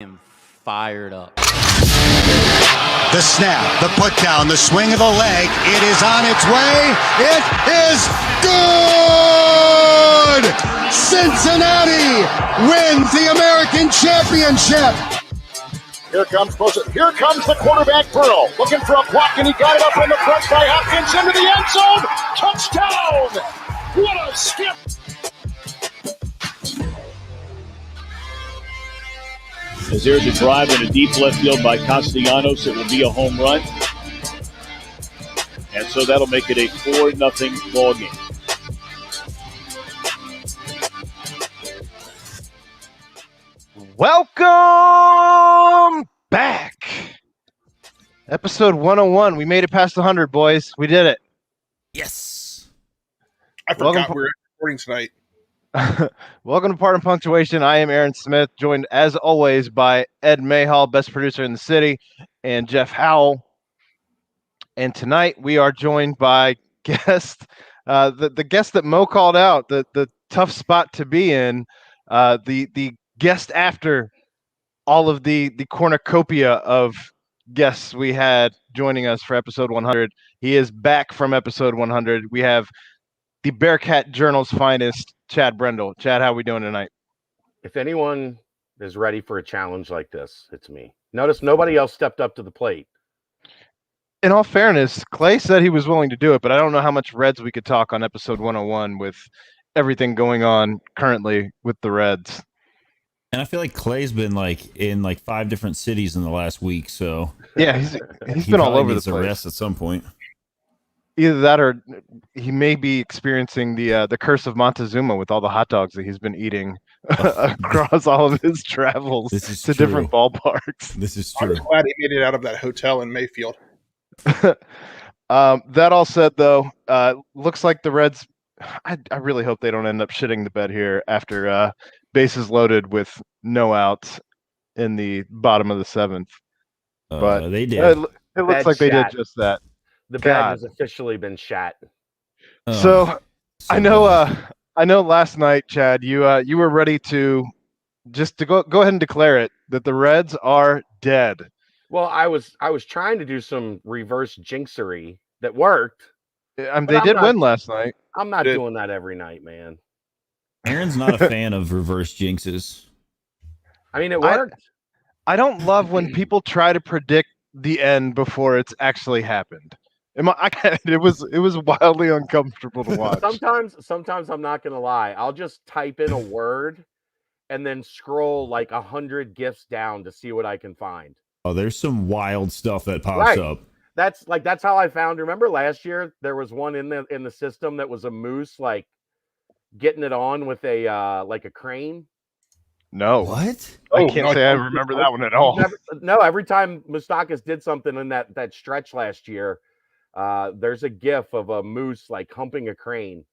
am fired up. The snap, the put down, the swing of the leg. It is on its way. It is good! Cincinnati wins the American Championship. Here comes the quarterback, Burrow, looking for a block, and he got it up in the front by Hopkins into the end zone. Touchdown! What a skip! As there's a drive in a deep left field by Castellanos, it will be a home run. And so that'll make it a 4-0 ball game. Welcome back. Episode 101. We made it past 100, boys. We did it. Yes. I forgot we were recording tonight. Welcome to Part and Punctuation. I am Aaron Smith, joined as always by Ed Mayhall, best producer in the city, and Jeff Howell. And tonight we are joined by guest, the guest that Mo called out, the tough spot to be in, the guest after all of the cornucopia of guests we had joining us for episode 100. He is back from episode 100. We have the Bearcat Journal's finest, Chad Brendel. Chad, how are we doing tonight? If anyone is ready for a challenge like this, it's me. Notice nobody else stepped up to the plate. In all fairness, Clay said he was willing to do it, but I don't know how much Reds we could talk on episode 101 with everything going on currently with the Reds. And I feel like Clay's been in 5 different cities in the last week, so yeah, he's been all over the place. Rest at some point. Either that, or he may be experiencing the curse of Montezuma with all the hot dogs that he's been eting across all of his travels to different ballparks. This is I'm true. glad he made it out of that hotel in Mayfield. That all said, though, looks like the Reds. I really hope they don't end up shitting the bed here after bases loaded with no outs in the bottom of the 7th. But they did. It looks like they did just that. The bed has officially been shat. So I know last night, Chad, you were ready to go ahead and declare it that the Reds are dead. Well, I was trying to do some reverse jinxery that worked. They did win last night. I'm not doing that every night, man. Aaron's not a fan of reverse jinxes. I mean, it worked. I don't love when people try to predict the end before it's actually happened. It was wildly uncomfortable to watch. Sometimes I'm not gonna lie. I'll just type in a word and then scroll like 100 GIFs down to see what I can find. Oh, there's some wild stuff that pops up. That's how I found. Remember last year there was one in the system that was a moose like getting it on with a like a crane. No. What? I can't say I remember that one at all. Every time Moustakas did something in that stretch last year, there's a GIF of a moose like humping a crane.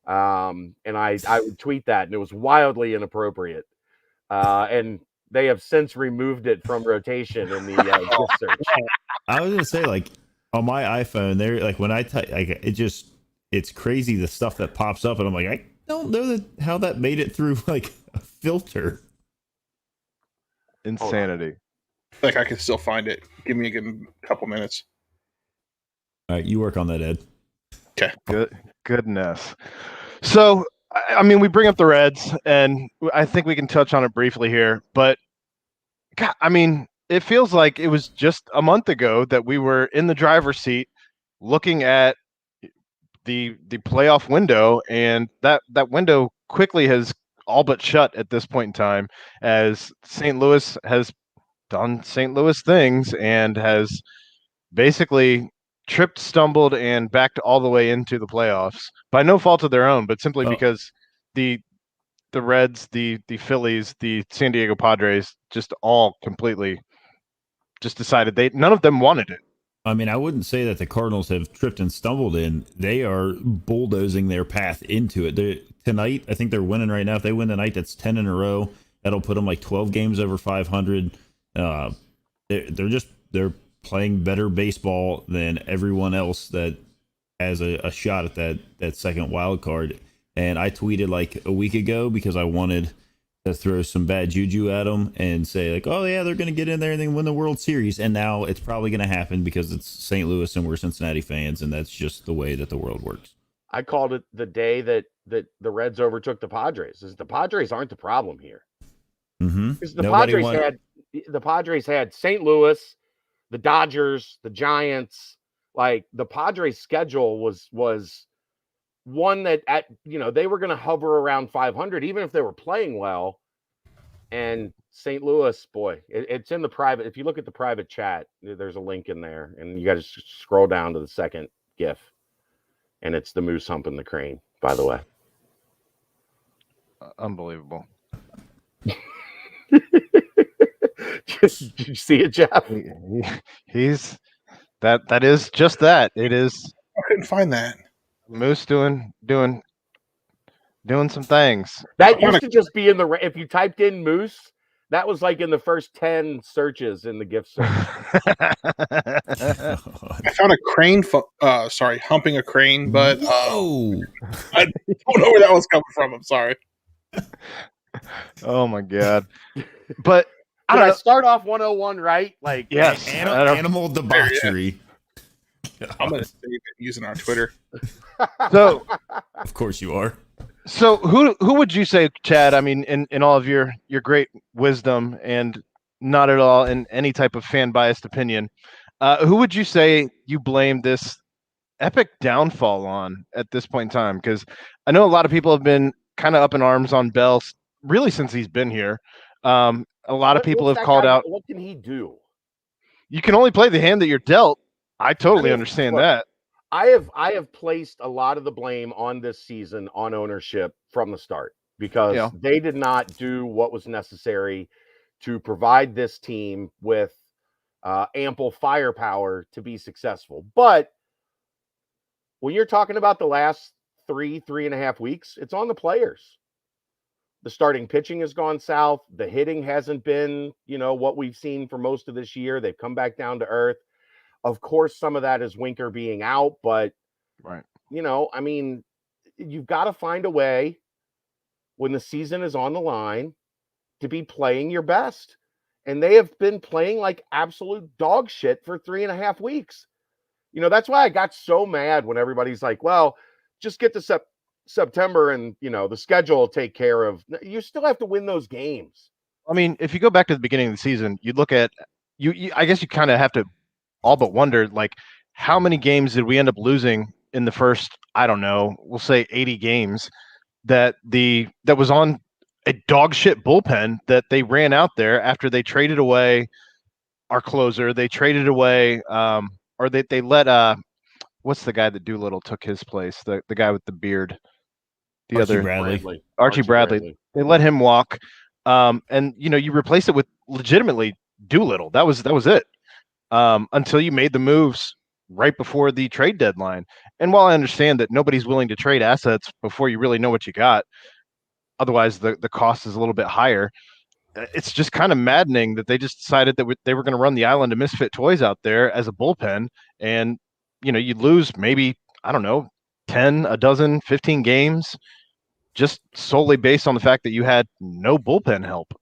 And I would tweet that, and it was wildly inappropriate. And they have since removed it from rotation in the GIF search. I was gonna say, like, on my iPhone, there, like, when I type, like, it's crazy the stuff that pops up, and I'm like, I don't know how that made it through like a filter. Insanity. Like I can still find it. Give me a couple minutes. All right, you work on that, Ed. Okay. Goodness. So, I mean, we bring up the Reds, and I think we can touch on it briefly here. But, God, I mean, it feels like it was just a month ago that we were in the driver's seat looking at the playoff window, and that window quickly has all but shut at this point in time, as St. Louis has done St. Louis things and has basically tripped, stumbled, and backed all the way into the playoffs by no fault of their own, but simply because the Reds, the Phillies, the San Diego Padres just all completely just decided none of them wanted it. I mean, I wouldn't say that the Cardinals have tripped and stumbled in. They are bulldozing their path into it. Tonight, I think they're winning right now. If they win tonight, that's 10 in a row. That'll put them like 12 games over 500. They're playing better baseball than everyone else that has a shot at that second wild card. And I tweeted like a week ago because I wanted that throws some bad juju at them and say like, oh yeah, they're going to get in there and then win the World Series. And now it's probably going to happen because it's St. Louis and we're Cincinnati fans. And that's just the way that the world works. I called it the day that the Reds overtook the Padres. The Padres aren't the problem here. Because the Padres had St. Louis, the Dodgers, the Giants. Like the Padres' schedule was one that they were going to hover around 500 even if they were playing well. And St. Louis, boy, it's in the private. If you look at the private chat, there's a link in there, and you got to scroll down to the second GIF, and it's the moose humping the crane. By the way, Unbelievable. Did you see it, Jeff? He's that is just that. It is. I couldn't find that. Moose doing some things. That used to just be in the. If you typed in moose, that was like in the first 10 searches in the gift search. I found a crane. Humping a crane, but I don't know where that was coming from. I'm sorry. Oh my god! But I start off 101 right? Like yes, animal debauchery. I'm gonna save it using our Twitter. So, of course you are. So who would you say, Chad? I mean, in all of your great wisdom and not at all in any type of fan biased opinion, who would you say you blame this epic downfall on at this point in time? Because I know a lot of people have been kind of up in arms on Bell really since he's been here. A lot of people have called out. What can he do? You can only play the hand that you're dealt. I totally understand that. I have placed a lot of the blame on this season on ownership from the start because they did not do what was necessary to provide this team with ample firepower to be successful. But when you're talking about the last 3.5 weeks, it's on the players. The starting pitching has gone south. The hitting hasn't been, what we've seen for most of this year. They've come back down to earth. Of course, some of that is Winker being out, but, I mean, you've got to find a way when the season is on the line to be playing your best. And they have been playing like absolute dog shit for 3.5 weeks. That's why I got so mad when everybody's like, well, just get to September and, the schedule will take care of. You still have to win those games. I mean, if you go back to the beginning of the season, you look at I guess you kind of have to all but wonder, like, how many games did we end up losing in the first, I don't know, we'll say 80 games that was on a dog shit bullpen that they ran out there after they traded away our closer. They traded away, or they let, what's the guy that Doolittle took his place? The guy with the beard. Archie Bradley. They let him walk. And you replace it with legitimately Doolittle. That was it. Until you made the moves right before the trade deadline. And while I understand that nobody's willing to trade assets before you really know what you got, otherwise the cost is a little bit higher, it's just kind of maddening that they just decided that they were going to run the island of misfit toys out there as a bullpen. And, you'd lose maybe, I don't know, 10, a dozen, 15 games just solely based on the fact that you had no bullpen help.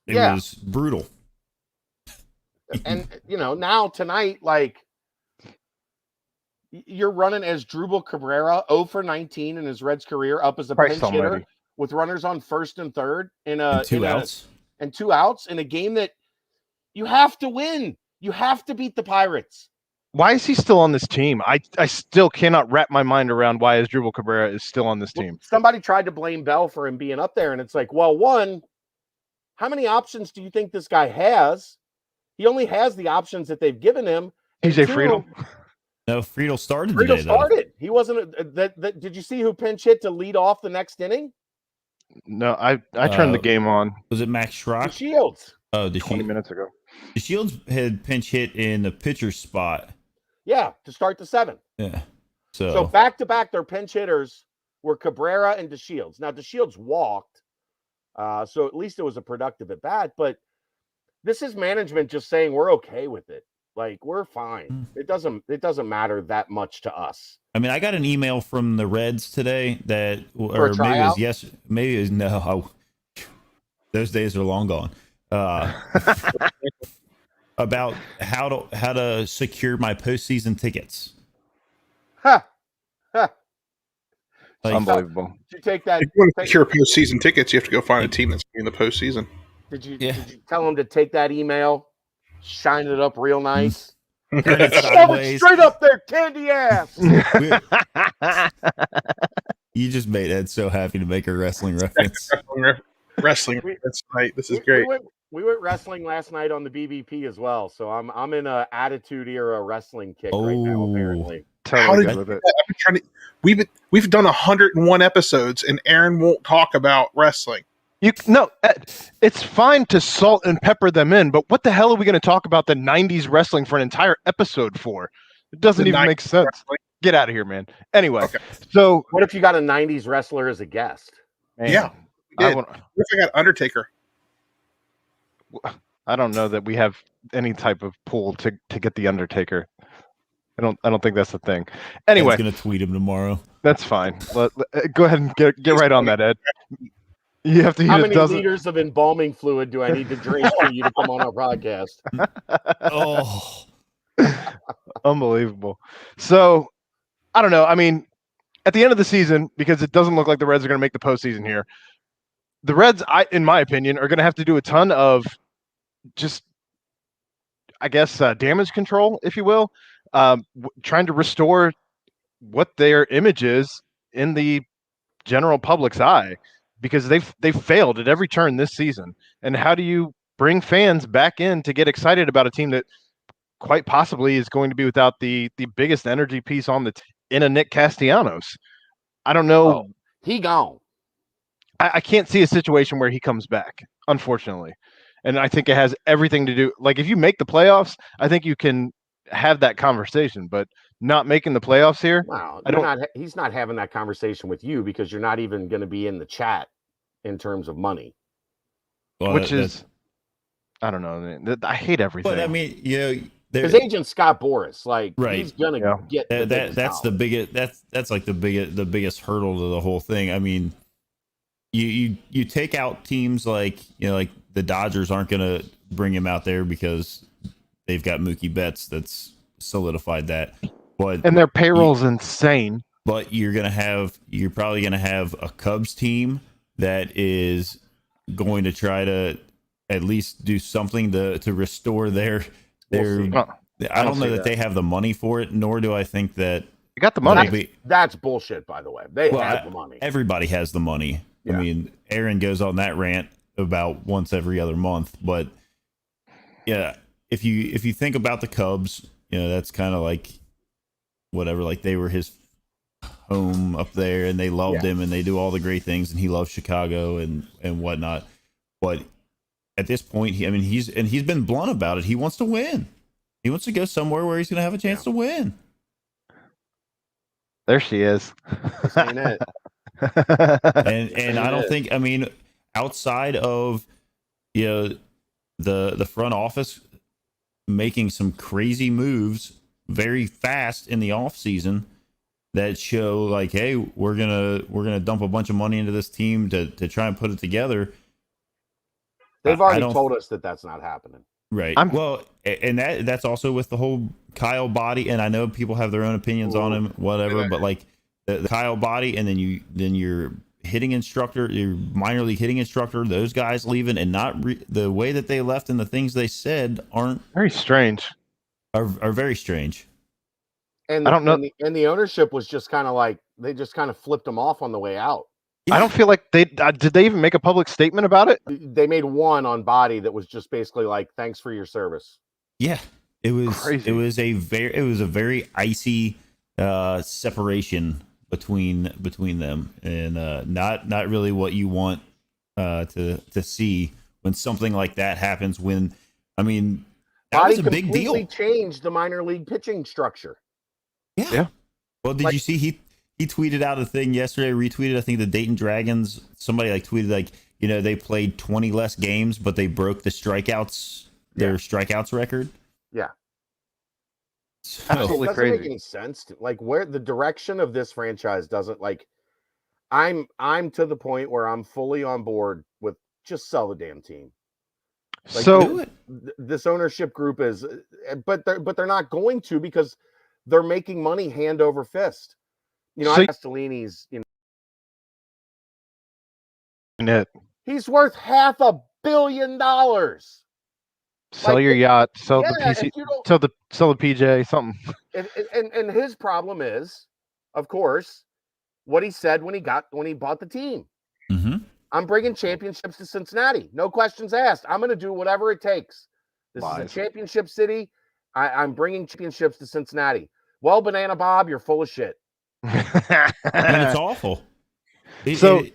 It was brutal. And, now tonight, like, you're running as Drupal Cabrera 0 for 19 in his Reds career up as a pinch hitter with runners on first and third and two outs in a game that you have to win. You have to beat the Pirates. Why is he still on this team? I still cannot wrap my mind around why Drupal Cabrera is still on this team. Somebody tried to blame Bell for him being up there, and it's like, well, one, how many options do you think this guy has? He only has the options that they've given him. TJ Friedel? No, Friedel started Friedel today, started. He wasn't did you see who pinch hit to lead off the next inning? No, I turned the game on. Was it Max Schrock? Shields. Oh, 20 minutes ago. The Shields had pinch hit in the pitcher spot. Yeah, to start the 7th. Yeah. So back to back, their pinch hitters were Cabrera and DeShields. Now DeShields walked, so at least it was a productive at bat. But this is management just saying we're okay with it. Like, we're fine. It doesn't matter that much to us. I mean, I got an email from the Reds today that, or For a maybe it was tryout? maybe it was no. Those days are long gone. About how to secure my postseason tickets. Ha! Ha! Like, Unbelievable. Did you take that? If you want to secure postseason tickets, you have to go find a team that's in the postseason. Did you Yeah. tell them to take that email, shine it up real nice, turn it shove it sideways. straight up their candy ass? You just made Ed so happy to make a wrestling reference. Wrestling. That's right. This is great. We went wrestling last night on the BBP as well, so I'm in a attitude era wrestling kick right now. Oh. Apparently, How Totally did good you with do it. that? I've been trying to. We've done 101 episodes, and Aaron won't talk about wrestling. It's fine to salt and pepper them in, but what the hell are we going to talk about the 90s wrestling for an entire episode for? It doesn't The even make 90s sense. wrestling? Get out of here, man. Anyway, Okay. so what if you got a '90s wrestler as a guest? man, Yeah, we I, did. want, What if I got Undertaker? I don't know that we have any type of pool to get the Undertaker. I don't think that's the thing. Anyway, Ed's gonna tweet him tomorrow. that's fine. Go ahead and get right on that, Ed. You have to How eat a many dozen. liters of embalming fluid do I need to drink for you to come on our podcast? Oh, Unbelievable. So, I don't know. I mean, at the end of the season, because it doesn't look like the Reds are going to make the postseason here, the Reds, in my opinion, are going to have to do a ton of just, I guess, damage control, if you will, trying to restore what their image is in the general public's eye, because they've failed at every turn this season. And how do you bring fans back in to get excited about a team that quite possibly is going to be without the biggest energy piece on in a Nick Castellanos? I don't know. Oh, he gone. I can't see a situation where he comes back, unfortunately. And I think it has everything to do, like, if you make the playoffs, I think you can have that conversation, but not making the playoffs here. Wow, I he's not having that conversation with you because you're not even going to be in the chat in terms of money. well, which is, I don't know. Man. I hate everything. But I mean, His agent Scott Boras, like, Right. he's gonna Yeah. get the biggest that's the dollar. biggest that's like the biggest hurdle to the whole thing. I mean, you take out teams like like the Dodgers aren't gonna bring him out there because they've got Mookie Betts that's solidified that. But and their payroll's insane. But you're probably gonna have a Cubs team that is going to try to at least do something to restore their. I don't know that they have the money for it, nor do I think that You got the money. That's bullshit, by the way. They have the money. Everybody has the money. Yeah. I mean, Aaron goes on that rant about once every other month, but yeah, if you think about the Cubs, that's kind of like whatever, like they were his home up there and they loved him and they do all the great things and he loves Chicago and whatnot. But at this point, he's been blunt about it. He wants to win. He wants to go somewhere where he's going to have a chance to win. There she is. This ain't it. and I don't think, outside of the front office making some crazy moves very fast in the off season that show like, hey, we're gonna dump a bunch of money into this team to try and put it together. They've already told us that that's not happening. Right. Well, and that's also with the whole Kyle Body, and I know people have their own opinions on him, whatever, but like the Kyle Body, and then your hitting instructor, your minor league hitting instructor, those guys leaving, and not the way that they left and the things they said aren't very strange. Are very strange. And I don't know. And the ownership was just kind of like they just kind of flipped them off on the way out. Yeah. I don't feel like did they even make a public statement about it? They made one on Body that was just basically like, "Thanks for your service." Yeah, it was crazy. It was a very icy separation between them, and not really what you want to see when something like that happens. When that Body was a big deal. completely changed the minor league pitching structure. Yeah. Well, did you see he tweeted out a thing yesterday, retweeted, I think the Dayton Dragons, somebody tweeted they played 20 less games, but they broke the strikeouts, their strikeouts record. Yeah. Absolutely It doesn't crazy. make any sense. Like where the direction of this franchise doesn't like. I'm to the point where I'm fully on board with just sell the damn team. Like, So this ownership group is, but they're not going to because they're making money hand over fist. You know, So- Castellini's, it. he's worth $500 million. Sell Like, your yacht, sell the yeah, PC, if you don't- sell the PJ, something. And his problem is, of course, what he said when he bought the team. Mm-hmm. I'm bringing championships to Cincinnati. No questions asked. I'm going to do whatever it takes. This is a championship city. I'm bringing championships to Cincinnati. Well, Banana Bob, you're full of shit. And it's awful. And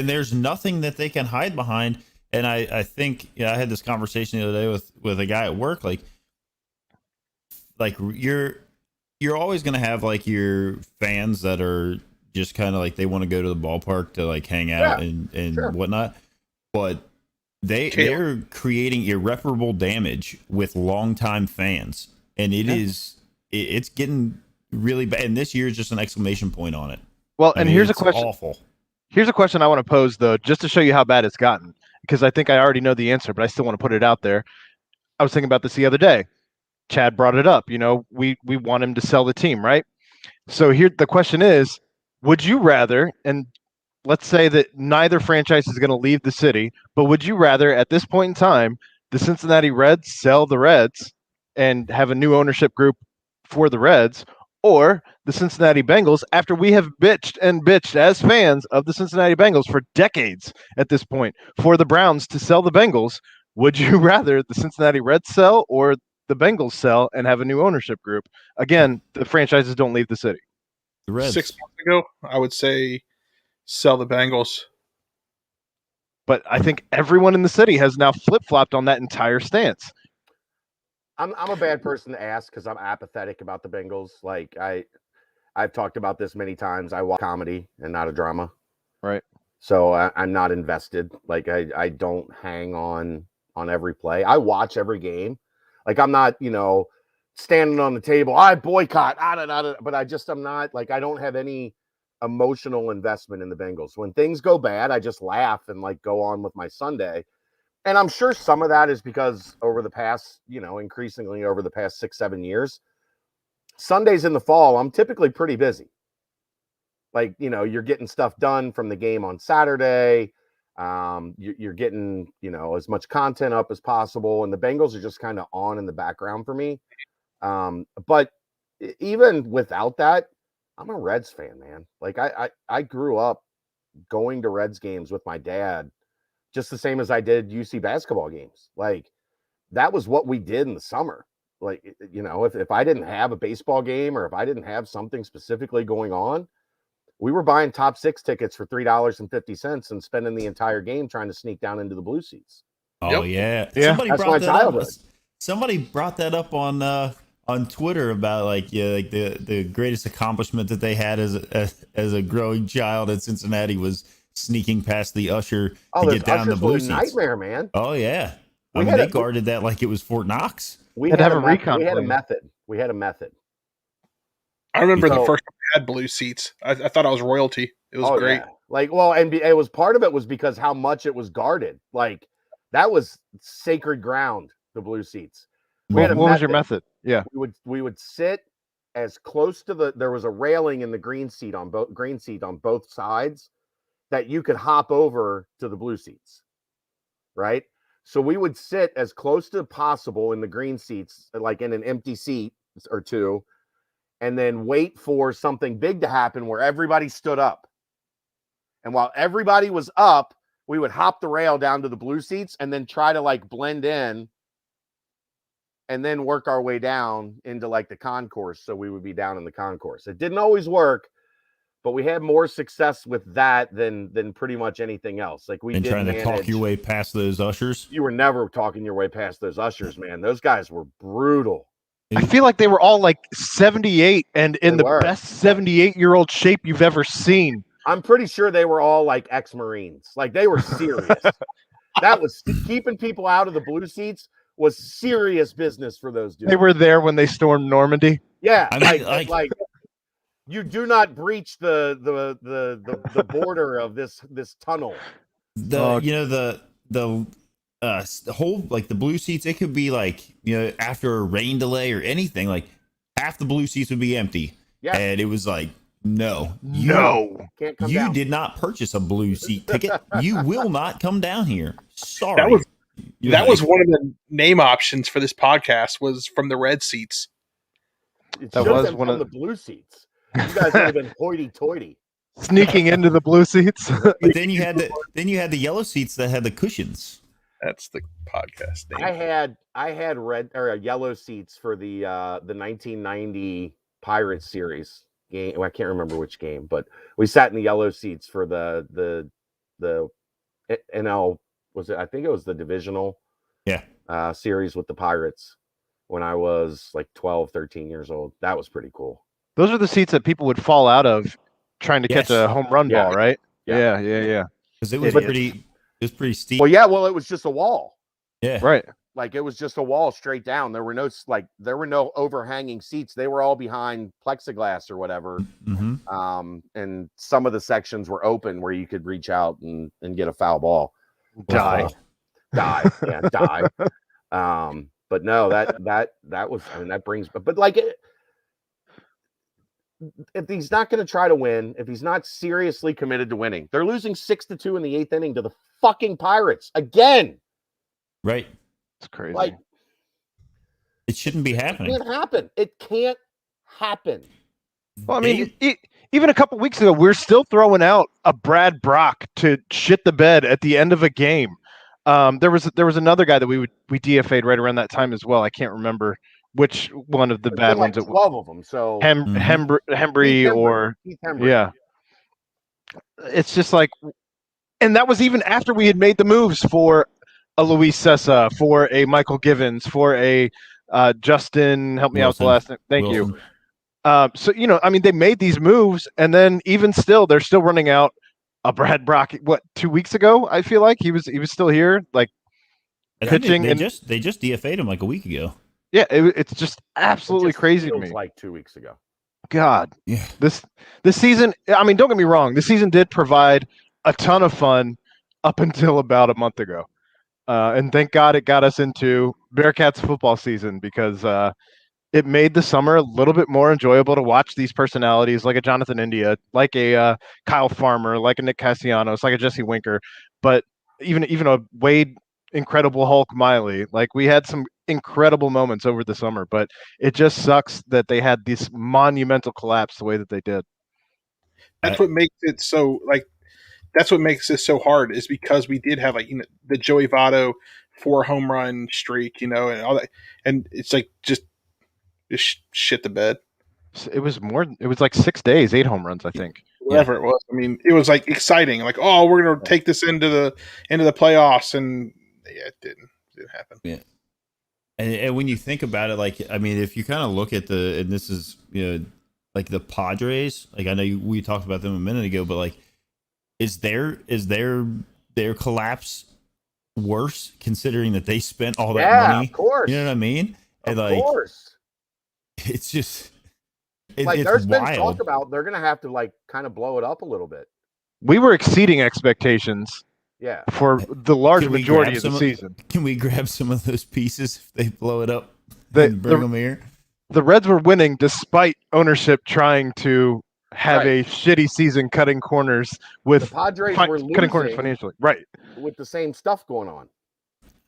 there's nothing that they can hide behind. And I think I had this conversation the other day with a guy at work. Like you're always going to have like your fans that are just kind of like they want to go to the ballpark to like hang out and sure. whatnot, but they're creating irreparable damage with longtime fans, and it's getting really bad. And this year is just an exclamation point on it. Well, and here's a it's question. Awful. Here's a question I want to pose though, just to show you how bad it's gotten, because I think I already know the answer, but I still want to put it out there. I was thinking about this the other day. Chad brought it up. You know, we want him to sell the team, right? So here the question is, would you rather, and let's say that neither franchise is going to leave the city, but would you rather at this point in time, the Cincinnati Reds sell the Reds and have a new ownership group for the Reds, or the Cincinnati Bengals, after we have bitched and bitched as fans of the Cincinnati Bengals for decades at this point, for the Browns to sell the Bengals? Would you rather the Cincinnati Reds sell or the Bengals sell and have a new ownership group? Again, the franchises don't leave the city. The Reds. 6 months ago, I would say sell the Bengals. But I think everyone in the city has now flip-flopped on that entire stance. I'm a bad person to ask because I'm apathetic about the Bengals. Like I've talked about this many times. I watch comedy and not a drama. Right. So I'm not invested. Like I don't hang on every play. I watch every game. Like I'm not, standing on the table. I boycott. But I'm not like I don't have any emotional investment in the Bengals. When things go bad, I just laugh and like go on with my Sunday. And I'm sure some of that is because over the past, increasingly over the past 6-7 years, Sundays in the fall, I'm typically pretty busy. Like, you're getting stuff done from the game on Saturday. You're getting, as much content up as possible. And the Bengals are just kind of on in the background for me. But even without that, I'm a Reds fan, man. Like I grew up going to Reds games with my dad, just the same as I did UC basketball games. Like that was what we did in the summer. Like, if I didn't have a baseball game or if I didn't have something specifically going on, we were buying top 6 tickets for $3.50 and spending the entire game trying to sneak down into the blue seats. Oh Yep. yeah. Somebody That's brought my that childhood. up. Somebody brought that up on Twitter about like the greatest accomplishment that they had as a growing child at Cincinnati was sneaking past the usher to get down the blue seats. Nightmare, man. Oh yeah, We they had guarded that like it was Fort Knox. We Had had to have a recon We had a plan. method. We had a method. I remember the So- first time I had blue seats. I thought I was royalty. It was great. Yeah. Like, well, and it was part of it was because how much it was guarded. Like that was sacred ground. The blue seats. What was your method? Yeah. We would sit as close to there was a railing in the green seat on both sides that you could hop over to the blue seats. Right. So we would sit as close to possible in the green seats, like in an empty seat or two, and then wait for something big to happen where everybody stood up. And while everybody was up, we would hop the rail down to the blue seats and then try to like blend in and then work our way down into like the concourse. So we would be down in the concourse. It didn't always work, but we had more success with that than pretty much anything else. Like we And did trying to talk your way past those ushers. You were never talking your way past those ushers, man. Those guys were brutal. I feel like they were all like 78 and in They the were. best 78-year-old shape you've ever seen. I'm pretty sure they were all like ex-Marines. Like they were serious. That was keeping people out of the blue seats was serious business for those dudes. They were there when they stormed Normandy. Yeah, I mean, like you do not breach the border of this tunnel. The whole, like, the blue seats, it could be like, after a rain delay or anything, like half the blue seats would be empty. Yeah. And it was like, no, Can't come you down. did not purchase a blue seat ticket. You will not come down here. Sorry. That was one of the name options for this podcast, was from the red seats. That was one of the blue seats. You guys would have been hoity-toity. Sneaking into the blue seats. But then you had the yellow seats that had the cushions. That's the podcast name. I had red or yellow seats for the 1990 Pirates series game. Well, I can't remember which game, but we sat in the yellow seats for the NL, was it? I think it was the divisional series with the Pirates when I was like 12, 13 years old. That was pretty cool. Those are the seats that people would fall out of trying to catch a home run ball, right? Yeah. Because it was pretty steep. Well, it was just a wall. Yeah. Right. Like it was just a wall straight down. There were no overhanging seats. They were all behind plexiglass or whatever. Mm-hmm. And some of the sections were open where you could reach out and get a foul ball. Die. But no, that was, I mean, that brings, but like if he's not going to try to win, if he's not seriously committed to winning, they're losing 6-2 in the 8th inning to the fucking Pirates again. Right. It's crazy. Like, it shouldn't be happening. It can't happen. Well, I mean, even a couple weeks ago, we're still throwing out a Brad Brock to shit the bed at the end of a game. There was another guy that we DFA'd right around that time as well. I can't remember which one of the bad ones it was. 12 of them. So Hembry or Hembry. Yeah. It's just like, and that was even after we had made the moves for a Luis Sessa, for a Michael Givens, for a Justin. Help me out with the last name. Thank you. So I mean, they made these moves, and then even still, they're still running out a Brad Brock. What, 2 weeks ago? I feel like he was still here, like pitching. They just DFA'd him like a week ago. Yeah, it's just absolutely crazy to me. Like 2 weeks ago. God, yeah. This season. I mean, don't get me wrong. This season did provide a ton of fun up until about a month ago, and thank God it got us into Bearcats football season, because it made the summer a little bit more enjoyable to watch these personalities like a Jonathan India, like a Kyle Farmer, like a Nick Castellanos, like a Jesse Winker, but even a Wade Incredible Hulk Miley. Like, we had some incredible moments over the summer, but it just sucks that they had this monumental collapse the way that they did. That's what makes it so, like, that's what makes this so hard, is because we did have, like, the Joey Votto 4 home run streak, and all that, and it's like just shit the bed. It was like 6 days, 8 home runs, I think. Whatever it was. I mean, it was like exciting, like, oh, we're gonna take this into the playoffs, and it didn't happen. Yeah. And when you think about it, like, I mean, if you kind of look at and this is, like the Padres, like, I know we talked about them a minute ago, but like, is their collapse worse, considering that they spent all that money? Of course. You know what I mean? And of course. It's just, like, it's there's wild. been talk about they're going to have to, like, kind of blow it up a little bit. We were exceeding expectations. Yeah. For the large majority of the season. Can we grab some of those pieces if they blow it up and bring them here? The Reds were winning despite ownership trying to have a shitty season, cutting corners with the Padres were cutting corners financially. Right. With the same stuff going on.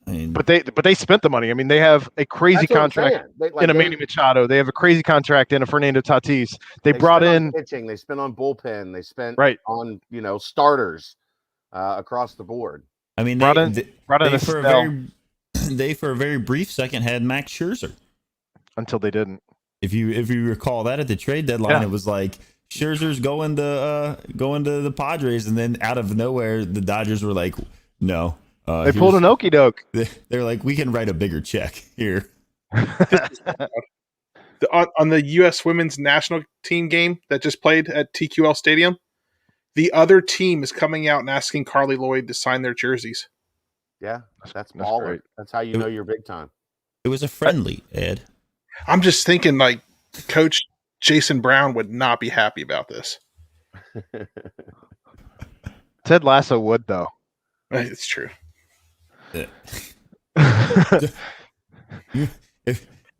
I mean, but they spent the money. I mean, they have a crazy contract in a Manny Machado. They have a crazy contract in a Fernando Tatis. They brought in pitching. They spent on bullpen. They spent on starters across the board. I mean, they for a very brief second had Max Scherzer until they didn't. If you recall that at the trade deadline, it was like Scherzer's going to the Padres, and then out of nowhere, the Dodgers were like, no. They pulled an okie doke. They're like, we can write a bigger check here. On the U.S. women's national team game that just played at TQL Stadium, the other team is coming out and asking Carly Lloyd to sign their jerseys. Yeah, that's baller. That's how you know you're big time. It was a friendly, Ed. I'm just thinking, like, Coach Jason Brown would not be happy about this. Ted Lasso would, though. It's true.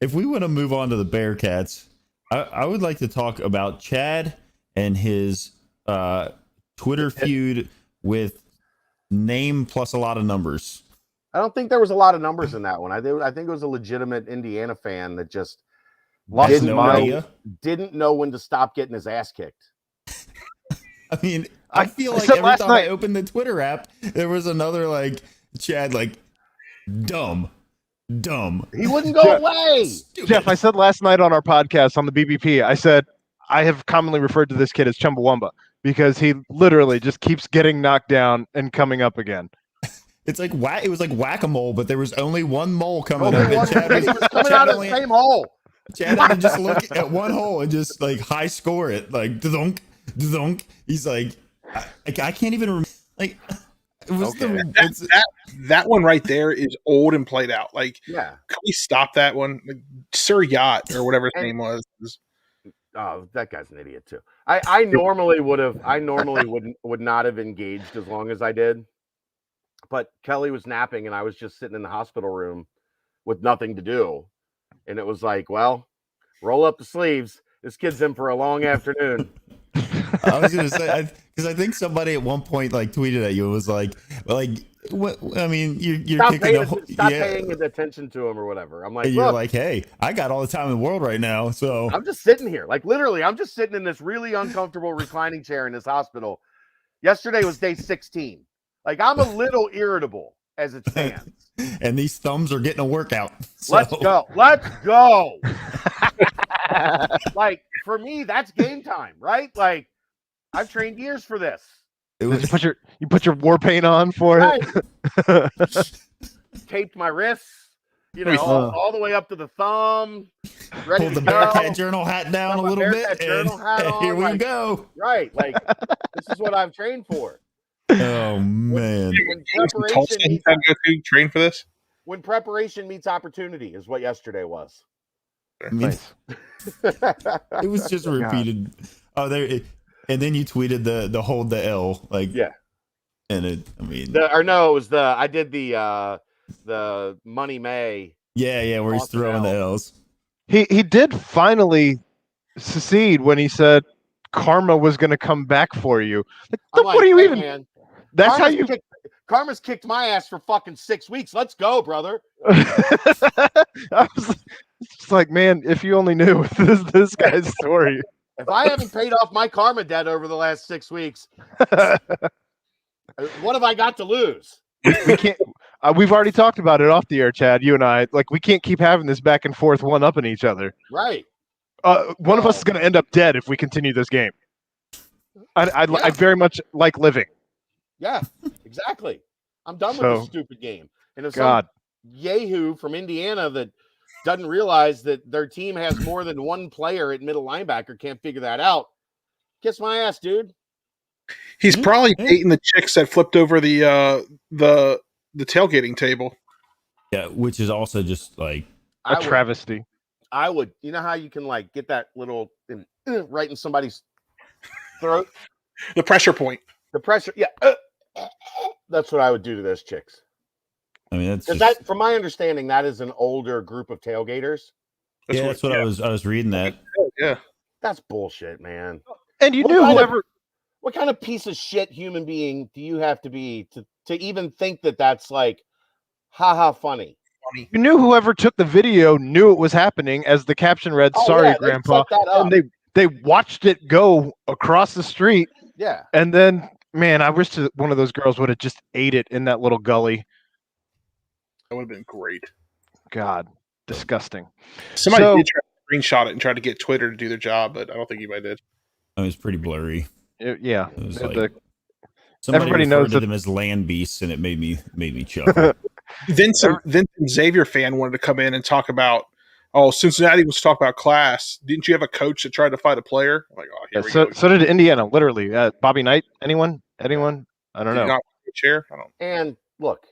If we want to move on to the Bearcats, I would like to talk about Chad and his Twitter feud with name plus a lot of numbers. I don't think there was a lot of numbers in that one. I think it was a legitimate Indiana fan that just didn't know when to stop getting his ass kicked. I mean, I feel like every time I opened the Twitter app, there was another like Chad, like dumb. He wouldn't go away. Stupid. Jeff, I said last night on our podcast on the BBP, I said I have commonly referred to this kid as Chumbawamba because he literally just keeps getting knocked down and coming up again. It's like it was like whack-a-mole, but there was only one mole coming up. And Chad was coming out of the same hole. Chad had to just look at one hole and just like high score it, like dunk. He's like, I can't even remember. Like, it was that one right there is old and played out. Like, yeah, can we stop that one? Like, Sir Yacht or whatever his name was. Oh, that guy's an idiot too. I normally would not have engaged as long as I did. But Kelly was napping and I was just sitting in the hospital room with nothing to do. And it was like, well, roll up the sleeves. This kid's in for a long afternoon. I was going to say, because I think somebody at one point like tweeted at you and was like, what? I mean, you're stop kicking paying attention to him or whatever. I'm like, and you're like, hey, I got all the time in the world right now. So I'm just sitting here. Like literally, I'm just sitting in this really uncomfortable reclining chair in this hospital. Yesterday was day 16. Like, I'm a little irritable as it stands. And these thumbs are getting a workout. So. Let's go. Like, for me, that's game time, right? Like, I've trained years for this. You put your war paint on for it. Taped my wrists, all the way up to the thumb. Ready Pulled to the go. Bearcat Journal hat down a little bit. And here we go. Right. Like, this is what I've trained for. Oh man! Train for this. When preparation meets opportunity is what yesterday was. Nice. It was just repeated. Oh, there. And then you tweeted the hold the L, like yeah. And it, I mean, it was I did the Money May. Yeah, where he's throwing the L's. He did finally secede when he said karma was going to come back for you. Like, what are you even? Man, that's how you. Karma's kicked my ass for fucking 6 weeks. Let's go, brother. I was just like, man, if you only knew this guy's story. If I haven't paid off my karma debt over the last 6 weeks, what have I got to lose? We can't. We've already talked about it off the air, Chad. You and I, like, we can't keep having this back and forth, one up in each other. Right. One of us is going to end up dead if we continue this game. I very much like living. Yeah, exactly. I'm done with this stupid game. And if some yahoo from Indiana that doesn't realize that their team has more than one player at middle linebacker can't figure that out, kiss my ass, dude. He's probably dating the chicks that flipped over the tailgating table. Yeah, which is also just like a travesty. I would. You know how you can like get that little right in somebody's throat? The pressure point. The pressure. Yeah. That's what I would do to those chicks. I mean, that's that, from my understanding, that is an older group of tailgaters. That's what I was reading that. Yeah. That's bullshit, man. And you knew whoever. What kind of piece of shit human being do you have to be to even think that that's like, haha, funny? You knew whoever took the video knew it was happening, as the caption read, "Sorry, Grandpa," and they watched it go across the street. Yeah, and then. Man, I wish one of those girls would have just ate it in that little gully. That would have been great. God, disgusting. Somebody did try to screenshot it and try to get Twitter to do their job, but I don't think anybody did. I mean, it's pretty blurry. It was like, everybody knows them as land beasts, and it made me chuckle. Then some Xavier fan wanted to come in and talk about, Cincinnati was talking about class. Didn't you have a coach that tried to fight a player? I'm like, here we go. So did Indiana, literally. Bobby Knight, anyone? I don't know. Not chair? And look,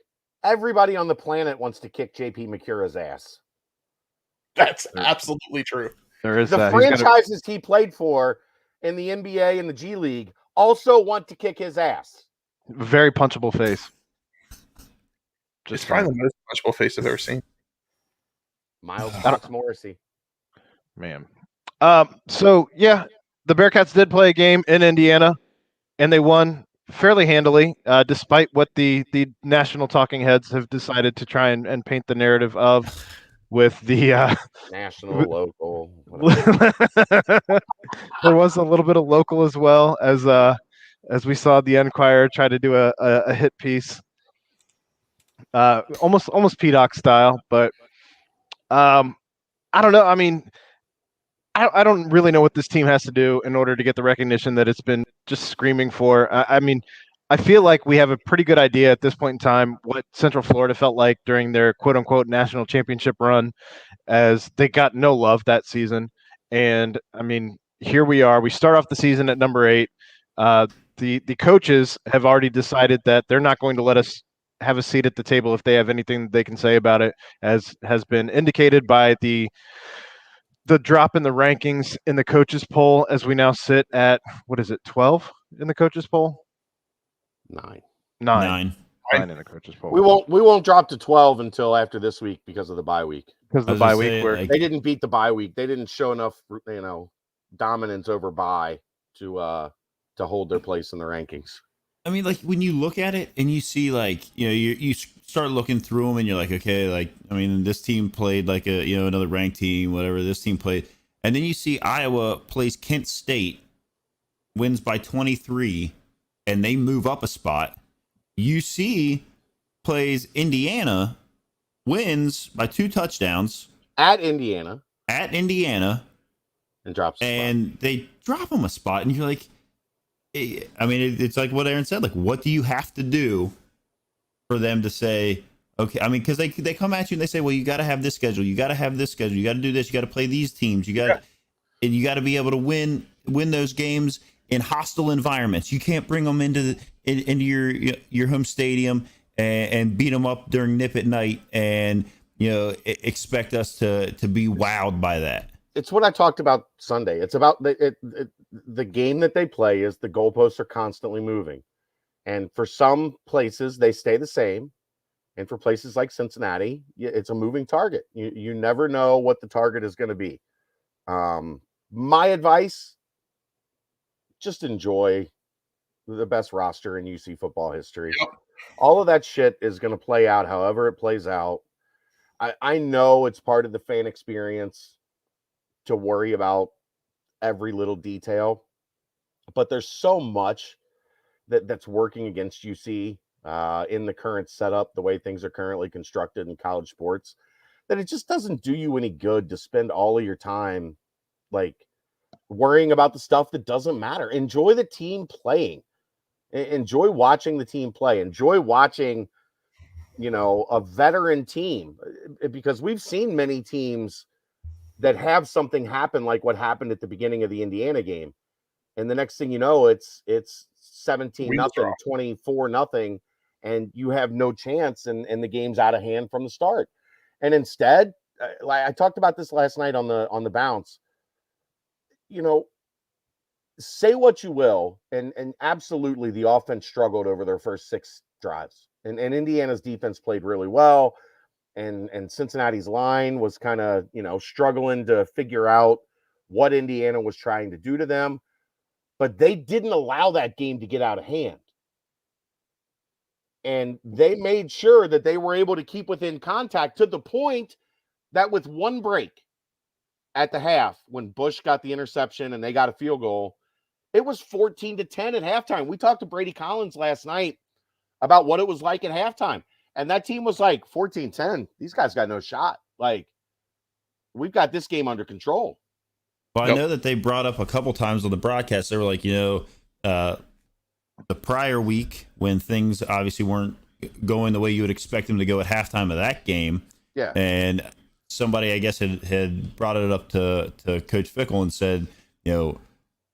everybody on the planet wants to kick JP McCura's ass. That's absolutely true. There is The that. He's got franchises he played for in the NBA and the G League also want to kick his ass. a very punchable face. It's probably the most punchable face I've ever seen. Miles Fox Morrissey. Man. So yeah, the Bearcats did play a game in Indiana, and they won fairly handily, despite what the national talking heads have decided to try and paint the narrative of, with the National, local. there was a little bit of local as well, as we saw the Enquirer try to do a hit piece, almost PDoc style, but I don't know. I mean, I don't really know what this team has to do in order to get the recognition that it's been just screaming for. I mean, I feel like we have a pretty good idea at this point in time what Central Florida felt like during their quote-unquote national championship run, as they got no love that season. And, I mean, here we are. We start off the season at number 8. The coaches have already decided that they're not going to let us have a seat at the table if they have anything they can say about it, as has been indicated by the drop in the rankings in the coaches poll, as we now sit at, what is it, 12 in the coaches poll? 9 in the coaches poll. We won't drop to 12 until after this week because of the bye week. Because the bye week, where they didn't beat the bye week. They didn't show enough, dominance over bye to hold their place in the rankings. I mean, like, when you look at it and you see, like, you start looking through them and you're like, okay, like, I mean, this team played like another ranked team, whatever this team played. And then you see Iowa plays Kent State, wins by 23, and they move up a spot. UC plays Indiana, wins by 2 touchdowns. At Indiana. And drops a spot. And they drop them a spot. And you're like, I mean, it's like what Aaron said. Like, what do you have to do for them to say, okay? I mean, because they come at you and they say, well, you got to have this schedule. You got to have this schedule. You got to do this. You got to play these teams. You got and you got to be able to win those games in hostile environments. You can't bring them into your home stadium and beat them up during nip at night and expect us to be wowed by that. It's what I talked about Sunday. It's about the game that they play is the goalposts are constantly moving. And for some places, they stay the same. And for places like Cincinnati, it's a moving target. You never know what the target is going to be. My advice, just enjoy the best roster in UC football history. Yep. All of that shit is going to play out however it plays out. I know it's part of the fan experience to worry about every little detail, but there's so much that's working against UC in the current setup, the way things are currently constructed in college sports, that it just doesn't do you any good to spend all of your time like worrying about the stuff that doesn't matter. Enjoy the team playing. Enjoy watching the team play. Enjoy watching, a veteran team, because we've seen many teams that have something happen like what happened at the beginning of the Indiana game. And the next thing you know, it's 17-0, 24-0, and you have no chance, and the game's out of hand from the start. And instead, like I talked about this last night on the bounce, say what you will, and absolutely the offense struggled over their first 6 drives. And Indiana's defense played really well. And Cincinnati's line was kind of, struggling to figure out what Indiana was trying to do to them. But they didn't allow that game to get out of hand. And they made sure that they were able to keep within contact, to the point that with one break at the half, when Bush got the interception and they got a field goal, it was 14-10 at halftime. We talked to Brady Collins last night about what it was like at halftime. And that team was like 14-10. These guys got no shot. Like, we've got this game under control. Well, I know that they brought up a couple times on the broadcast. They were like, the prior week when things obviously weren't going the way you would expect them to go at halftime of that game. Yeah. And somebody, I guess, had brought it up to Coach Fickle and said,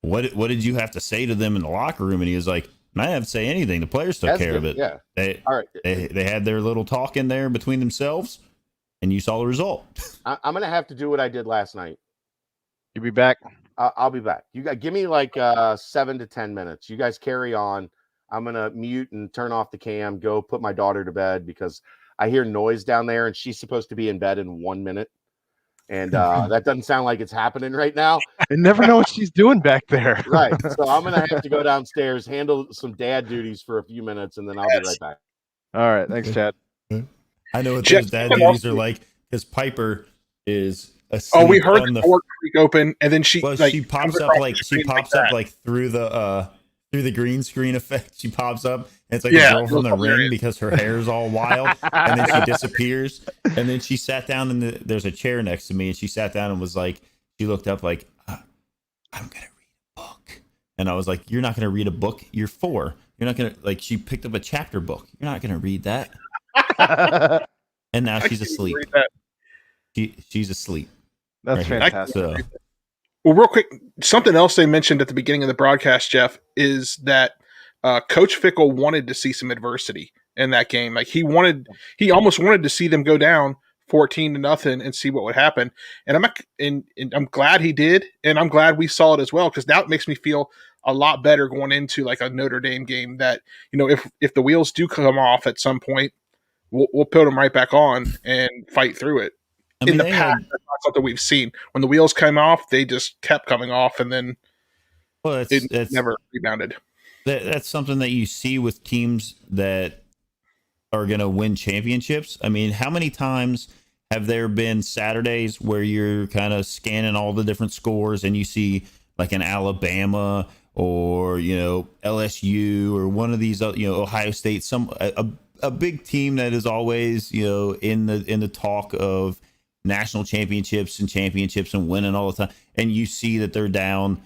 what did you have to say to them in the locker room? And he was like, I didn't have to say anything. The players took care of it. Yeah. They had their little talk in there between themselves, and you saw the result. I'm going to have to do what I did last night. You be back? I'll be back. You guys give me like 7 to 10 minutes. You guys carry on. I'm going to mute and turn off the cam, go put my daughter to bed because I hear noise down there and she's supposed to be in bed in 1 minute. And that doesn't sound like it's happening right now. I never know what she's doing back there. Right. So I'm going to have to go downstairs, handle some dad duties for a few minutes, and then I'll be right back. All right. Thanks, Chad. I know what Jeff, those dad duties are like because Piper is Oh, we heard on the door creak open, and then she she pops up like through the green screen effect. She pops up, and it's like the girl from The Ring because her hair is all wild, and then she disappears. And then she sat down, and there's a chair next to me, and she sat down and was like, she looked up like, I'm gonna read a book, and I was like, you're not gonna read a book. You're 4. You're not gonna like. She picked up a chapter book. You're not gonna read that. And now she's asleep. She's asleep. That's fantastic. Well, real quick, something else they mentioned at the beginning of the broadcast, Jeff, is that Coach Fickle wanted to see some adversity in that game. Like he almost wanted to see them go down 14-0 and see what would happen. And I'm glad he did, and I'm glad we saw it as well because now it makes me feel a lot better going into like a Notre Dame game. That if the wheels do come off at some point, we'll put them right back on and fight through it. In the past, that's not something we've seen. When the wheels came off, they just kept coming off, and then it never rebounded. That's something that you see with teams that are going to win championships. I mean, how many times have there been Saturdays where you're kind of scanning all the different scores and you see like an Alabama or LSU or one of these Ohio State, a big team that is always in the talk of national championships and winning all the time, and you see that they're down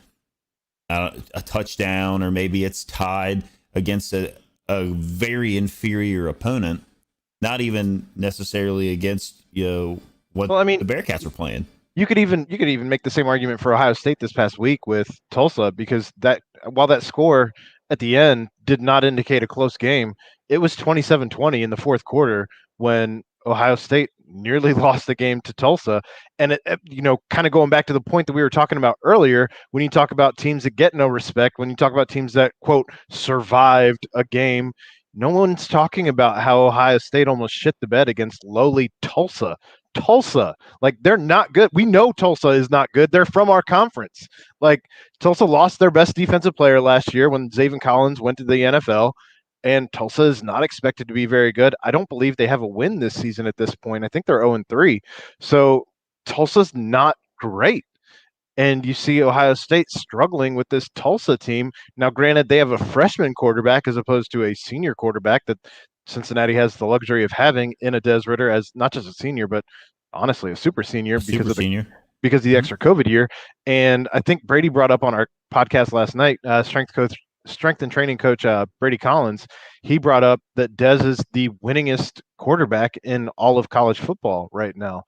a touchdown or maybe it's tied against a very inferior opponent, not even necessarily against the Bearcats are playing. You could even make the same argument for Ohio State this past week with Tulsa because while that score at the end did not indicate a close game, it was 27-20 in the fourth quarter when Ohio State nearly lost the game to Tulsa. And kind of going back to the point that we were talking about earlier, when you talk about teams that get no respect, when you talk about teams that quote survived a game, no one's talking about how Ohio State almost shit the bed against lowly Tulsa. Like they're not good. We know Tulsa is not good. They're from our conference. Like Tulsa lost their best defensive player last year when Zaven Collins went to the NFL. And Tulsa is not expected to be very good. I don't believe they have a win this season at this point. I think they're 0-3. So Tulsa's not great. And you see Ohio State struggling with this Tulsa team. Now, granted, they have a freshman quarterback as opposed to a senior quarterback that Cincinnati has the luxury of having in a Des Ridder as not just a senior, but honestly a super senior because of the extra COVID year. And I think Brady brought up on our podcast last night, strength and training coach Brady Collins, he brought up that Dez is the winningest quarterback in all of college football right now.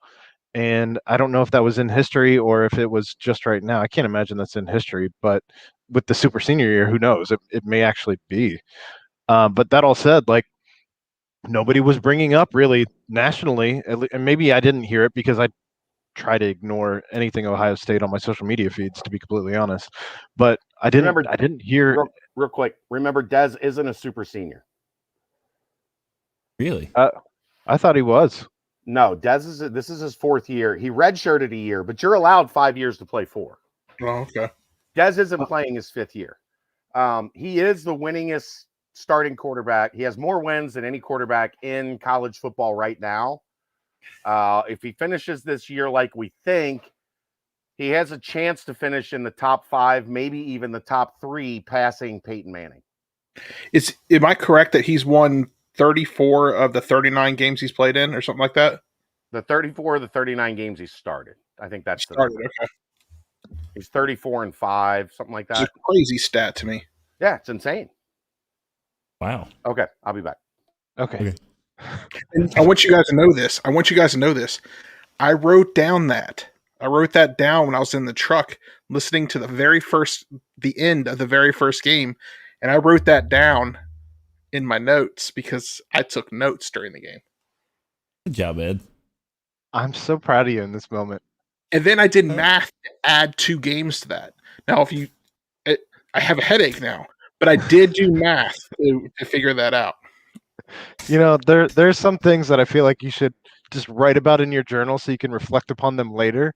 And I don't know if that was in history or if it was just right now. I can't imagine that's in history, but with the super senior year, who knows? It may actually be. But that all said, like nobody was bringing up really nationally, and maybe I didn't hear it because I try to ignore anything Ohio State on my social media feeds, to be completely honest. But I didn't hear. Real quick, remember Dez isn't a super senior. Really? I thought he was. No, this is his 4th year. He redshirted a year, but you're allowed 5 years to play 4. Oh, okay. Dez isn't playing his 5th year. He is the winningest starting quarterback. He has more wins than any quarterback in college football right now. If he finishes this year like we think, he has a chance to finish in the top 5, maybe even the top 3, passing Peyton Manning. Am I correct that he's won 34 of the 39 games he's played in, or something like that? The 34 of the 39 games he started. I think that's started. Okay. He's 34-5, something like that. It's a crazy stat to me. Yeah, it's insane. Wow. Okay, I'll be back. Okay. And I want you guys to know this. I wrote that down when I was in the truck listening to the end of the very first game. And I wrote that down in my notes because I took notes during the game. Good job, Ed. I'm so proud of you in this moment. And then I did math to add 2 games to that. Now, I have a headache now, but I did do math to figure that out. You know, there's some things that I feel like you should just write about in your journal so you can reflect upon them later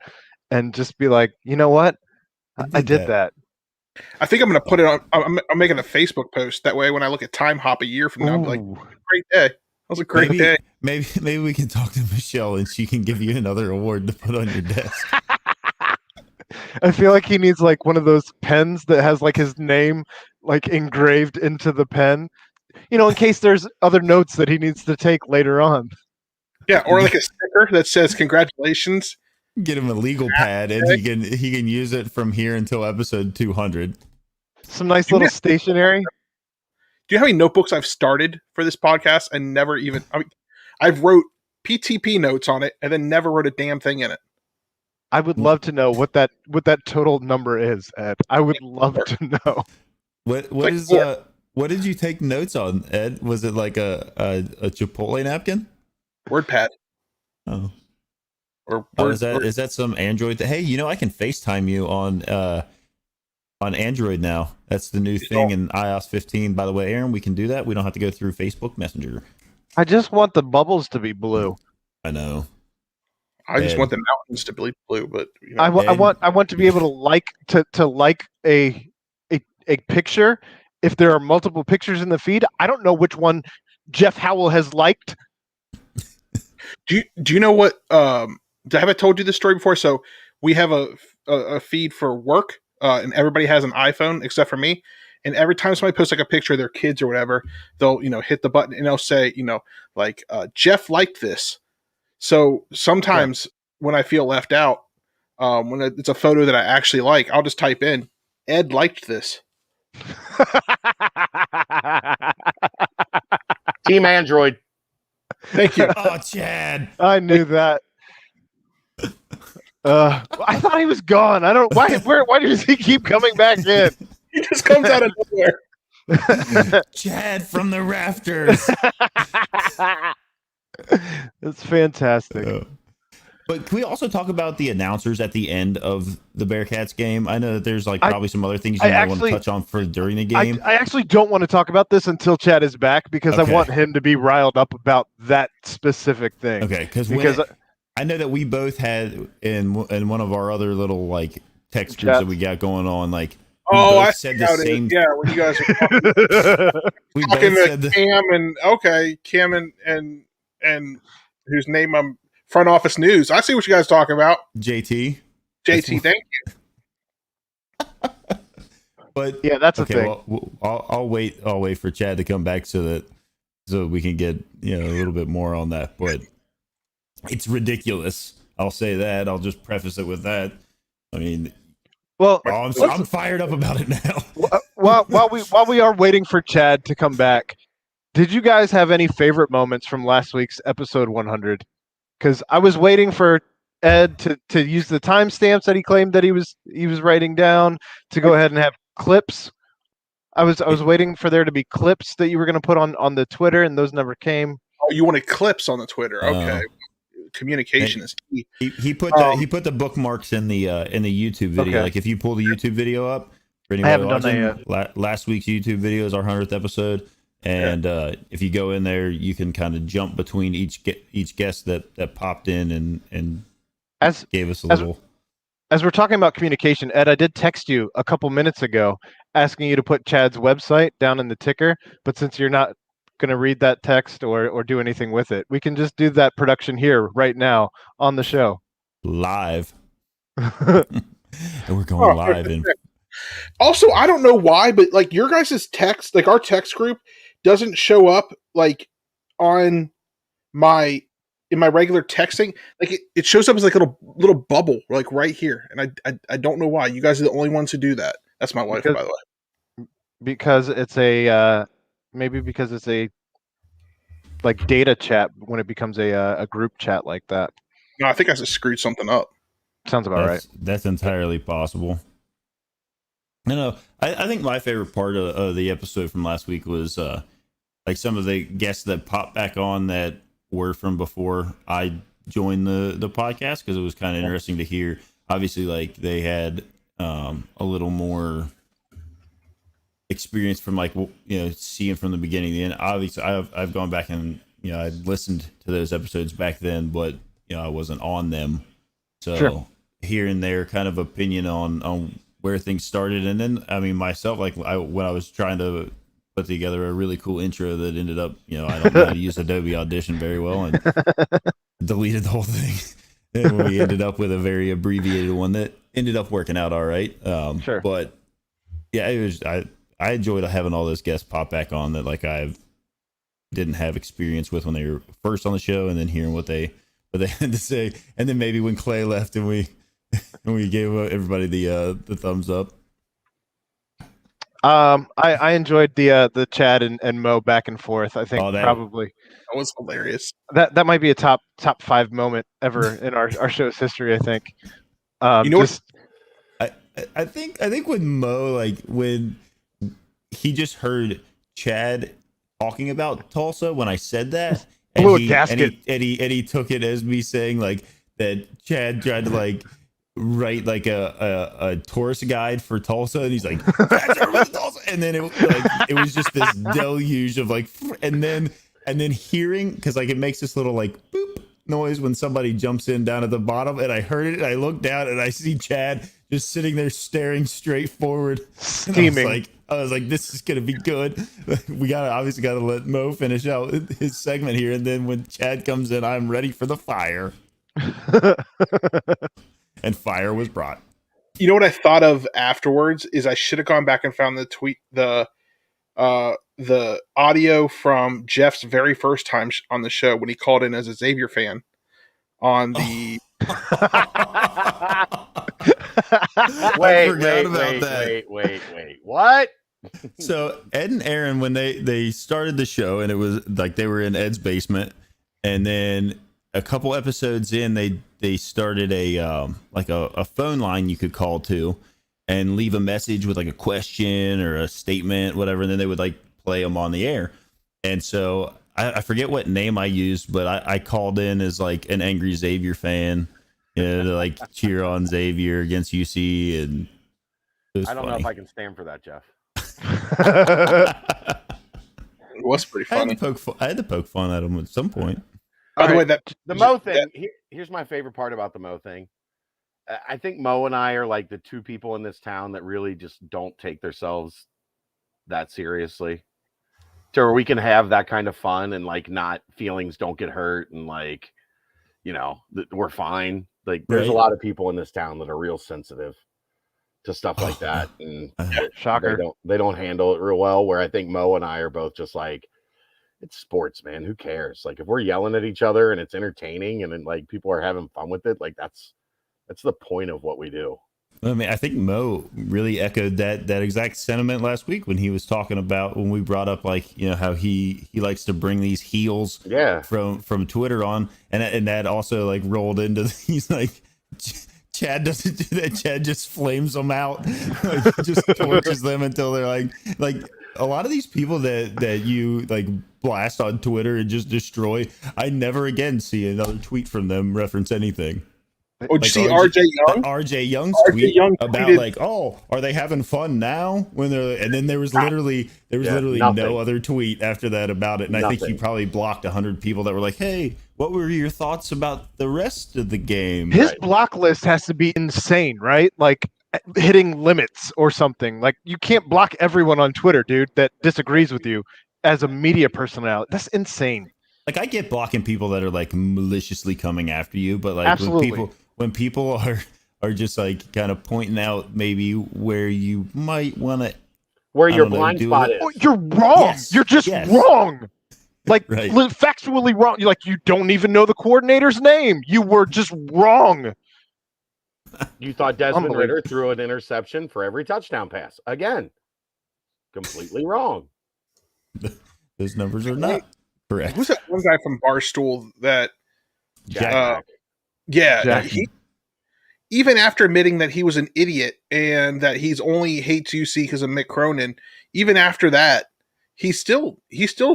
and just be like, you know what? I did that. I think I'm going to put it on. I'm making a Facebook post. That way, when I look at Time Hop a year from now, I'll be like, great day. That was a great day. Maybe we can talk to Michelle and she can give you another award to put on your desk. I feel like he needs like one of those pens that has like his name like engraved into the pen, you know, in case there's other notes that he needs to take later on. Yeah, or like a sticker that says congratulations. Get him a legal pad and he can use it from here until episode 200. Some nice little stationery. Do you know how many notebooks I've started for this podcast and never even I've wrote PTP notes on it and then never wrote a damn thing in it. I would love to know what that total number is, Ed. I would love to know. What did you take notes on, Ed? Was it like a Chipotle napkin? WordPad. Oh. Or is that some Android? Hey, you know, I can FaceTime you on Android now. That's the new thing in iOS 15. By the way, Aaron, we can do that. We don't have to go through Facebook Messenger. I just want the bubbles to be blue. I know. I just want the mountains to be blue, but you know. I want to be able to like a picture. If there are multiple pictures in the feed, I don't know which one Jeff Howell has liked. Do you know what? Have I told you this story before? So we have a feed for work, and everybody has an iPhone except for me. And every time somebody posts like a picture of their kids or whatever, they'll hit the button and they'll say like Jeff liked this. So sometimes when I feel left out, when it's a photo that I actually like, I'll just type in Ed liked this. Team Android. Thank you. Oh, Chad. I knew that. I thought he was gone. I don't. Why does he keep coming back in? He just comes out of nowhere. Chad from the rafters. That's fantastic. But can we also talk about the announcers at the end of the Bearcats game? I know that there's probably some other things you might want to touch on for during the game. I actually don't want to talk about this until Chad is back because I want him to be riled up about that specific thing. Okay, because I know that we both had in one of our other little text groups that we got going on I said the same. Yeah, when you guys are talking to Cam and whose name I'm front office news. I see what you guys talking about. JT, thank you. But yeah, that's a thing. Well, I'll wait for Chad to come back so we can get a little bit more on that. But it's ridiculous. I'll say that. I'll just preface it with that. I mean, well, I'm fired up about it now. While we are waiting for Chad to come back, did you guys have any favorite moments from last week's episode 100? Because I was waiting for Ed to use the timestamps that he claimed that he was writing down to go ahead and have clips. I was waiting for there to be clips that you were going to put on the Twitter, and those never came. Oh, you wanted clips on the Twitter? Okay. Communication is key. He put the bookmarks in the YouTube video. Okay. Like if you pull the YouTube video up, for I haven't watching, done that yet. Last week's YouTube video is our 100th episode, and if you go in there, you can kind of jump between each guest that popped in and gave us a little. As we're talking about communication, Ed, I did text you a couple minutes ago asking you to put Chad's website down in the ticker, but since you're not going to read that text or do anything with it, we can just do that production here right now on the show. Live. And we're going live. Also, I don't know why, but your guys' text, our text group doesn't show up on in my regular texting. It shows up as a little bubble right here, and I don't know why. You guys are the only ones who do that. That's my wife, by the way. Because it's a maybe because it's a data chat when it becomes a group chat like that. No, I think I just screwed something up. Sounds about right. That's entirely possible. No, I think my favorite part of the episode from last week was some of the guests that popped back on that were from before. I join the podcast because it was kind of interesting to hear. Obviously, like they had a little more experience from seeing from the beginning to the end. Obviously, I've gone back and I listened to those episodes back then, but I wasn't on them, so Sure. hearing their kind of opinion on where things started, and then myself, when I was trying to put together a really cool intro that ended up, I don't know how to use Adobe Audition very well and deleted the whole thing. And we ended up with a very abbreviated one that ended up working out all right. Sure. But yeah, it was, I enjoyed having all those guests pop back on that I didn't have experience with when they were first on the show, and then hearing what they had to say. And then maybe when Clay left and we gave everybody the thumbs up. I enjoyed the Chad and Mo back and forth. I think probably that was hilarious. That might be a top 5 moment ever in our show's history. I think. I think with Mo, when he just heard Chad talking about Tulsa when I said that, and he took it as me saying that Chad tried to write a tourist guide for Tulsa, and he's like, Tulsa, and then it was just this deluge of and then hearing, because it makes this little boop noise when somebody jumps in down at the bottom, and I heard it and I looked down and I see Chad just sitting there staring straight forward, scheming. I was like, this is gonna be good. We obviously gotta let Mo finish out his segment here, and then when Chad comes in, I'm ready for the fire. And fire was brought. You know what I thought of afterwards is I should have gone back and found the audio from Jeff's very first time on the show when he called in as a Xavier fan on the. Wait. What? So Ed and Aaron, when they started the show, and it was they were in Ed's basement, and then a couple episodes in, they started a phone line you could call to and leave a message with a question or a statement, whatever, and then they would play them on the air. And so I forget what name I used, but I called in as an angry Xavier fan, to cheer on Xavier against UC, and it was I don't funny. know if I can stand for that, Jeff. It was pretty funny. I had to poke fun at him at some point. By the way, the Mo thing. Here's my favorite part about the Mo thing. I think Mo and I are the two people in this town that really just don't take themselves that seriously, to where we can have that kind of fun and not feelings don't get hurt, and we're fine. There's a lot of people in this town that are real sensitive to stuff like that, and shocker, they don't handle it real well. Where I think Mo and I are both just it's sports, man. Who cares? If we're yelling at each other and it's entertaining and then people are having fun with it, that's the point of what we do. I think Mo really echoed that exact sentiment last week when he was talking about, when we brought up how he likes to bring these heels from Twitter on, and that also rolled into he's Chad doesn't do that. Chad just flames them out, just torches them until they're a lot of these people that you blast on Twitter and just destroy. I never again see another tweet from them reference anything. Oh, did you see RJ Young? RJ Young's tweet about are they having fun now? When they're, and then there was literally no other tweet after that about it. And I think he probably blocked 100 people that were like, "Hey, what were your thoughts about the rest of the game?" His block list has to be insane, right? Hitting limits or something. You can't block everyone on Twitter, dude, that disagrees with you as a media personality. That's insane. I get blocking people that are maliciously coming after you, but absolutely. when people are just kind of pointing out maybe where you might want to, where your blind spot is. Oh, you're wrong. Yes. You're just wrong. Factually wrong. You're you don't even know the coordinator's name. You were just wrong. You thought Desmond Ridder threw an interception for every touchdown pass. Again, completely wrong. Those numbers are not correct. Who's that one guy from Barstool that Jack? Even after admitting that he was an idiot and that he's only hates UC because of Mick Cronin, even after that, he's still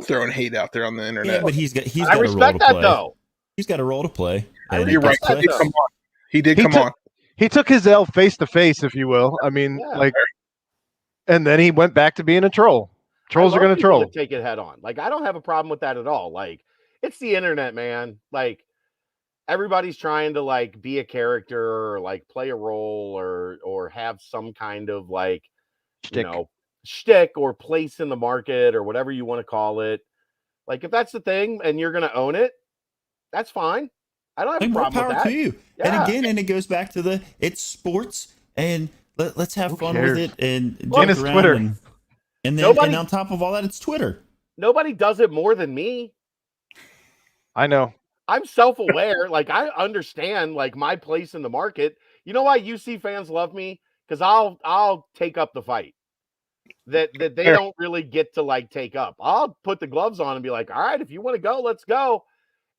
throwing hate out there on the internet. Yeah, but he's got I respect that though. He's got a role to play. And You're right. He did come on. He did come on. He took his L face to face, if you will. I mean, and then he went back to being a troll. Trolls are going to troll. Take it head on. Like, I don't have a problem with that at all. Like, it's the internet, man. Like, everybody's trying to like be a character or like play a role or have some kind of like shtick or place in the market or whatever you want to call it. Like, if that's the thing and you're going to own it, that's fine. I don't have a problem with that. To you. Yeah. And again, it goes back to it's sports, and let's have fun with it and joke it's around. Twitter. And then and on top of all that, it's Twitter. Nobody does it more than me. I know. I'm self-aware. Like, I understand like my place in the market. You know why UC fans love me? Because I'll take up the fight that they don't really get to like take up. I'll put the gloves on and be like, all right, if you want to go, let's go.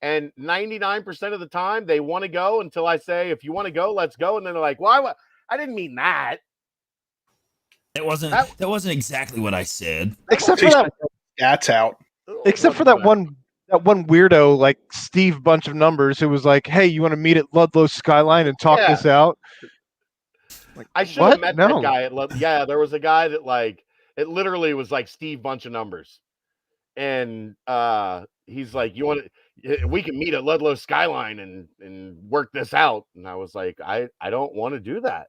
And 99% of the time they want to go until I say, if you want to go, let's go. And then they're like, well, I didn't mean that. That wasn't exactly what I said. Except for that. That's out. Except for that one weirdo like Steve Bunch of Numbers who was like, hey, you want to meet at Ludlow Skyline and talk this out? Like, I should have met that guy at Ludlow. Yeah, there was a guy that like, it literally was like Steve Bunch of Numbers. And he's like, we can meet at Ludlow Skyline and work this out. And I was like, I don't want to do that.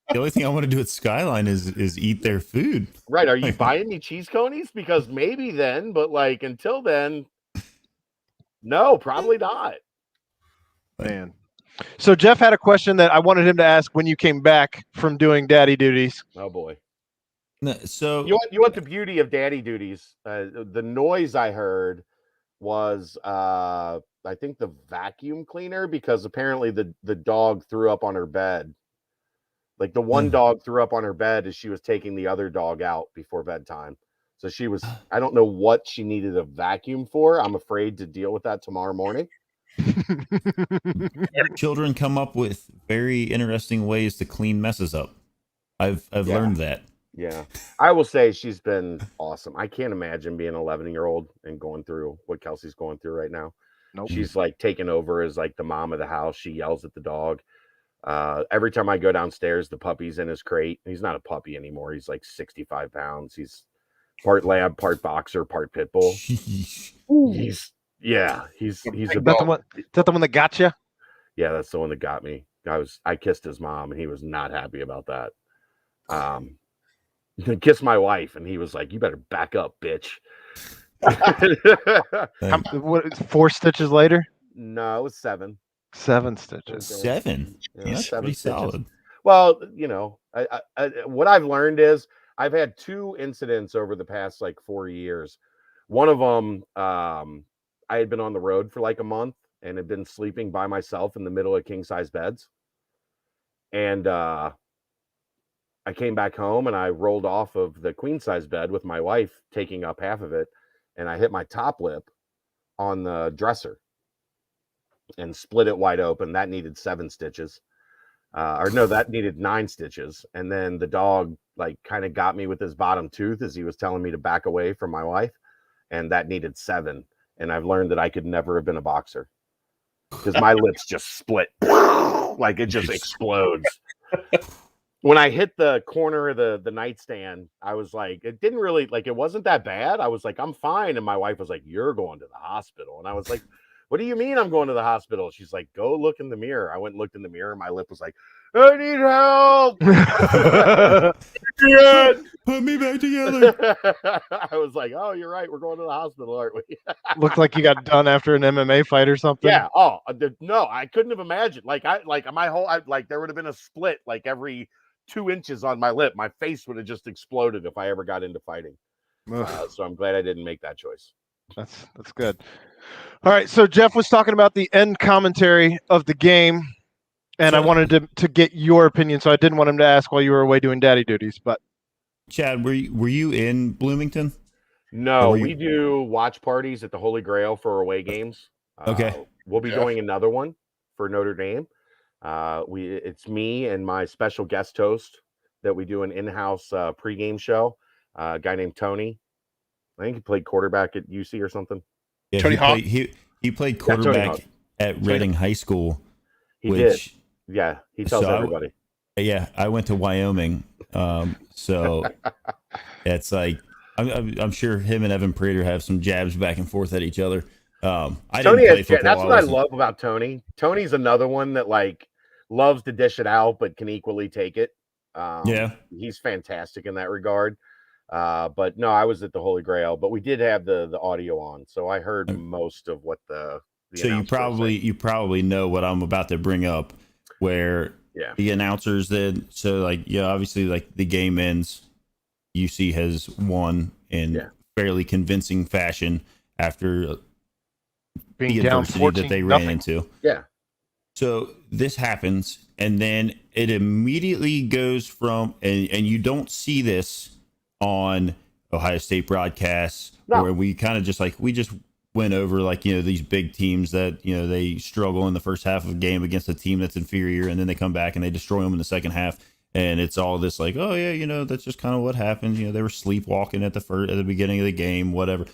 The only thing I want to do at Skyline is eat their food. Right. Are you buying me cheese conies? Because maybe then, but like until then, no, probably not. Man. So Jeff had a question that I wanted him to ask when you came back from doing daddy duties. Oh boy. No, so you want the beauty of daddy duties. The noise I heard was I think the vacuum cleaner, because apparently the dog threw up on her bed. Like the one dog threw up on her bed as she was taking the other dog out before bedtime. So she was, I don't know what she needed a vacuum for. I'm afraid to deal with that tomorrow morning. Children come up with very interesting ways to clean messes up. I've learned that. Yeah. I will say she's been awesome. I can't imagine being an 11-year-old and going through what Kelsey's going through right now. Nope. She's like taken over as like the mom of the house. She yells at the dog. Every time I go downstairs, the puppy's in his crate. He's not a puppy anymore. He's like 65 pounds. He's part lab, part boxer, part pit bull. He's Is that the one that got you? Yeah, that's the one that got me. I kissed his mom and he was not happy about that. Kissed my wife and he was like, you better back up, bitch. 4 stitches later? No, it was 7. 7 stitches. 7. Yeah, that's pretty solid. Well, you know, I what I've learned is I've had 2 incidents over the past like 4 years. One of them, I had been on the road for like a month and had been sleeping by myself in the middle of king size beds. And I came back home and I rolled off of the queen size bed with my wife taking up half of it. And I hit my top lip on the dresser and split it wide open. That needed 7 stitches. That needed 9 stitches. And then the dog like kind of got me with his bottom tooth as he was telling me to back away from my wife. And that needed 7. And I've learned that I could never have been a boxer because my lips just split. Like it just explodes. When I hit the corner of the nightstand, I was like, it didn't really, like, it wasn't that bad. I was like, I'm fine. And my wife was like, you're going to the hospital. And I was like, what do you mean I'm going to the hospital? She's like, go look in the mirror. I went and looked in the mirror. And my lip was like, I need help. Put me back together. I was like, oh, you're right. We're going to the hospital, aren't we? Looked like you got done after an MMA fight or something. Yeah. Oh, no, I couldn't have imagined. Like, there would have been a split like every 2 inches on my lip. My face would have just exploded if I ever got into fighting. So I'm glad I didn't make that choice. That's good. All right. So Jeff was talking about the end commentary of the game, and I wanted to get your opinion. So I didn't want him to ask while you were away doing daddy duties. But Chad, were you in Bloomington? No, we do watch parties at the Holy Grail for away games. Okay. We'll be doing another one for Notre Dame. It's me and my special guest host that we do an in-house pregame show. A guy named Tony. I think he played quarterback at UC or something. Yeah, Tony Hawk. He He played Yeah, Tony quarterback Hawk. at Reading High School. He which, did. Yeah, he tells everybody. I went to Wyoming, so it's like I'm sure him and Evan Prater have some jabs back and forth at each other. I Tony didn't play football. that's what I love about Tony. Tony's another one that like loves to dish it out, but can equally take it. He's fantastic in that regard. But no, I was at the Holy Grail, but we did have the audio on, so I heard most of what the so you probably know what I'm about to bring up, where the announcers then obviously like the game ends, UC has won in fairly convincing fashion after being the down adversity that they ran into. Yeah. So this happens, and then it immediately goes from, and you don't see this on Ohio State broadcasts, where we kind of we just went over these big teams that they struggle in the first half of a game against a team that's inferior, and then they come back and they destroy them in the second half, and it's all this like, oh yeah, that's just kind of what happens. They were sleepwalking at the beginning of the game, whatever.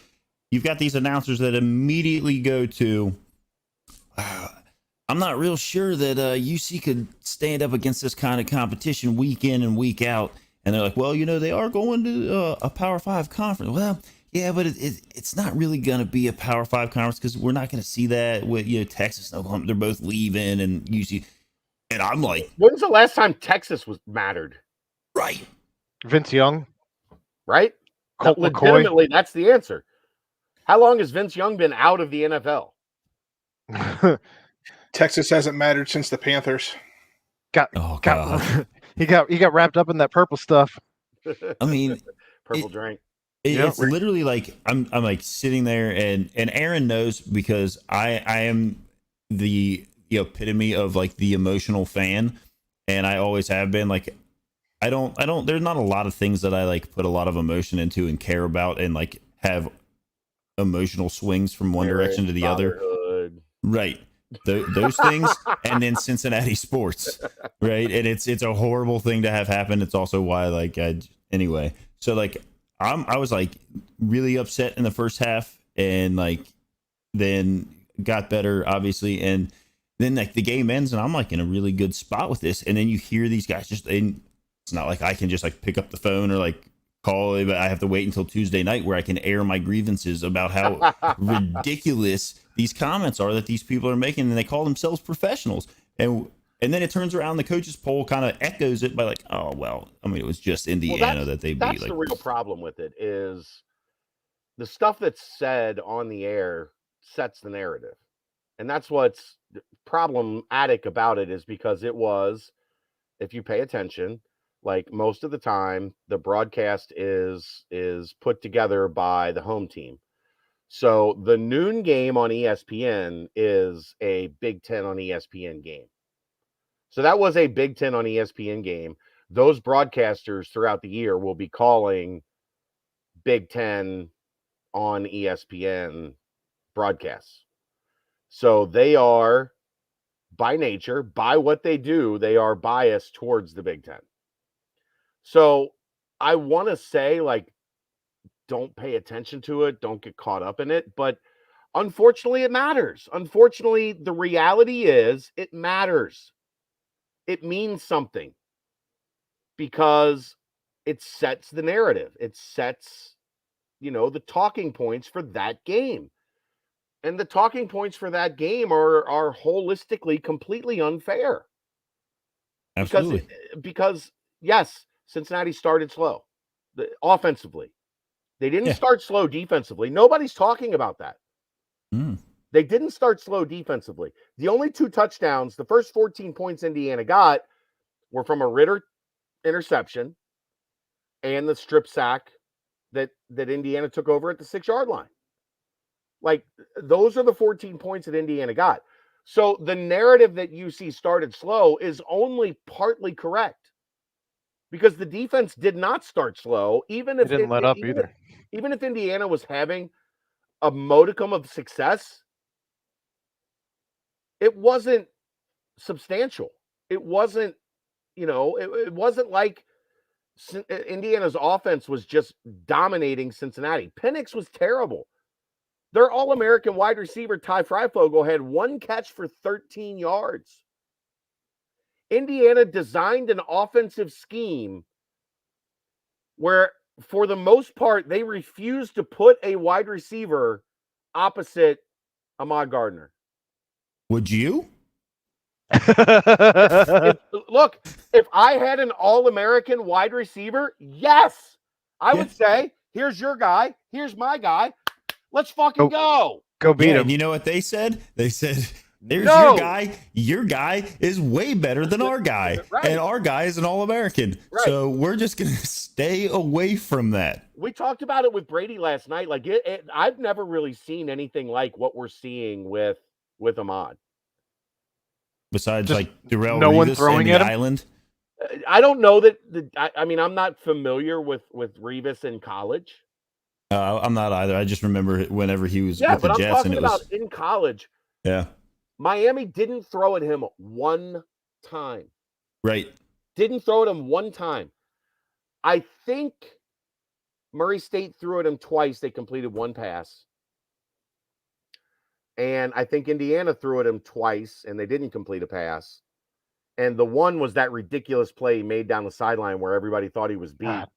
You've got these announcers that immediately go to, I'm not real sure that UC could stand up against this kind of competition week in and week out. And they're like, well, they are going to a Power 5 conference. Well, yeah, but it's not really going to be a Power 5 conference because we're not going to see that with Texas and Oklahoma. They're both leaving, and UC. And I'm like, when's the last time Texas was mattered? Right. Vince Young. Right? Colt Legitimately, that's the answer. How long has Vince Young been out of the NFL? Texas hasn't mattered since the Panthers. He got wrapped up in that purple stuff. I mean, purple drink. It's literally like I'm like sitting there, and Aaron knows because I am the epitome of like the emotional fan, and I always have been. Like I don't there's not a lot of things that I like put a lot of emotion into and care about and like have emotional swings from one direction to the other. Right. Those things, and then Cincinnati sports, right? And it's a horrible thing to have happen. It's also why anyway. So like I was like really upset in the first half, and like then got better obviously, and then like the game ends, and I'm like in a really good spot with this, and then you hear these guys it's not like I can just like pick up the phone or like call, but I have to wait until Tuesday night where I can air my grievances about how ridiculous these comments are that these people are making, and they call themselves professionals. And then it turns around, the coaches poll kind of echoes it by like, oh, well, I mean, it was just Indiana that they beat. That's the real problem with it is the stuff that's said on the air sets the narrative. And that's what's problematic about it is because it was, if you pay attention, like most of the time, the broadcast is put together by the home team. So the noon game on ESPN is a Big Ten on ESPN game. So that was a Big Ten on ESPN game. Those broadcasters throughout the year will be calling Big Ten on ESPN broadcasts. So they are, by nature, by what they do, they are biased towards the Big Ten. So I want to say, like, don't pay attention to it. Don't get caught up in it. But unfortunately, it matters. Unfortunately, the reality is it matters. It means something because it sets the narrative. It sets, the talking points for that game. And the talking points for that game are holistically completely unfair. Absolutely. Because yes, Cincinnati started slow offensively. They didn't start slow defensively. Nobody's talking about that. They didn't start slow defensively. The only 2 touchdowns, the first 14 points Indiana got were from a Ritter interception and the strip sack that Indiana took over at the 6-yard line. Like, those are the 14 points that Indiana got. So the narrative that UC started slow is only partly correct because the defense did not start slow, even if it didn't let up either. Even if Indiana was having a modicum of success, it wasn't substantial. It wasn't, it wasn't like Indiana's offense was just dominating Cincinnati. Penix was terrible. Their All-American wide receiver, Ty Freifogel, had 1 catch for 13 yards. Indiana designed an offensive scheme where, for the most part, they refused to put a wide receiver opposite Ahmad Gardner. Would you? Look, if I had an All-American wide receiver, yes, I would say, here's your guy, here's my guy. Let's fucking go. Go beat him. And you know what they said? They said, there's No. your guy. Your guy is way better than our guy. Right. And our guy is an All-American. Right. So we're just going to stay away from that. We talked about it with Brady last night. Like I've never really seen anything like what we're seeing with Ahmad. Besides, Just like, Darrell no one Revis throwing and at the him? island. I don't know that. I mean, I'm not familiar with Revis in college. I'm not either. I just remember whenever he was Yeah, with the but I'm Jets, talking and it about was in college. yeah, Miami didn't throw at him one time. right. Didn't throw at him one time. I think Murray State threw at him twice. They completed 1 pass. And I think Indiana threw at him twice, and they didn't complete a pass. And the one was that ridiculous play he made down the sideline where everybody thought he was beat. God.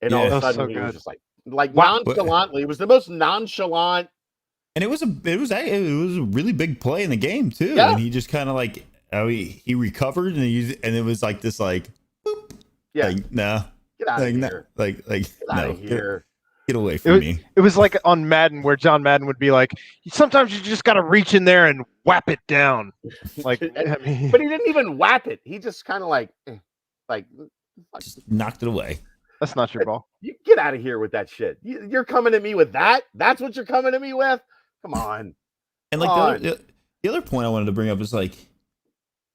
And all of That a was sudden so he was good. just like Wow. nonchalantly. It was the most nonchalant. And it was a really big play in the game too. Yeah. And he just kind of like he recovered and it was like this like boop, Yeah. like nah, Get out like of nah, here. like Get out no, of here. get away from me. It was like on Madden where John Madden would be like, sometimes you just got to reach in there and whap it down. Like, I mean, But he didn't even whap it. He just kind of like Just knocked it away. that's not your ball. you get out of here with that shit. You're coming at me with that? That's what you're coming at me with? Come on. And like the other point I wanted to bring up is like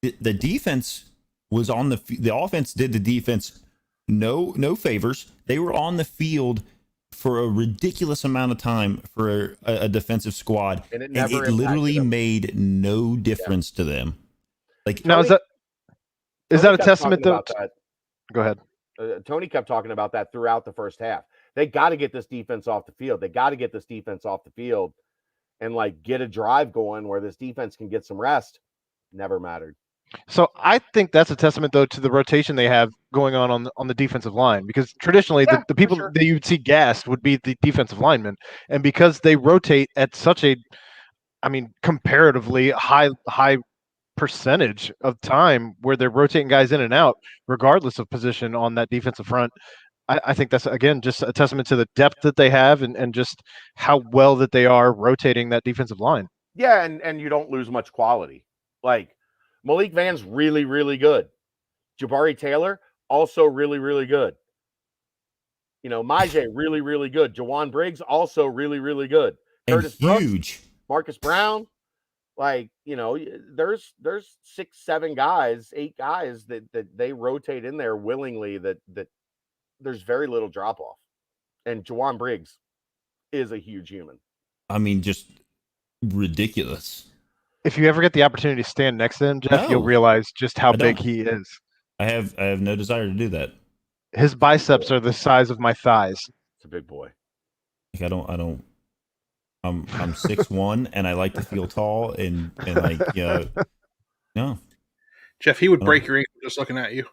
the defense was on the offense did the defense no favors. They were on the field for a ridiculous amount of time for a defensive squad, And it and never it literally impacted them. made no difference to them. Like Now, is Tony that a kept testament talking to? about Go ahead. that. Tony kept talking about that throughout the first half. They got to get this defense off the field. They got to get this defense off the field and like get a drive going where this defense can get some rest. Never mattered. So I think that's a testament, though, to the rotation they have going on the defensive line, because traditionally Yeah, the people for sure. that you would see gassed would be the defensive linemen, and because they rotate at such a, I mean, comparatively high percentage of time where they're rotating guys in and out, regardless of position on that defensive front. I think that's, again, just a testament to the depth that they have and just how well that they are rotating that defensive line. Yeah, and you don't lose much quality. Like Malik Van's really, really good. Jabari Taylor, also really, really good. You know, Majay, really, really good. Jawan Briggs, also really, really good. and Curtis Brooks, huge. Marcus Brown, like, you know, there's 6, 7 guys, 8 guys that they rotate in there willingly that there's very little drop off. And Jawan Briggs is a huge human. I mean, just ridiculous. If you ever get the opportunity to stand next to him, Jeff, No. you'll realize just how I big don't. he is. I have no desire to do that. His biceps are the size of my thighs. It's a big boy. Like I'm 6'1" and I like to feel tall and like no. Jeff, he would break your ankle just looking at you.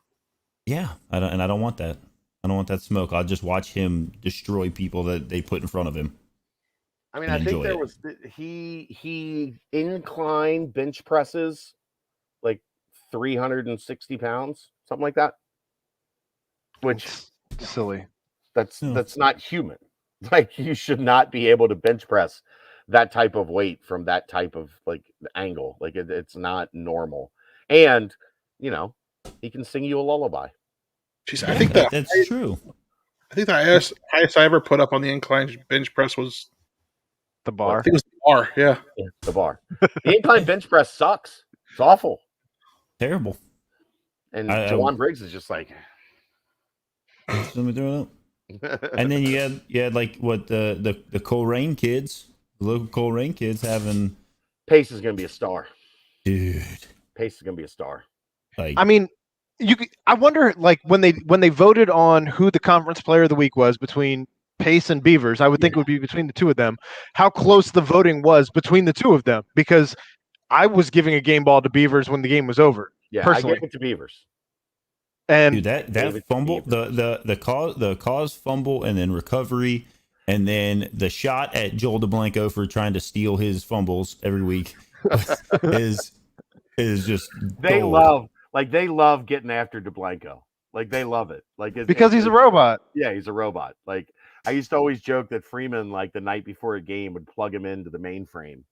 Yeah, I don't want that. I don't want that smoke. I'll just watch him destroy people that they put in front of him. I mean, and I think enjoy there it. was he incline bench presses like 360 pounds, something like that. Which It's silly. that's not human. Like, you should not be able to bench press that type of weight from that type of like angle. Like it's not normal. And you know, he can sing you a lullaby. Jeez, Yeah, I think that's true. I think the highest I ever put up on the incline bench press was The I bar. think it was the bar. Yeah. The bar. The incline bench press sucks. It's awful. Terrible. And I- Jawan Briggs is just like Let me throw it up. And then you had like what the Coleraine kids, the local Coleraine kids having Pace is gonna be a star. dude. Pace is gonna be a star. Like I mean, I wonder, like, when they voted on who the conference player of the week was between Pace and Beavers. I would think it would be between the two of them. How close the voting was between the two of them, because I was giving a game ball to Beavers when the game was over. Yeah, personally. I gave it to Beavers. And Dude, that fumble, the cause fumble, and then recovery, and then the shot at Joel DeBlanco for trying to steal his fumbles every week is just They gold. love getting after DeBlanco. Like they love it. Because he's a robot. Yeah, he's a robot. Like I used to always joke that Freeman, like the night before a game, would plug him into the mainframe.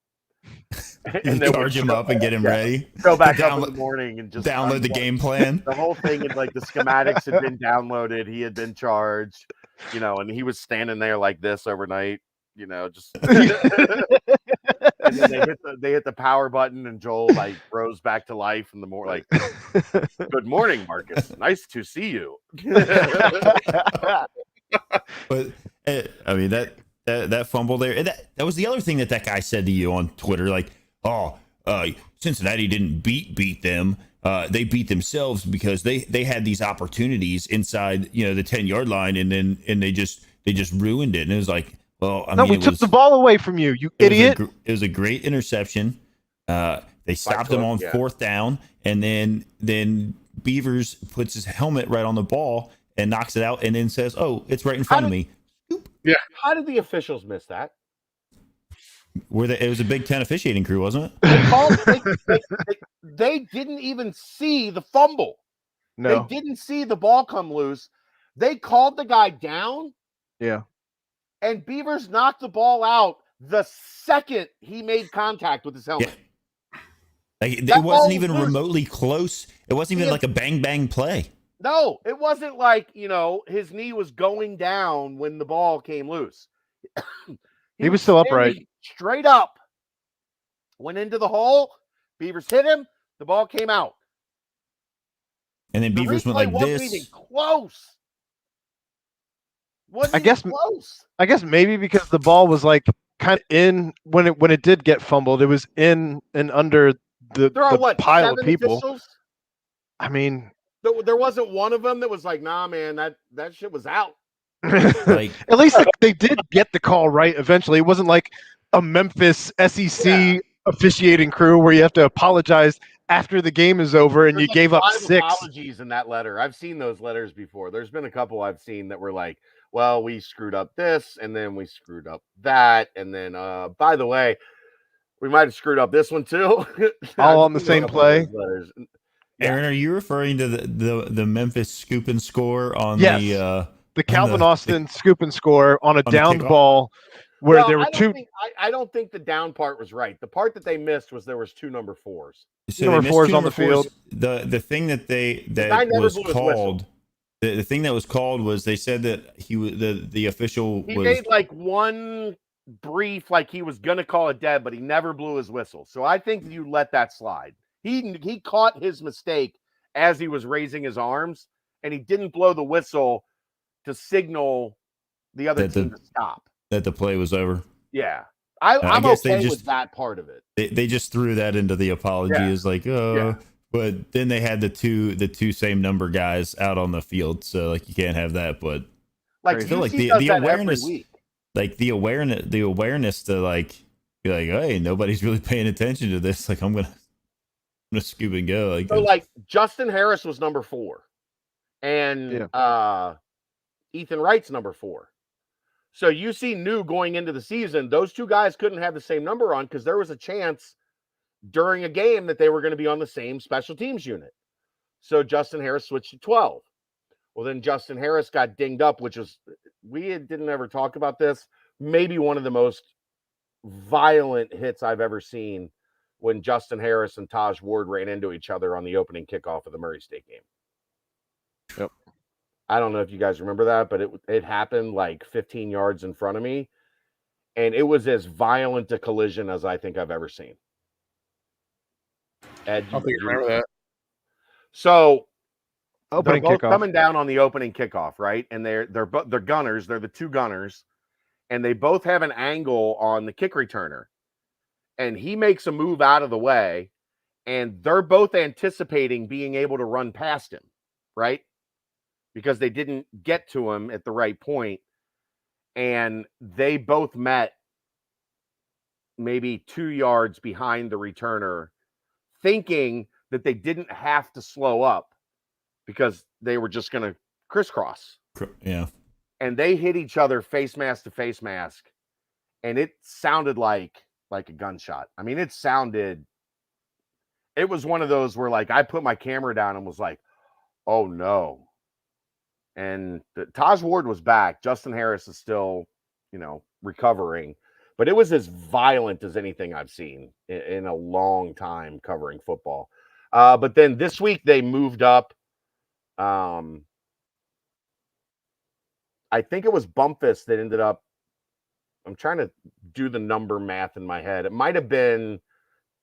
And then charge him up and get him ready. Go back up in the morning and just download the game plan. The whole thing, and like the schematics had been downloaded. He had been charged, and he was standing there like this overnight, just. And then they hit the power button, and Joel like rose back to life in the morning. Like, good morning, Marcus. Nice to see you. But I mean that fumble there, that was the other thing that guy said to you on Twitter, like, Cincinnati didn't beat them. They beat themselves because they had these opportunities inside, the 10-yard line, and they just ruined it. And it was like, well, we took the ball away from you, idiot. It was a great interception. They stopped him on fourth down, and then Beavers puts his helmet right on the ball and knocks it out, and then says, "Oh, it's right in front of me." Yeah. How did the officials miss that? It was a Big Ten officiating crew, wasn't it? They didn't even see the fumble. No. They didn't see the ball come loose. They called the guy down. Yeah. And Beavers knocked the ball out the second he made contact with his helmet. Yeah. Like, it wasn't even remotely close. It wasn't even like a bang play. No, it wasn't like, his knee was going down when the ball came loose. He was still upright. Straight up. Went into the hole. Beavers hit him. The ball came out. And then Beavers went like this. Wasn't even close. I guess maybe because the ball was like kind of in when it did get fumbled, it was in and under the pile of people. Officials? I mean, there wasn't one of them that was like, nah, man, that shit was out. Like, at least they did get the call right eventually. It wasn't like a Memphis SEC officiating crew where you have to apologize after the game is over and you gave up 6 apologies in that letter. I've seen those letters before. There's been a couple I've seen that were like, well, we screwed up this, and then we screwed up that, and then by the way, we might have screwed up this one too. All on the same play. Aaron, are you referring to the Memphis scoop and score on the Calvin Austin scoop and score on a downed ball where there were two? I don't think the down part was right. The part that they missed was there was 2 number 4s. So number 4s on the field. The thing that was called. The thing that was called was they said that the official he made like one brief, like he was gonna call it dead, but he never blew his whistle. So I think you let that slide. He caught his mistake as he was raising his arms, and he didn't blow the whistle to signal the other team to stop. That the play was over. Yeah, I'm okay with that part of it. They just threw that into the apology as like, But then they had the two same number guys out on the field, so like you can't have that. But like I feel like the awareness, like the awareness to like be like, hey, nobody's really paying attention to this. Like I'm gonna scoop and go. Like so, like Justin Harris was number 4, and Ethan Wright's number 4. So you see New going into the season, those 2 guys couldn't have the same number on because there was a chance during a game that they were going to be on the same special teams unit. So Justin Harris switched to 12. Well, then Justin Harris got dinged up, which was, didn't ever talk about this, maybe one of the most violent hits I've ever seen when Justin Harris and Taj Ward ran into each other on the opening kickoff of the Murray State game. Yep. I don't know if you guys remember that, but it happened like 15 yards in front of me, and it was as violent a collision as I think I've ever seen. Ed, I don't think I remember that. So opening they're both kickoff coming down on the opening kickoff, right? And they're gunners. They're the 2 gunners, and they both have an angle on the kick returner. And he makes a move out of the way, and they're both anticipating being able to run past him, right? Because they didn't get to him at the right point. and they both met maybe 2 yards behind the returner, thinking that they didn't have to slow up because they were just going to crisscross. Yeah. And they hit each other face mask to face mask, and it sounded like a gunshot. I mean, it was one of those where, like, I put my camera down and was like, oh no. And Taj Ward was back. Justin Harris is still, recovering, but it was as violent as anything I've seen in a long time covering football. But then this week they moved up. I think it was Bumpus that ended up, I'm trying to do the number math in my head. It might have been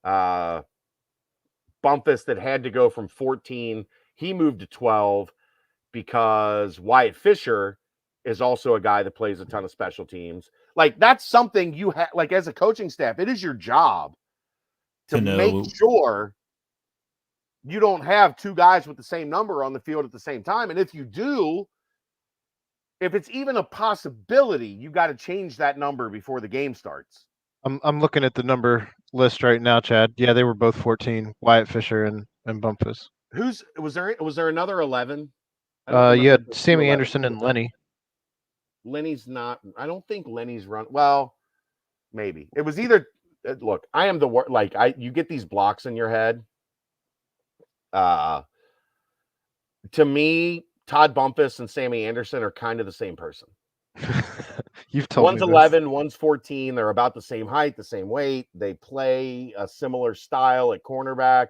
Bumpus that had to go from 14. He moved to 12 because Wyatt Fisher is also a guy that plays a ton of special teams. Like, that's something you have, like, as a coaching staff, it is your job to make sure you don't have two guys with the same number on the field at the same time. And if you do, if it's even a possibility, you got to change that number before the game starts. I'm looking at the number list right now, Chad. Yeah, they were both 14, Wyatt Fisher and Bumpus. Was there another 11? You had Sammy Anderson and Lenny. Lenny's not, I don't think Lenny's run. Well, maybe. It was either, look, I am the worst. Like, you get these blocks in your head. To me, Todd Bumpus and Sammy Anderson are kind of the same person. You've told one's me 11, one's 14. They're about the same height, the same weight. They play a similar style at cornerback.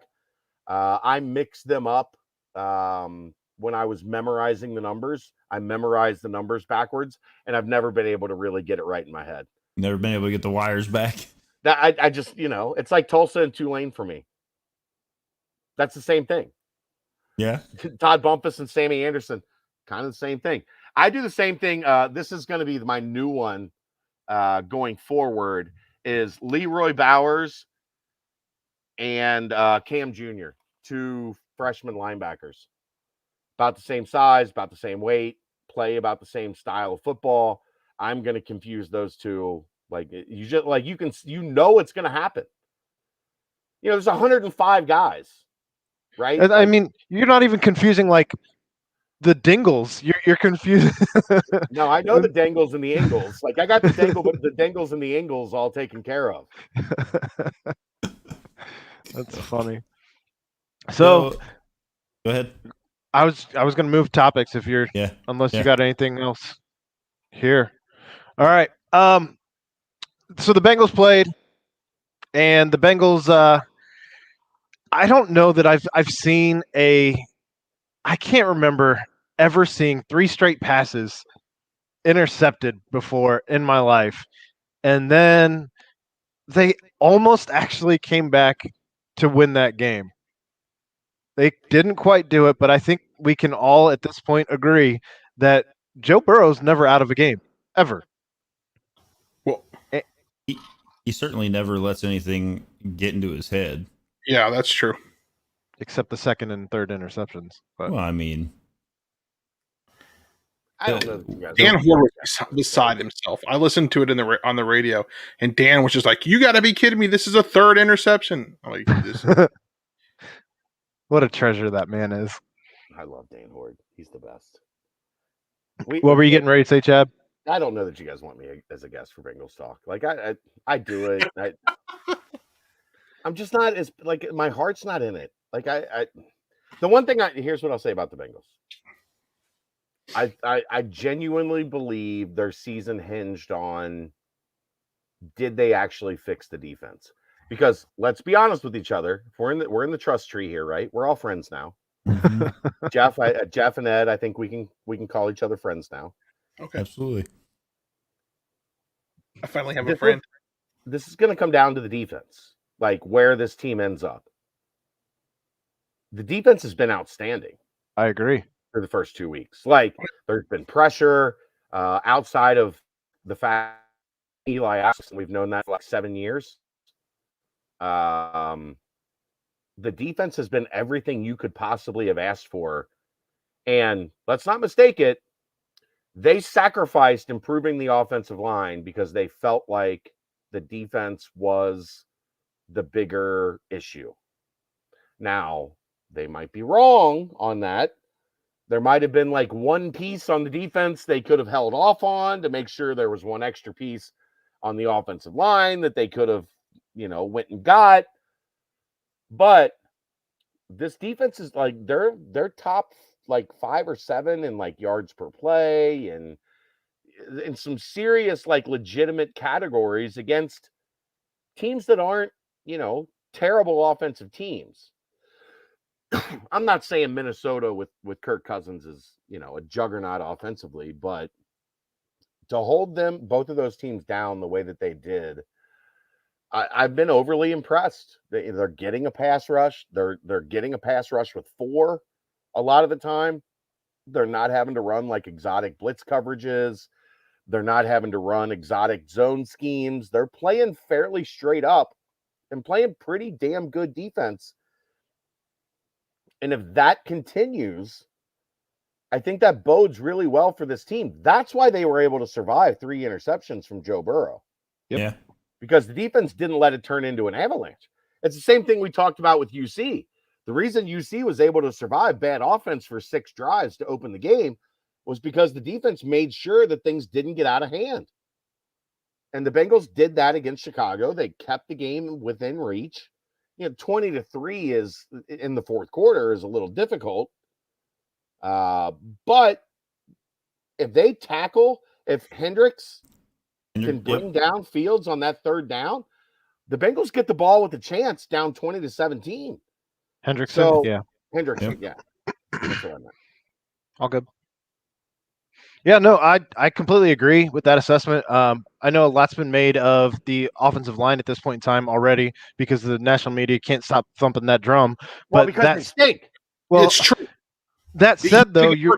I mixed them up when I was memorizing the numbers. I memorized the numbers backwards, and I've never been able to really get it right in my head. Never been able to get the wires back. That I just, it's like Tulsa and Tulane for me. That's the same thing. Yeah. Todd Bumpus and Sammy Anderson, kind of the same thing. I do the same thing. This is going to be my new one going forward is Leroy Bowers and Cam Jr., two freshman linebackers. About the same size, about the same weight, play about the same style of football. I'm going to confuse those two. Like, you just, like, it's going to happen. There's 105 guys, right? I mean, you're not even confusing, like, the Dingles. You're confused. No, I know the Dangles and the Ingles. Like, I got the Dangles and the Ingles all taken care of. That's funny. So, go ahead. I was going to move topics if you're, unless you got anything else here. All right. So the Bengals played, and the Bengals. I don't know that I've seen I can't remember ever seeing 3 straight passes intercepted before in my life, and then they almost actually came back to win that game. They didn't quite do it, but I think we can all at this point agree that Joe Burrow's never out of a game, ever. Well, he certainly never lets anything get into his head. Yeah, that's true. Except the second and third interceptions. But. Well, I mean, I don't know. Dan Ward was beside himself. I listened to it on the radio, and Dan was just like, "You got to be kidding me! This is a third interception." I'm like, this what a treasure that man is. I love Dan Ward. He's the best. What were you getting ready to say, Chad? I don't know that you guys want me as a guest for Bengals Talk. Like, I do it. I'm just not as, like, my heart's not in it. Like, the one thing here's what I'll say about the Bengals. I genuinely believe their season hinged on, did they actually fix the defense? Because let's be honest with each other. If we're in the trust tree here, right? We're all friends now. Mm-hmm. Jeff and Ed, I think we can call each other friends now. Okay, absolutely. I finally have a friend. This is going to come down to the defense, like where this team ends up. The defense has been outstanding. I agree. For the first 2 weeks, like, there's been pressure outside of the fact Eli Apple, we've known that for like 7 years. The defense has been everything you could possibly have asked for, and let's not mistake it. They sacrificed improving the offensive line because they felt like the defense was the bigger issue. Now, they might be wrong on that. There might have been like one piece on the defense they could have held off on to make sure there was one extra piece on the offensive line that they could have, went and got. But this defense is like they're top like 5 or 7 in like yards per play and in some serious like legitimate categories against teams that aren't, terrible offensive teams. I'm not saying Minnesota with Kirk Cousins is, a juggernaut offensively, but to hold both of those teams down the way that they did, I've been overly impressed. They're getting a pass rush. They're getting a pass rush with 4 a lot of the time. They're not having to run like exotic blitz coverages. They're not having to run exotic zone schemes. They're playing fairly straight up and playing pretty damn good defense. And if that continues, I think that bodes really well for this team. That's why they were able to survive 3 interceptions from Joe Burrow. Yep. Yeah. Because the defense didn't let it turn into an avalanche. It's the same thing we talked about with UC. The reason UC was able to survive bad offense for 6 drives to open the game was because the defense made sure that things didn't get out of hand. And the Bengals did that against Chicago. They kept the game within reach. 20-3 is in the fourth quarter is a little difficult. But if Hendricks can bring down Fields on that 3rd down, the Bengals get the ball with a chance down 20-17. Hendrickson, Hendrickson, yeah. That's what I meant. All good. Yeah, no, I completely agree with that assessment. I know a lot's been made of the offensive line at this point in time already because the national media can't stop thumping that drum. Well, because they stink. Well, it's true. That said, though, you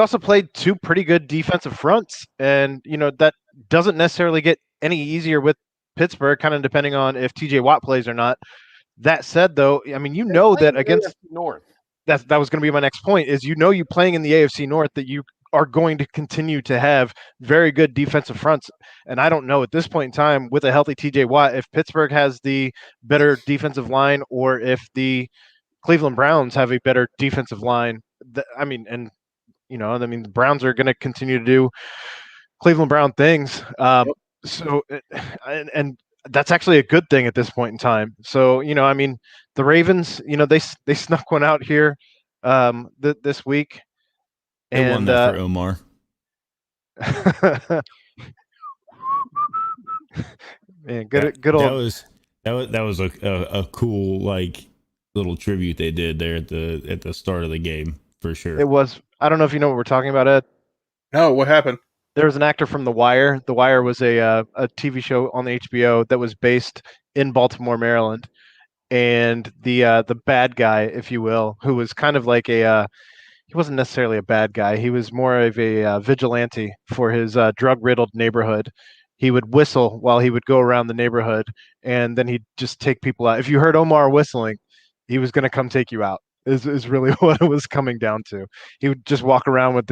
also played 2 pretty good defensive fronts, and that doesn't necessarily get any easier with Pittsburgh, kind of depending on if TJ Watt plays or not. That said, though, I mean, that against North, that was going to be my next point. Is you playing in the AFC North that you are going to continue to have very good defensive fronts. And I don't know at this point in time with a healthy TJ Watt if Pittsburgh has the better defensive line or if the Cleveland Browns have a better defensive line. The Browns are going to continue to do Cleveland Brown things. So that's actually a good thing at this point in time. So, the Ravens, they snuck one out here this week. They won that for Omar. Man, good old. That was a cool little tribute they did there at the start of the game for sure. It was. I don't know if you know what we're talking about, Ed. No, what happened? There was an actor from The Wire. The Wire was a TV show on the HBO that was based in Baltimore, Maryland, and the bad guy, if you will, who was kind of like he wasn't necessarily a bad guy. He was more of a vigilante for his drug-riddled neighborhood. He would whistle while he would go around the neighborhood, and then he'd just take people out. If you heard Omar whistling, he was going to come take you out. Is really what it was coming down to. He would just walk around with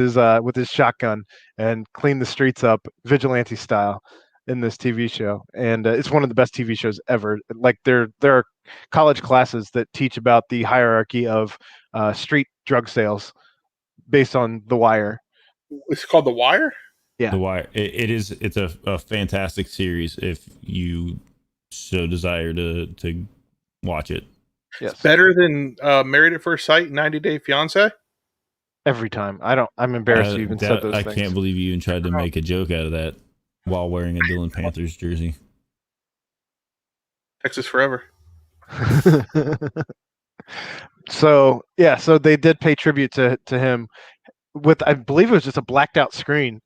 his shotgun and clean the streets up, vigilante style, in this TV show. And it's one of the best TV shows ever. Like there are college classes that teach about the hierarchy of street drug sales based on The Wire. It's called The Wire? Yeah. The Wire. It's a fantastic series if you so desire to watch it. Yes. It's better than Married at First Sight, 90 Day Fiance? Every time. I'm embarrassed you even said those things. I can't believe you even tried to make a joke out of that while wearing a Dillon Panthers jersey. Texas forever. So they did pay tribute to him with, I believe it was just a blacked out screen,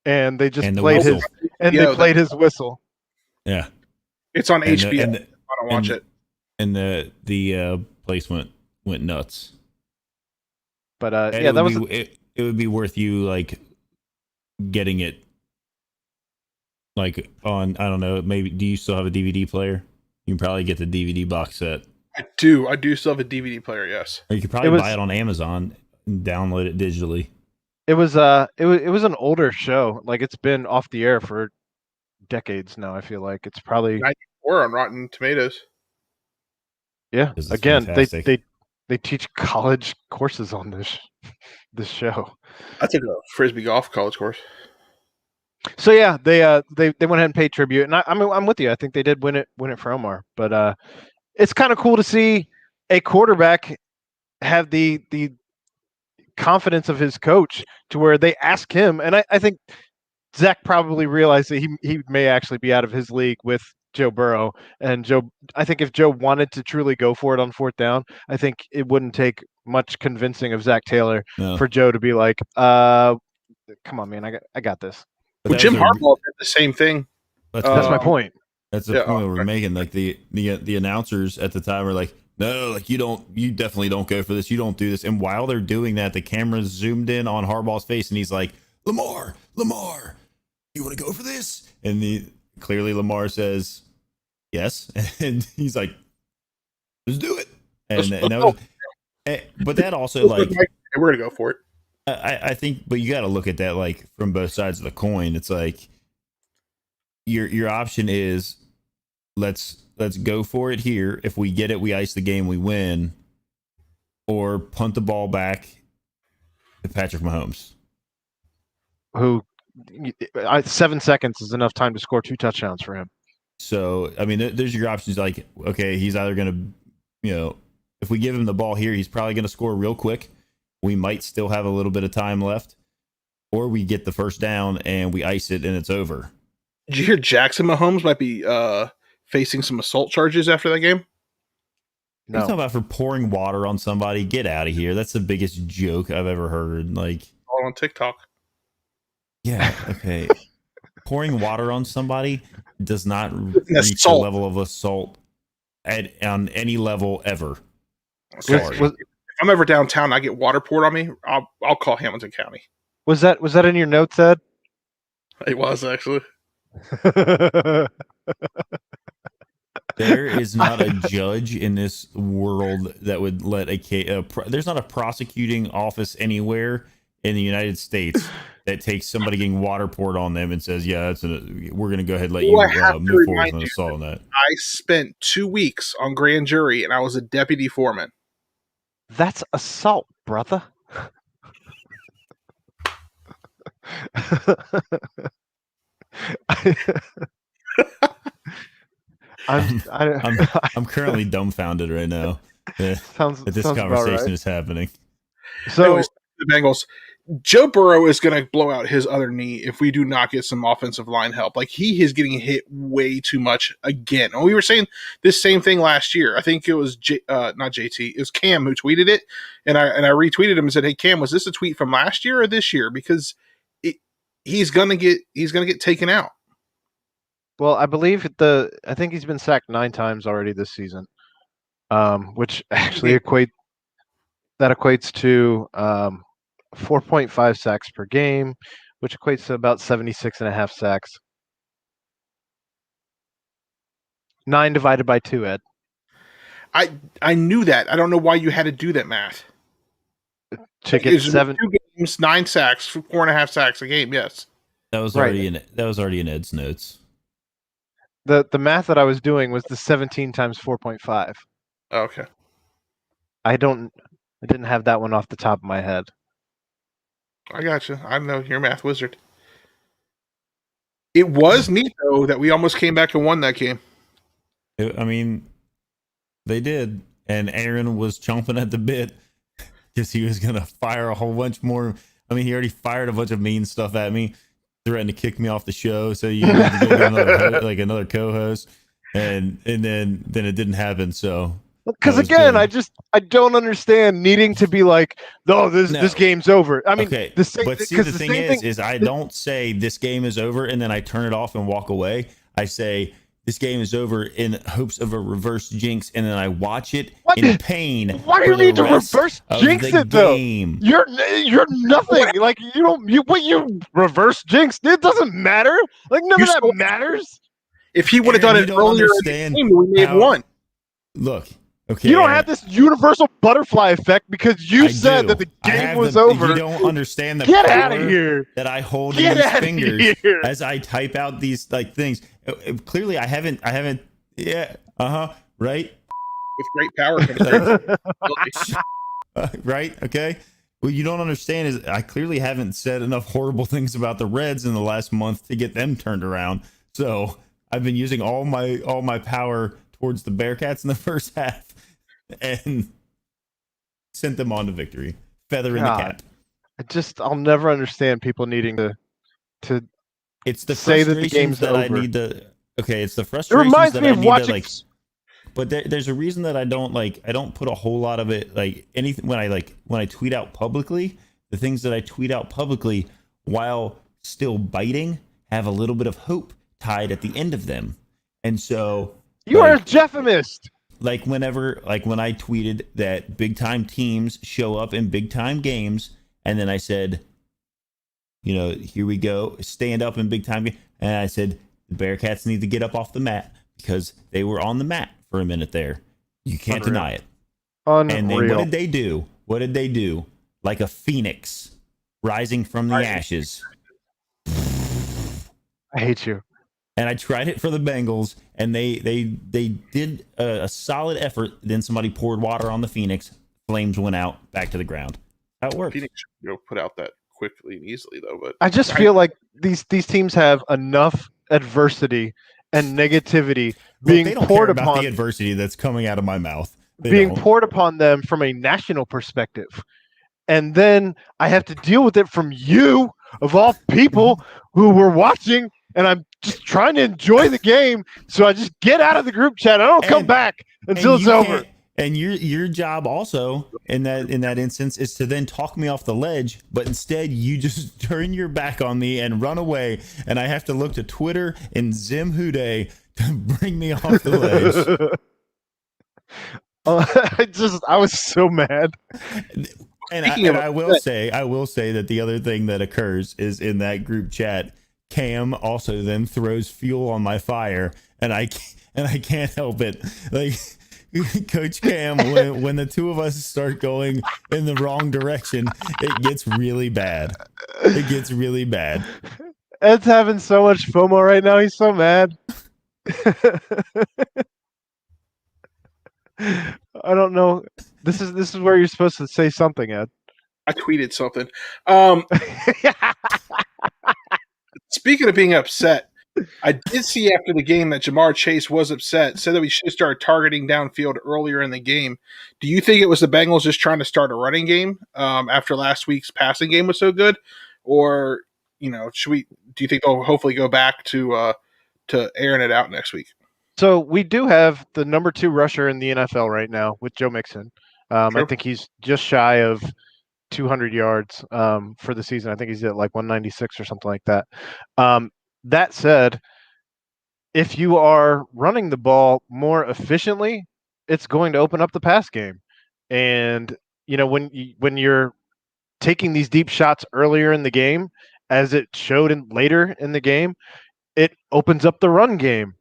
and they just played his whistle. Yeah, it's on HBO. I don't watch it. And the place went nuts. But that was it would be worth you getting it on, I don't know, maybe. Do you still have a DVD player? You can probably get the DVD box set. I do still have a DVD player, yes. Or you could probably buy it on Amazon and download it digitally. It was an older show. Like it's been off the air for decades now. I feel like it's probably 94 on Rotten Tomatoes. yeah. This is Again, fantastic. they teach college courses on this show. I took a frisbee golf college course. So yeah, they went ahead and paid tribute, and I'm with you. I think they did win it for Omar, but it's kind of cool to see a quarterback have the confidence of his coach to where they ask him, and I think Zach probably realized that he may actually be out of his league with Joe Burrow. And Joe, I think if Joe wanted to truly go for it on fourth down, I think it wouldn't take much convincing of Zach Taylor for Joe to be like, come on, man, I got this. Well, Jim Harbaugh did the same thing. That's my point. That's the point we're making. Like the announcers at the time were like, no, like you definitely don't go for this. You don't do this. And while they're doing that, the camera's zoomed in on Harbaugh's face, and he's like, Lamar, you want to go for this? And clearly Lamar says yes, and he's like, let's do it. And that was, but that also like we're gonna go for it. I think, but you got to look at that like from both sides of the coin. It's like your option is let's go for it here. If we get it, we ice the game, we win, or punt the ball back to Patrick Mahomes, who 7 seconds is enough time to score 2 touchdowns for him. So I mean, there's your options. Like, okay, he's either gonna, if we give him the ball here, he's probably gonna score real quick. We might still have a little bit of time left, or we get the first down and we ice it and it's over. Did you hear Jackson Mahomes might be facing some assault charges after that game? No. You're talking about for pouring water on somebody? Get out of here. That's the biggest joke I've ever heard. Like all on TikTok. Yeah, okay. Pouring water on somebody does not reach the level of assault on any level ever. Sorry. If I'm ever downtown, I get water poured on me, I'll call Hamilton County. Was that in your notes, Ed? It was actually. There is not a judge in this world that would let there's not a prosecuting office anywhere in the United States that takes somebody getting water poured on them and says, "Yeah, we're going to go ahead and let you move forward with an assault on that." I spent 2 weeks on grand jury, and I was a deputy foreman. That's assault, brother. I'm currently dumbfounded right now that this conversation is happening. So anyways, the Bengals, Joe Burrow is going to blow out his other knee if we do not get some offensive line help. Like he is getting hit way too much again. And we were saying this same thing last year. I think it was not JT, it was Cam who tweeted it, and I retweeted him and said, "Hey Cam, was this a tweet from last year or this year? Because he's gonna get taken out." Well, I believe I think he's been sacked 9 times already this season, which actually equates to 4.5 sacks per game, which equates to about 76.5 sacks. 9 divided by 2, Ed. I knew that. I don't know why you had to do that math. To get 7 2 games, 9 sacks, 4.5 sacks a game. Yes, that was already in Ed's notes. The math that I was doing was the 17 times 4.5. Okay. I didn't have that one off the top of my head. I got you. I know you're a math wizard. It was neat though that we almost came back and won that game. I mean, they did, and Aaron was chomping at the bit because he was gonna fire a whole bunch more. I mean, he already fired a bunch of mean stuff at me, threatened to kick me off the show. So you had to go get another co-host, and then it didn't happen. So. Because again, good. I don't understand needing to be like, no, this game's over. I mean, okay, the thing is I don't say this game is over and then I turn it off and walk away. I say this game is over in hopes of a reverse jinx, and then I watch it in pain. Why do you need to reverse jinx it though? You're nothing. Like you reverse jinx. It doesn't matter. Like none of that matters. If he would have done it earlier in the game, we may have won. Look. Okay, You don't have this universal butterfly effect because you said that the game was over. You don't understand the Get power out of here that I hold Get in these outta fingers here. as I type out these like things. Clearly, I haven't. Yeah. Right. With great power comes great responsibility. Right. Okay. What you don't understand is I clearly haven't said enough horrible things about the Reds in the last month to get them turned around. So I've been using all my power towards the Bearcats in the first half and sent them on to victory. Feather in the cap. I'll never understand people needing to It's the say that the frustrations game's that I over. need to. Okay, it's the It frustrations reminds that me I of need watching. to like. But there's a reason that I don't put a whole lot of it like anything when I tweet out publicly. The things that I tweet out publicly while still biting have a little bit of hope tied at the end of them, and so You are a Jeffemist. like when I tweeted that big time teams show up in big time games, and then I said, here we go, stand up in big time, and I said the Bearcats need to get up off the mat because they were on the mat for a minute there. You can't deny it. Unreal. And then what did they do? Like a phoenix rising from the ashes. I hate you. And I tried it for the Bengals, and they did a solid effort. Then somebody poured water on the Phoenix. Flames went out, back to the ground. How it works. Phoenix should put out that quickly and easily, though. But I just feel like these teams have enough adversity and negativity being they don't poured care about upon the adversity that's coming out of my mouth. Poured upon them from a national perspective. And then I have to deal with it from you, of all people, who were watching, and I'm just trying to enjoy the game. So I just get out of the group chat. I don't come back until it's over. And your job also in that instance is to then talk me off the ledge, but instead you just turn your back on me and run away, and I have to look to Twitter and Zim Huday to bring me off the ledge. I was so mad. And I will say that the other thing that occurs is in that group chat, Cam also then throws fuel on my fire, and I can't help it. Like Coach Cam, when the two of us start going in the wrong direction, it gets really bad. It gets really bad. Ed's having so much FOMO right now. He's so mad. I don't know. This is where you're supposed to say something, Ed. I tweeted something. Speaking of being upset, I did see after the game that Jamar Chase was upset, said that we should start targeting downfield earlier in the game. Do you think it was the Bengals just trying to start a running game after last week's passing game was so good? Or, do you think they'll hopefully go back to airing it out next week? So we do have the number 2 rusher in the NFL right now with Joe Mixon. I think he's just shy of 200 yards for the season. I think he's at like 196 or something like that. That said, if you are running the ball more efficiently, it's going to open up the pass game. And when you're taking these deep shots earlier in the game, as it showed later in the game, it opens up the run game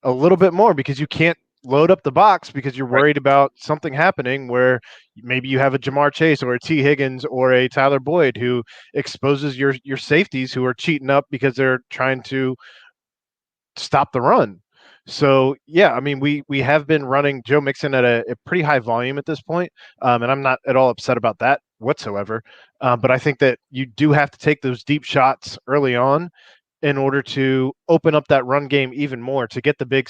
a little bit more because you can't load up the box because you're worried about something happening where maybe you have a Jamar Chase or a T. Higgins or a Tyler Boyd who exposes your safeties who are cheating up because they're trying to stop the run. So, yeah, I mean, we have been running Joe Mixon at a pretty high volume at this point, and I'm not at all upset about that whatsoever. But I think that you do have to take those deep shots early on in order to open up that run game even more, to get the big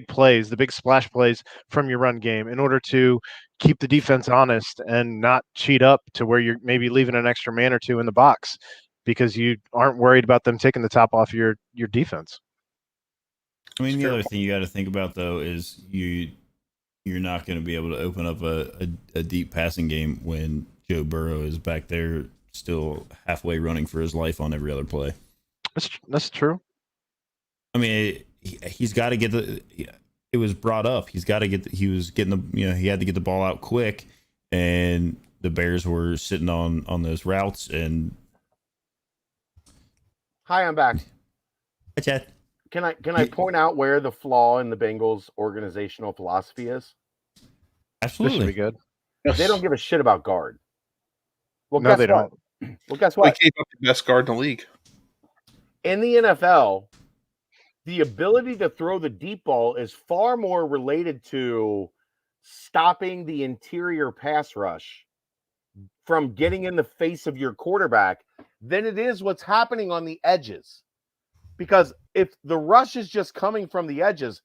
plays, the big splash plays from your run game in order to keep the defense honest and not cheat up to where you're maybe leaving an extra man or two in the box because you aren't worried about them taking the top off your defense. I mean, the other thing you got to think about, though, is you're not going to be able to open up a deep passing game when Joe Burrow is back there still halfway running for his life on every other play. That's true. I mean, he's got to get it was brought up. He had to get the ball out quick, and the Bears were sitting on those routes. And hi, I'm back. Hi, Chad. Can I point out where the flaw in the Bengals organizational philosophy is? This should Absolutely. be good. They don't give a shit about guard. Well, No, guess they what? don't. Well, guess They what? gave up the best guard in the league. In the NFL, the ability to throw the deep ball is far more related to stopping the interior pass rush from getting in the face of your quarterback than it is what's happening on the edges. Because if the rush is just coming from the edges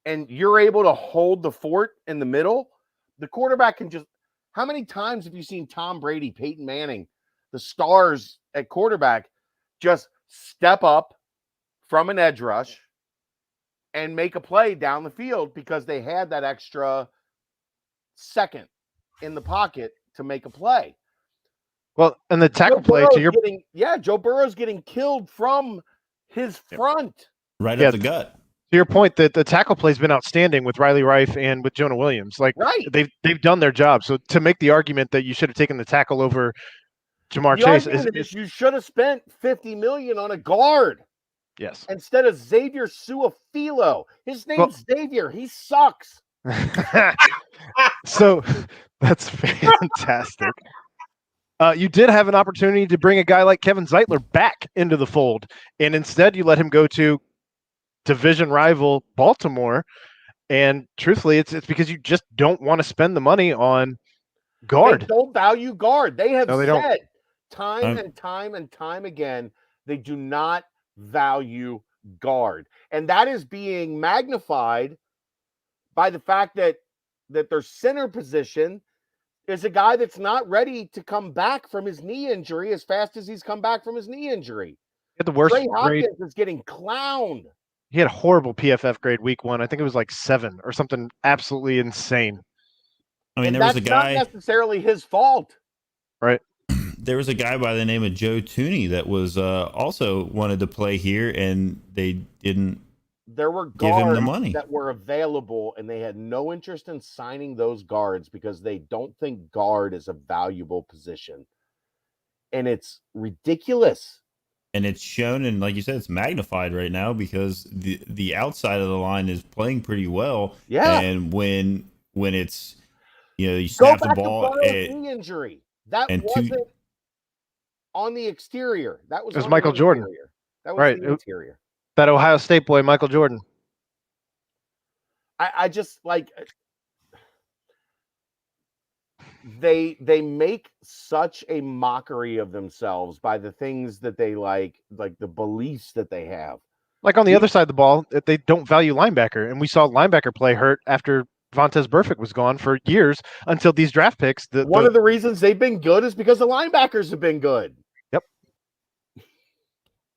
and you're able to hold the fort in the middle, the quarterback can just. How many times have you seen Tom Brady, Peyton Manning, the stars at quarterback just step up from an edge rush and make a play down the field because they had that extra second in the pocket to make a play? Well, and the tackle play to your Joe Burrow's getting killed from his front. Right Yeah. up the gut. to your point that the tackle play's been outstanding with Riley Rife and with Jonah Williams. Like Right. they've done their job. So to make the argument that you should have taken the tackle over Jamar The Chase argument is you should have spent $50 million on a guard yes. instead of Xavier Suafilo. His name's Xavier. He sucks. So that's fantastic. You did have an opportunity to bring a guy like Kevin Zeitler back into the fold, and instead you let him go to division rival Baltimore. And truthfully, it's because you just don't want to spend the money on guard. They don't value guard. They have No, they said don't. time and time again, they do not value guard. And that is being magnified by the fact that their center position is a guy that's not ready to come back from his knee injury as fast as he's come back from his knee injury. He had the worst Trey grade. Hopkins is getting clowned. He had a horrible PFF grade week 1. I think it was like 7 or something absolutely insane. I mean, And there was that's a guy. not necessarily his fault. Right. There was a guy by the name of Joe Tooney that was also wanted to play here, and they didn't. There were Give him the guards money. that were available, and they had no interest in signing those guards because they don't think guard is a valuable position. And it's ridiculous. And it's shown, and like you said, it's magnified right now because the outside of the line is playing pretty well. Yeah. And when it's you Go snap the back ball, to Burrow's knee injury. That and wasn't on the exterior. That was It was on Michael the Jordan. interior. That was Right. the interior. That Ohio State boy, Michael Jordan. I just like they make such a mockery of themselves by the things that they like the beliefs that they have. Like on the other side of the ball, they don't value linebacker. And we saw linebacker play hurt after Vontez Burfict was gone for years until these draft picks. One of the reasons they've been good is because the linebackers have been good.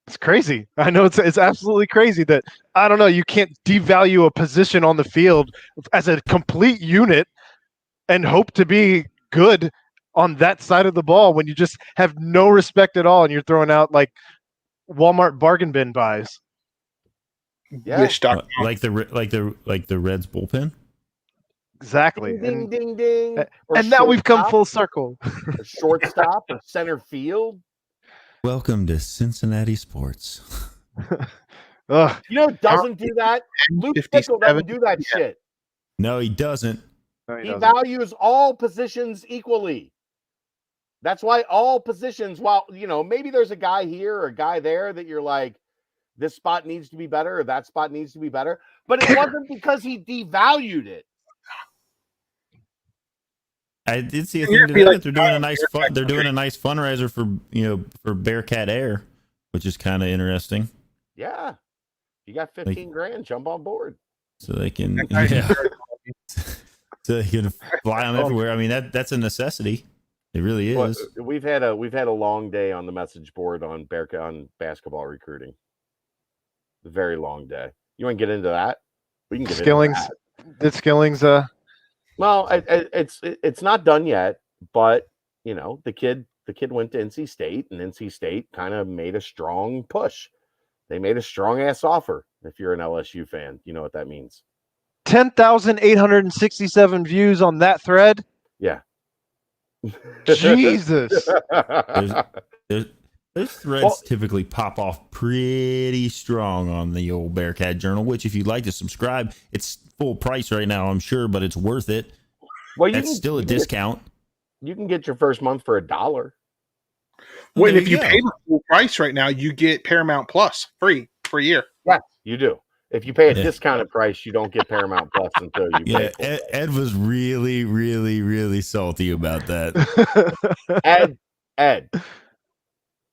It's crazy. I know it's absolutely crazy that, I don't know, you can't devalue a position on the field as a complete unit and hope to be good on that side of the ball when you just have no respect at all and you're throwing out like Walmart bargain bin buys. Yeah. Wish.com. like the Reds bullpen. Exactly. Ding, ding, ding. And now we've come full circle. Or shortstop or center field. Welcome to Cincinnati Sports. Ugh. You know who doesn't do that? Luke Pickle doesn't do that shit. No, he doesn't. No, he He doesn't. values all positions equally. That's why all positions, while, maybe there's a guy here or a guy there that you're like, this spot needs to be better or that spot needs to be better. But it wasn't because he devalued it. I did see a You're thing today like, that they're doing a nice fundraiser for Bearcat Air, which is kind of interesting. Yeah. You got 15 grand, jump on board. So they can so they can fly them everywhere. I mean that's a necessity. It really But is. we've had a long day on the message board on Bearcat on basketball recruiting. A very long day. You want to get into that? We can get Skillings. into that. Did Skillings Well, it's not done yet, but the kid went to NC State, and NC State kind of made a strong push. They made a strong ass offer. If you're an LSU fan, you know what that means. 10,867 views on that thread? Yeah. Jesus. Those threads typically pop off pretty strong on the old Bearcat Journal, which if you'd like to subscribe, it's full price right now, I'm sure, but it's worth it. Well, That's still a discount. You can get your first month for $1. Well, there if you you pay go. the full price right now, you get Paramount Plus free for a year. Yes, you do. If you pay a Yeah. discounted price, you don't get Paramount Plus until you Yeah, pay full. Ed was really, really, really salty about that. Ed,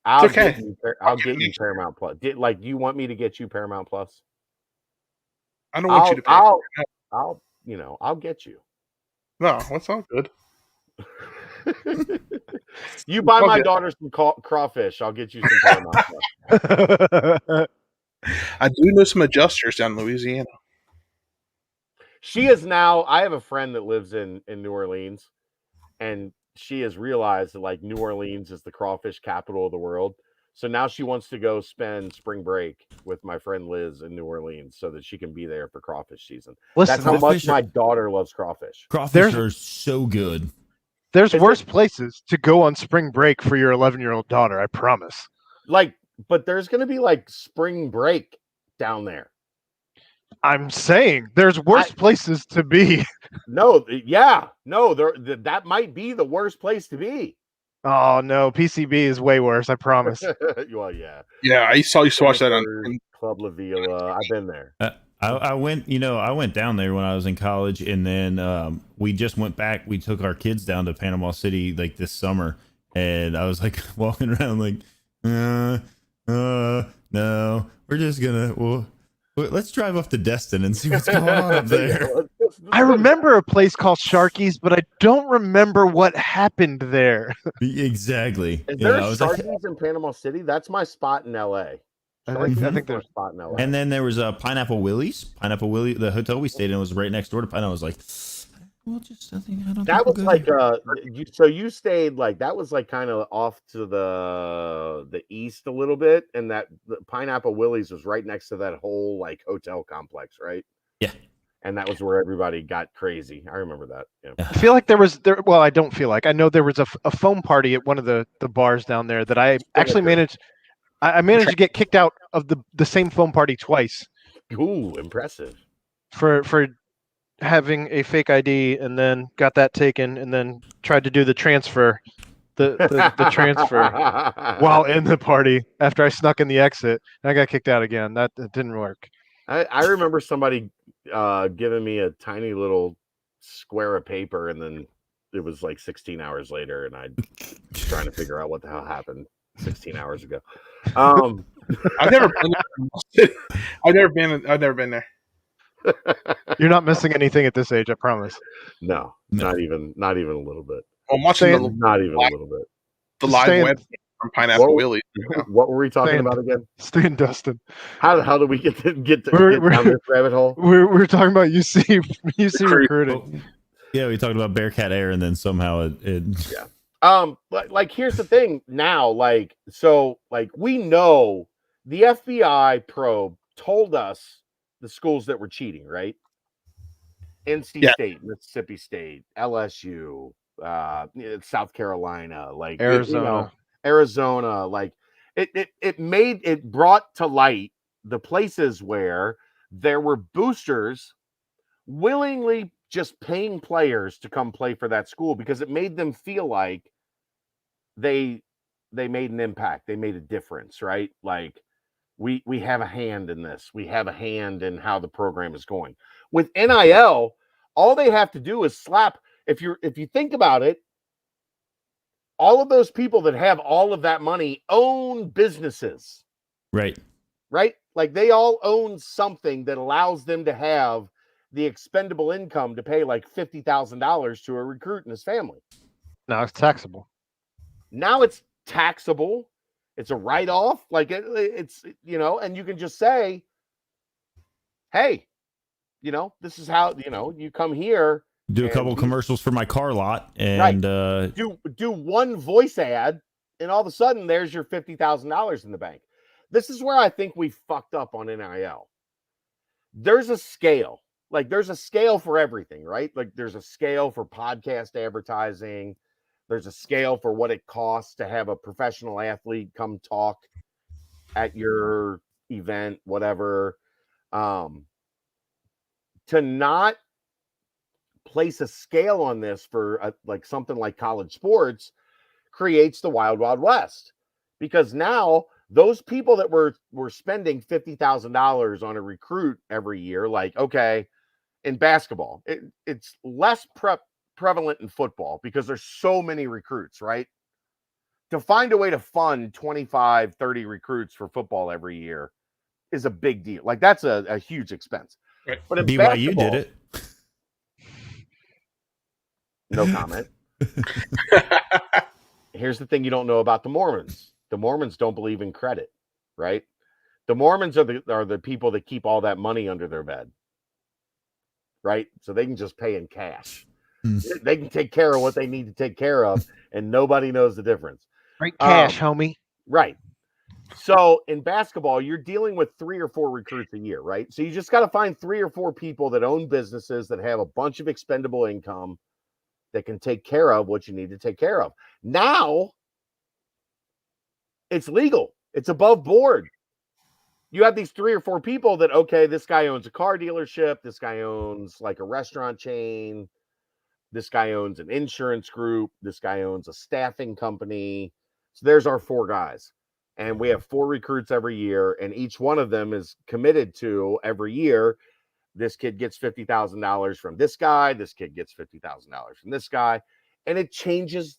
I'll okay. get you. I'll get you Paramount Plus. Do you want me to get you Paramount Plus? I don't want you to pay. I'll get you. No, that's all good. You buy my daughter some crawfish, I'll get you some Paramount Plus. I do know some adjusters down in Louisiana. She is now. I have a friend that lives in New Orleans, and she has realized that like New Orleans is the crawfish capital of the world. So now she wants to go spend spring break with my friend Liz in New Orleans so that she can be there for crawfish season. Listen, that's how much my daughter loves crawfish. Crawfish are so good. There's worse places to go on spring break for your 11-year-old daughter, I promise. But there's going to be like spring break down there. I'm saying there's worse places to be. That might be the worst place to be. Oh no, PCB is way worse, I promise. Well, yeah. Yeah, I used to watch that on Club La Vila. I've been there. I went down there when I was in college, and then we just went back. We took our kids down to Panama City like this summer, and I was like walking around like, no, we're just gonna let's drive up to Destin and see what's going on up there. I remember a place called Sharky's, but I don't remember what happened there. Exactly. Is there Sharky's in Panama City? That's my spot in LA. I think there's a spot in LA. And then there was a Pineapple Willie's. Pineapple Willie, the hotel we stayed in was right next door to Pineapple. I was like, well, I don't. That was like you stayed like that was like kind of off to the east a little bit, and that the Pineapple Willie's was right next to that whole like hotel complex, right? Yeah. And that was where everybody got crazy. I remember that. Yeah. I feel like well, I don't feel like. I know there was a foam party at one of the bars down there that I actually managed. I managed to get kicked out of the same foam party twice. Ooh, impressive. For having a fake ID, and then got that taken, and then tried to do the transfer, the transfer while in the party after I snuck in the exit, and I got kicked out again. That didn't work. I remember somebody giving me a tiny little square of paper, and then it was like 16 hours later, and I was trying to figure out what the hell happened 16 hours ago. I've never been there. I've never been there. You're not missing anything at this age, I promise. No. Not even a little bit. I'm watching not even a little bit. The live web from Pineapple Willie. What were we talking about again? Stan Dustin. How do we get down this rabbit hole? We're talking about UC recruiting. Yeah, we talked about Bearcat Air, and then somehow it yeah. Like here's the thing now, we know the FBI probe told us the schools that were cheating, right? NC State, Mississippi State, LSU, South Carolina, like Arizona, like it brought to light the places where there were boosters willingly just paying players to come play for that school because it made them feel like they made an impact, they made a difference, right? Like we have a hand in this. We have a hand in how the program is going. With NIL, all they have to do is slap. If you think about it, all of those people that have all of that money own businesses. Right. Right? Like they all own something that allows them to have the expendable income to pay like $50,000 to a recruit and his family. Now it's taxable. It's a write-off. Like it's, and you can just say, hey, this is how, you come here. Do a couple commercials for my car lot and do one voice ad, and all of a sudden there's your $50,000 in the bank. This is where I think we fucked up on NIL. There's a scale. Like there's a scale for everything, right? Like there's a scale for podcast advertising. There's a scale for what it costs to have a professional athlete come talk at your event, whatever. To not place a scale on this for like something like college sports creates the wild, wild west, because now those people that were spending $50,000 on a recruit every year, like, okay, in basketball, it's less prevalent in football because there's so many recruits, right? To find a way to fund 25, 30 recruits for football every year is a big deal. Like, that's a huge expense. Right. But in BYU did it. No comment. Here's the thing you don't know about the Mormons. The Mormons don't believe in credit, right? The Mormons are the people that keep all that money under their bed, right? So they can just pay in cash. They can take care of what they need to take care of, and nobody knows the difference. Great cash, homie. Right. So in basketball, you're dealing with 3 or 4 recruits a year, right? So you just got to find 3 or 4 people that own businesses that have a bunch of expendable income that can take care of what you need to take care of. Now, it's legal. It's above board. You have these 3 or 4 people that, okay, this guy owns a car dealership. This guy owns like a restaurant chain. This guy owns an insurance group. This guy owns a staffing company. So there's our 4 guys. And we have 4 recruits every year, and each one of them is committed to every year. This kid gets $50,000 from this guy. This kid gets $50,000 from this guy. And it changes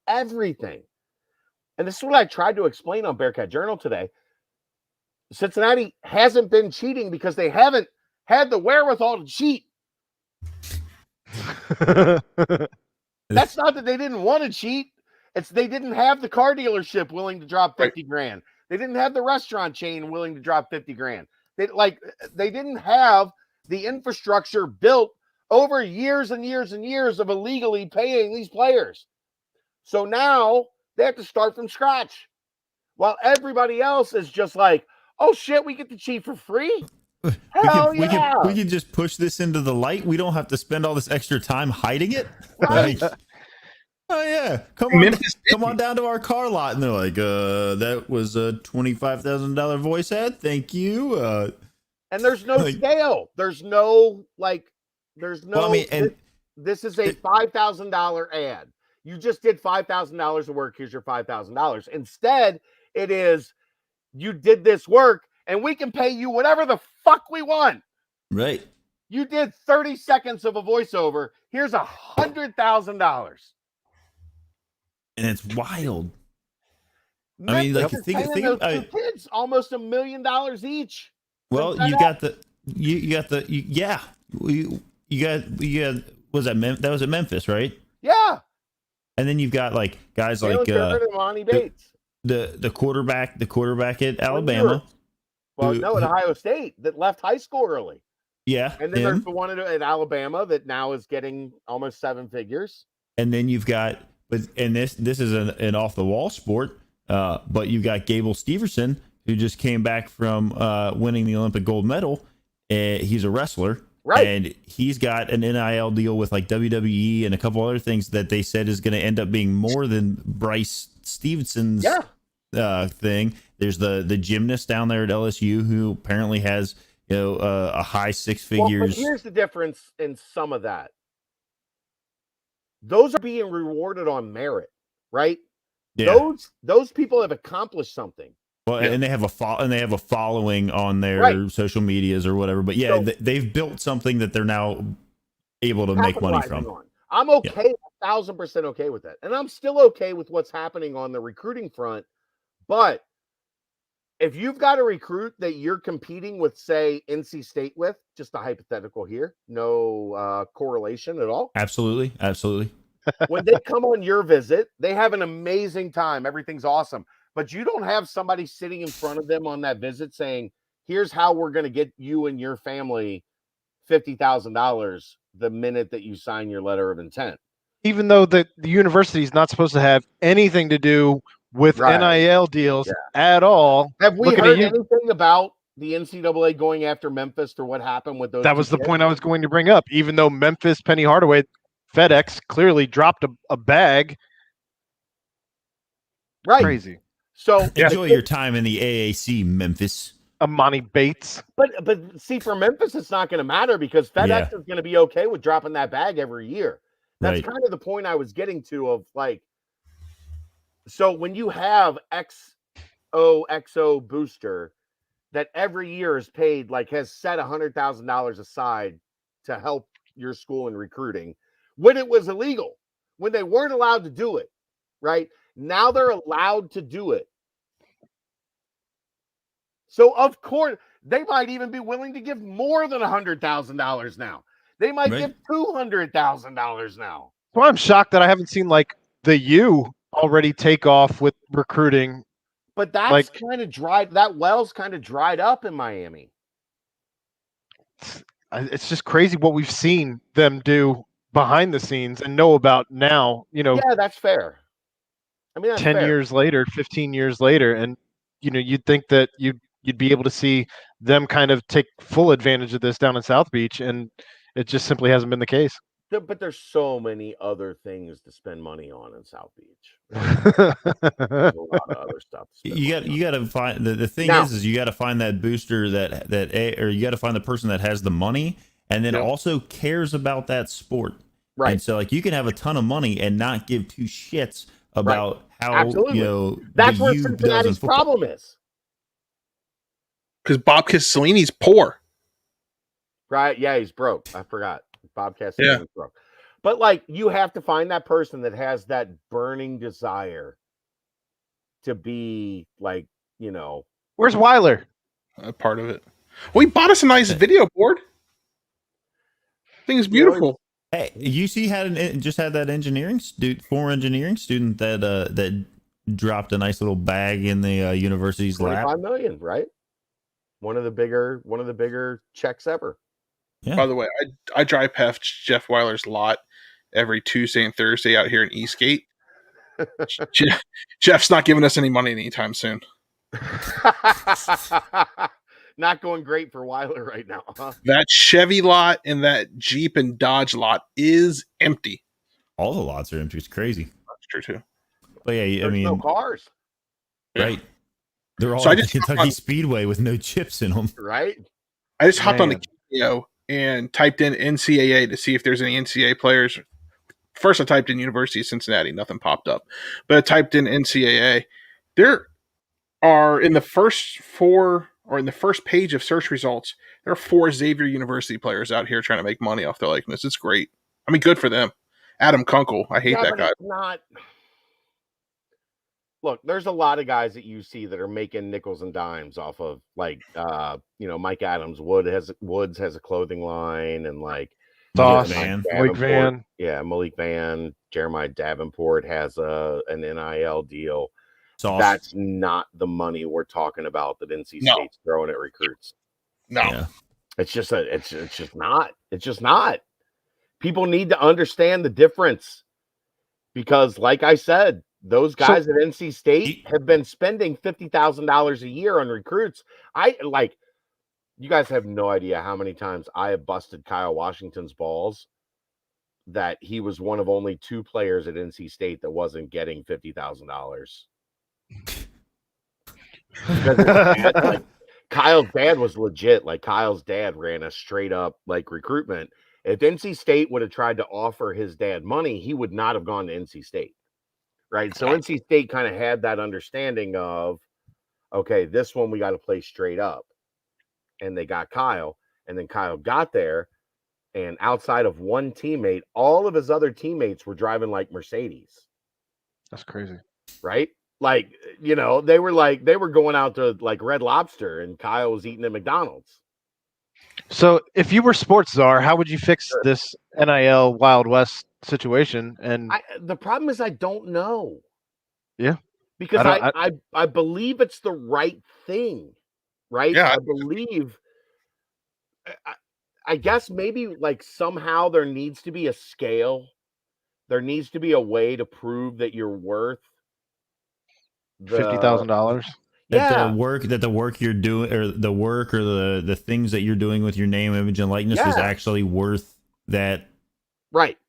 everything. And this is what I tried to explain on Bearcat Journal today. Cincinnati hasn't been cheating because they haven't had the wherewithal to cheat. That's not that they didn't want to cheat. It's they didn't have the car dealership willing to drop 50 grand. They didn't have the restaurant chain willing to drop 50 grand. They didn't have the infrastructure built over years and years and years of illegally paying these players. So now they have to start from scratch. While everybody else is just like, oh shit, we get to cheat for free? Hell yeah. We can just push this into the light. We don't have to spend all this extra time hiding it. Right. Like, oh yeah, come on down to our car lot, and they're like, that was a $25,000 voice ad. Thank you. And there's no scale. There's no. Well, I mean, and this is a $5,000 ad. You just did $5,000 of work. Here's your $5,000. Instead, it is you did this work, and we can pay you whatever the fuck we want. Right. You did 30 seconds of a voiceover. Here's $100,000. And it's wild. I mean, like, think those 2 kids almost $1 million each. Well, you got the was that was at Memphis, right? Yeah. And then you've got like guys Jalen like Monty Bates, the quarterback at Alabama. Well, no, at Ohio State that left high school early. Yeah, and then there's the one at Alabama that now is getting almost 7 figures. And then you've got, and this is an off the wall sport, but you've got Gable Steverson, who just came back from winning the Olympic gold medal. He's a wrestler, right? And he's got an NIL deal with like WWE and a couple other things that they said is going to end up being more than Bryce Stevenson's thing. There's the gymnast down there at LSU who apparently has a high 6 figures. Well, but here's the difference in some of that. Those are being rewarded on merit, right? Yeah. Those people have accomplished something. Well, and they have a following on their social medias or whatever. But yeah, they've built something that they're now able to make money from. I'm okay, 1,000% okay with that, and I'm still okay with what's happening on the recruiting front. But if you've got a recruit that you're competing with, say, NC State with, just a hypothetical here, no correlation at all. Absolutely. When they come on your visit, they have an amazing time. Everything's awesome. But you don't have somebody sitting in front of them on that visit saying, here's how we're going to get you and your family $50,000 the minute that you sign your letter of intent. Even though the university is not supposed to have anything to do with NIL deals at all. Have we heard anything about the NCAA going after Memphis for what happened with those? That was the point I was going to bring up. Even though Memphis, Penny Hardaway, FedEx clearly dropped a bag. Right. Crazy. So enjoy your time in the AAC, Memphis. Amani Bates. But see, for Memphis, it's not going to matter because FedEx is going to be okay with dropping that bag every year. That's kind of the point I was getting to of like, so when you have XOXO booster that every year is paid, like has set $100,000 aside to help your school in recruiting when it was illegal, when they weren't allowed to do it, right? Now they're allowed to do it. So, of course, they might even be willing to give more than $100,000 now. They might give $200,000 now. Well, I'm shocked that I haven't seen like the U already take off with recruiting. But that's kind of dried. That well's kind of dried up in Miami. It's just crazy what we've seen them do behind the scenes and know about now. Yeah, that's fair. I mean, that's 10 fair. years later, 15 years later, and you'd think that you'd be able to see them kind of take full advantage of this down in South Beach, and it just simply hasn't been the case. But there's so many other things to spend money on in South Beach. There's a lot of other stuff. You got to find the thing is you got to find that booster or you got to find the person that has the money and then also cares about that sport. Right. And so like you can have a ton of money and not give two shits about how Absolutely. That's where Cincinnati's problem is. Because Bob Castellini's poor. Right? Yeah, he's broke. I forgot. Bob Castellini's broke. But like, you have to find that person that has that burning desire to be like, Where's Weiler? Part of it. We bought us a nice video board. Thing's beautiful. Hey, UC just had that former engineering student that dropped a nice little bag in the university's lap. $25 million, right? One of the bigger checks ever. Yeah. By the way, I drive past Jeff Weiler's lot every Tuesday and Thursday out here in Eastgate. Jeff's not giving us any money anytime soon. Not going great for Weiler right now, huh? That Chevy lot and that Jeep and Dodge lot is empty. All the lots are empty. It's crazy. That's true too. But yeah, There's no cars. Right. They're all at the Kentucky Speedway with no chips in them. Right. I just hopped on the Cameo and typed in NCAA to see if there's any NCAA players. First, I typed in University of Cincinnati. Nothing popped up. But I typed in NCAA. There are in the first page of search results, there are 4 Xavier University players out here trying to make money off their likeness. It's great. I mean, good for them. Adam Kunkel. I hate that guy. Look, there's a lot of guys at UC that are making nickels and dimes off of like, Mike Adams. Woods has a clothing line, and like Malik Van. Yeah, Malik Van. Jeremiah Davenport has an NIL deal. That's not the money we're talking about that NC State's throwing at recruits. No, it's just not. It's just not. People need to understand the difference because, like I said, those guys at NC State have been spending $50,000 a year on recruits. You guys have no idea how many times I have busted Kyle Washington's balls that he was one of only 2 players at NC State that wasn't getting $50,000. Kyle's dad was legit. Like Kyle's dad ran a straight up recruitment. If NC State would have tried to offer his dad money, he would not have gone to NC State. Right. So NC State kind of had that understanding of, okay, this one we got to play straight up. And they got Kyle. And then Kyle got there. And outside of one teammate, all of his other teammates were driving like Mercedes. That's crazy. Right. They were going out to Red Lobster, and Kyle was eating at McDonald's. So if you were sports czar, how would you fix this NIL Wild West situation? And the problem is I don't know. Yeah. Because I believe it's the right thing. Right. Yeah. I believe I guess maybe somehow there needs to be a scale. There needs to be a way to prove that you're worth $50,000. That the work you're doing, or the things that you're doing with your name, image, and likeness is actually worth that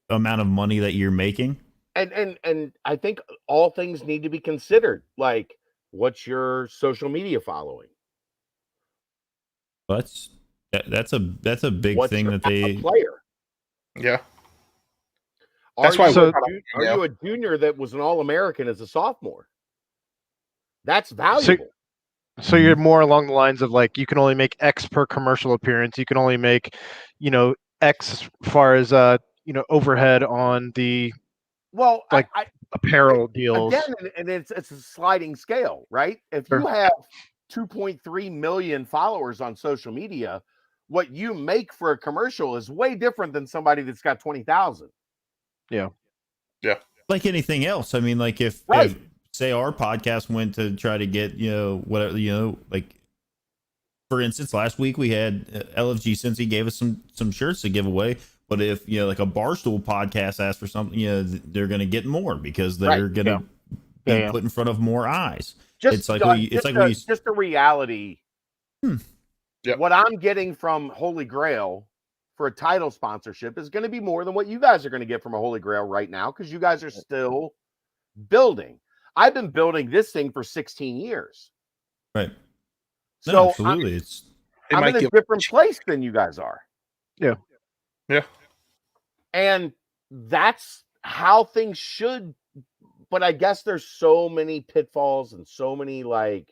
amount of money that you're making. And I think all things need to be considered. Like, what's your social media following? That's a big What's thing your that backup they. player? Yeah. Are That's why you, we're are you a junior that was an All-American as a sophomore? That's valuable. So you're more along the lines of like you can only make X per commercial appearance. You can only make, X as far as overhead on the Well, like apparel deals. again, and it's a sliding scale, right? If you Sure. have 2.3 million followers on social media, what you make for a commercial is way different than somebody that's got 20,000. Yeah. Like anything else. I mean, like if say our podcast went to try to get, whatever, like for instance, last week we had LFG Cincy gave us some shirts to give away. But if, like a Barstool podcast asks for something, they're going to get more because they're going to be put in front of more eyes. It's like just a reality. Yep. What I'm getting from Holy Grail for a title sponsorship is going to be more than what you guys are going to get from a Holy Grail right now because you guys are still building. I've been building this thing for 16 years. Right. No, So absolutely. I'm in a different place than you guys are. Yeah. Yeah. And that's how things should. But I guess there's so many pitfalls and so many we've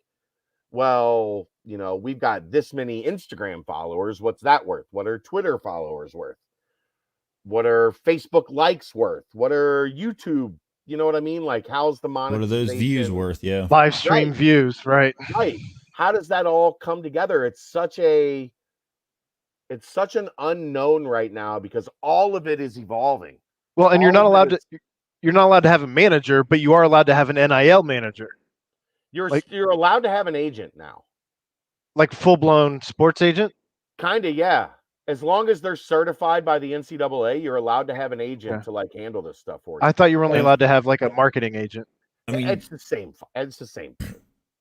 got this many Instagram followers. What's that worth? What are Twitter followers worth? What are Facebook likes worth? What are YouTube? You know what I mean? Like, how's the monetization? What are those views worth? Yeah. Live stream views, right? Right. How does that all come together? It's such an unknown right now because all of it is evolving. Well, and you're not allowed to have a manager, but you are allowed to have an NIL manager. You're allowed to have an agent now. Like full-blown sports agent? Kind of, yeah. As long as they're certified by the NCAA, you're allowed to have an agent to handle this stuff for you. I thought you were only allowed to have like a marketing agent. I mean, it's the same thing.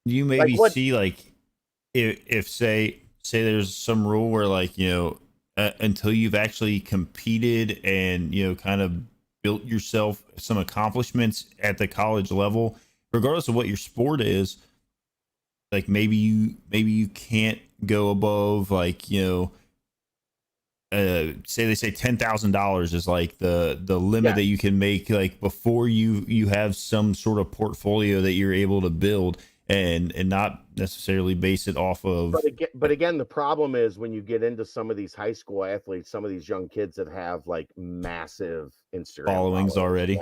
You maybe see if say there's some rule where until you've actually competed and kind of built yourself some accomplishments at the college level, regardless of what your sport is, like maybe you can't go above say they say $10,000 is like the limit that you can make before you have some sort of portfolio that you're able to build and not necessarily base it off of. But again, the problem is when you get into some of these high school athletes, some of these young kids that have massive Instagram followings already.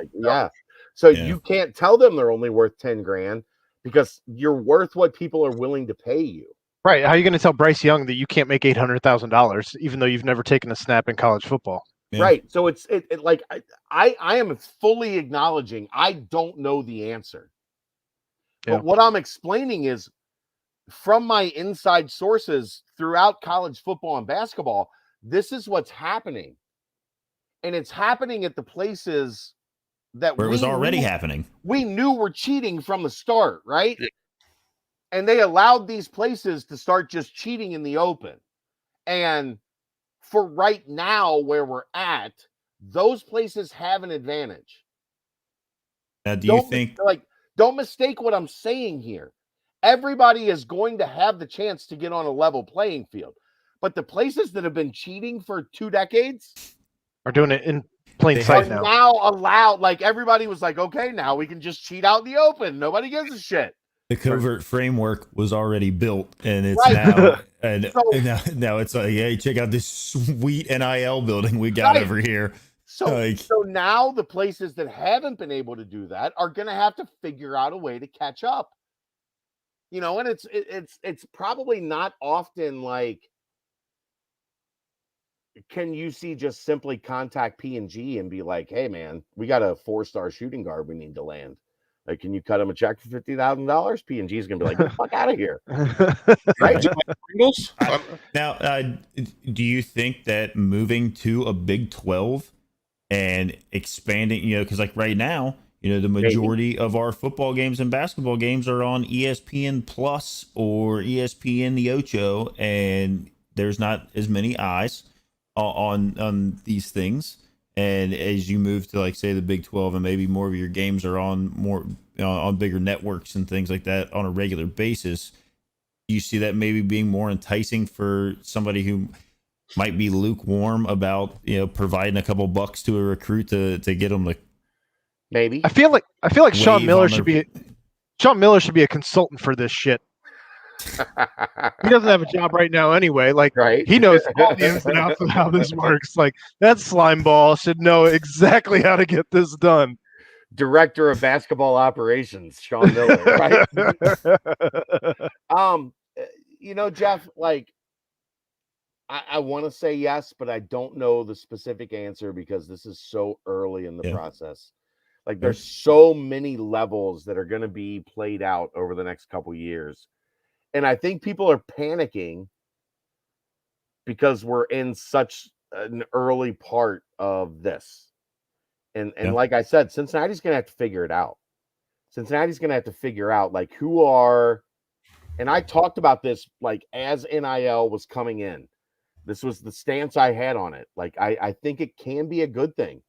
So you can't tell them they're only worth 10 grand because you're worth what people are willing to pay you. Right. How are you going to tell Bryce Young that you can't make $800,000 even though you've never taken a snap in college football? Yeah. Right. So I am fully acknowledging I don't know the answer. Yeah. But what I'm explaining is from my inside sources throughout college football and basketball, this is what's happening. And it's happening at the places that where it was already happening. We knew were cheating from the start, right? Yeah. And they allowed these places to start just cheating in the open. And for right now, where we're at, those places have an advantage. Now, do you think don't mistake what I'm saying here. Everybody is going to have the chance to get on a level playing field. But the places that have been cheating for 2 decades are doing it in plain sight now. Now allowed, everybody was like, okay, now we can just cheat out in the open. Nobody gives a shit. The covert framework was already built, and it's now it's like, hey, check out this sweet NIL building we got over here. So now the places that haven't been able to do that are going to have to figure out a way to catch up. And it's probably not often can UC just simply contact P&G and be like, hey man, we got a 4-star shooting guard we need to land. Can you cut him a check for $50,000? P&G is going to be like, get the fuck out of here. Right? Now, do you think that moving to a Big 12 and expanding, because right now, the majority of our football games and basketball games are on ESPN Plus or ESPN the Ocho, and there's not as many eyes on these things. And as you move to say the Big 12 and maybe more of your games are on more on bigger networks and things like that on a regular basis, you see that maybe being more enticing for somebody who might be lukewarm about, providing a couple bucks to a recruit to get them to Maybe. I feel like Sean wave Miller on should their- be a consultant for this shit. He doesn't have a job right now anyway. Like, right? he knows all the ins and outs of how this works. Like, that slime ball should know exactly how to get this done. Director of basketball operations, Sean Miller, right? Jeff, like, I want to say yes, but I don't know the specific answer because this is so early in the process. Like, there's so many levels that are going to be played out over the next couple years. And I think people are panicking because we're in such an early part of this. And like I said, Cincinnati's going to have to figure it out. Cincinnati's going to have to figure out, like, who are, and I talked about this, like, as NIL was coming in. This was the stance I had on it. Like, I think it can be a good thing.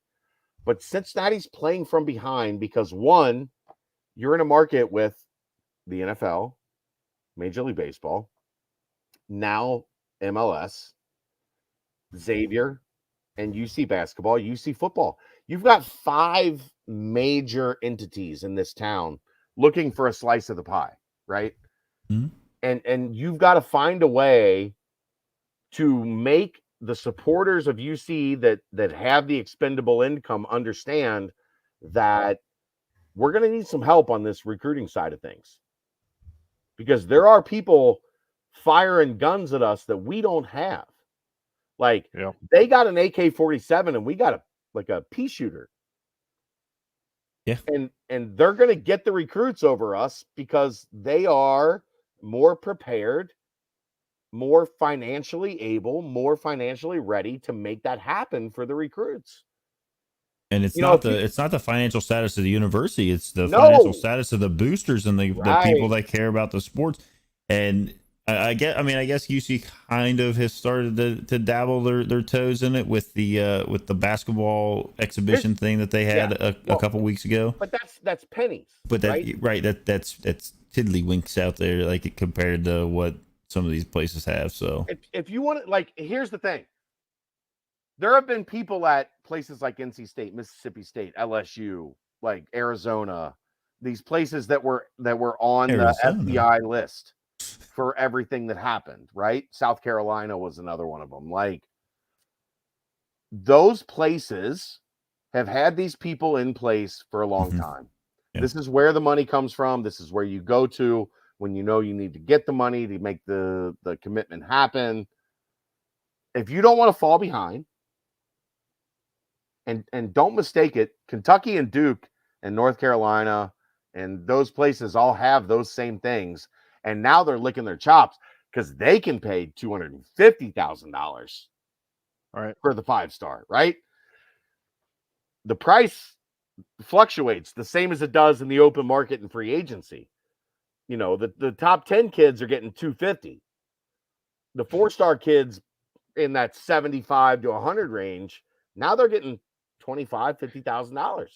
But Cincinnati's playing from behind because, one, you're in a market with the NFL, Major League Baseball, now MLS, Xavier, and UC basketball, UC football. You've got 5 major entities in this town looking for a slice of the pie, right? Mm-hmm. And you've got to find a way to make the supporters of UC that have the expendable income understand that we're going to need some help on this recruiting side of things. Because there are people firing guns at us that we don't have. Like, they got an AK-47 and we got a pea shooter. Yeah. And they're going to get the recruits over us because they are more prepared, more financially able, more financially ready to make that happen for the recruits. And it's not the financial status of the university; it's the financial status of the boosters and the people that care about the sports. And I guess UC kind of has started to dabble their toes in it with the basketball exhibition thing that they had a couple weeks ago. But that's pennies. But that's tiddlywinks out there, like, compared to what some of these places have. So if you want to, like, here's the thing. There have been people at places like NC State, Mississippi State, LSU, like Arizona, these places that were on the FBI list for everything that happened, right? South Carolina was another one of them. Like, those places have had these people in place for a long time. Yeah. This is where the money comes from. This is where you go to when you know you need to get the money to make the commitment happen. If you don't want to fall behind, and don't mistake it, Kentucky and Duke and North Carolina and those places all have those same things. And now they're licking their chops because they can pay $250,000 for the 5-star, right? The price fluctuates the same as it does in the open market and free agency. You know, the top 10 kids are getting $250. The 4-star kids in that 75 to 100 range, now they're getting $25,000-$50,000.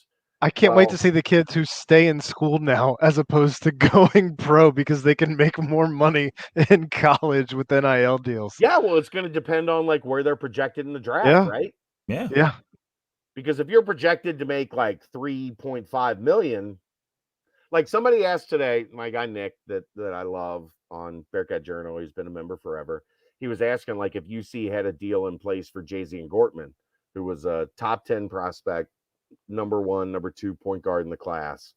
I can't wait to see the kids who stay in school now as opposed to going pro because they can make more money in college with NIL deals. Yeah, well, it's going to depend on, like, where they're projected in the draft, right? Yeah. Because if you're projected to make like $3.5 million, like somebody asked today, my guy Nick that I love on Bearcat Journal, he's been a member forever. He was asking, like, if UC had a deal in place for Jay-Z and Gortman, who was a top 10 prospect, number 1, number 2 point guard in the class.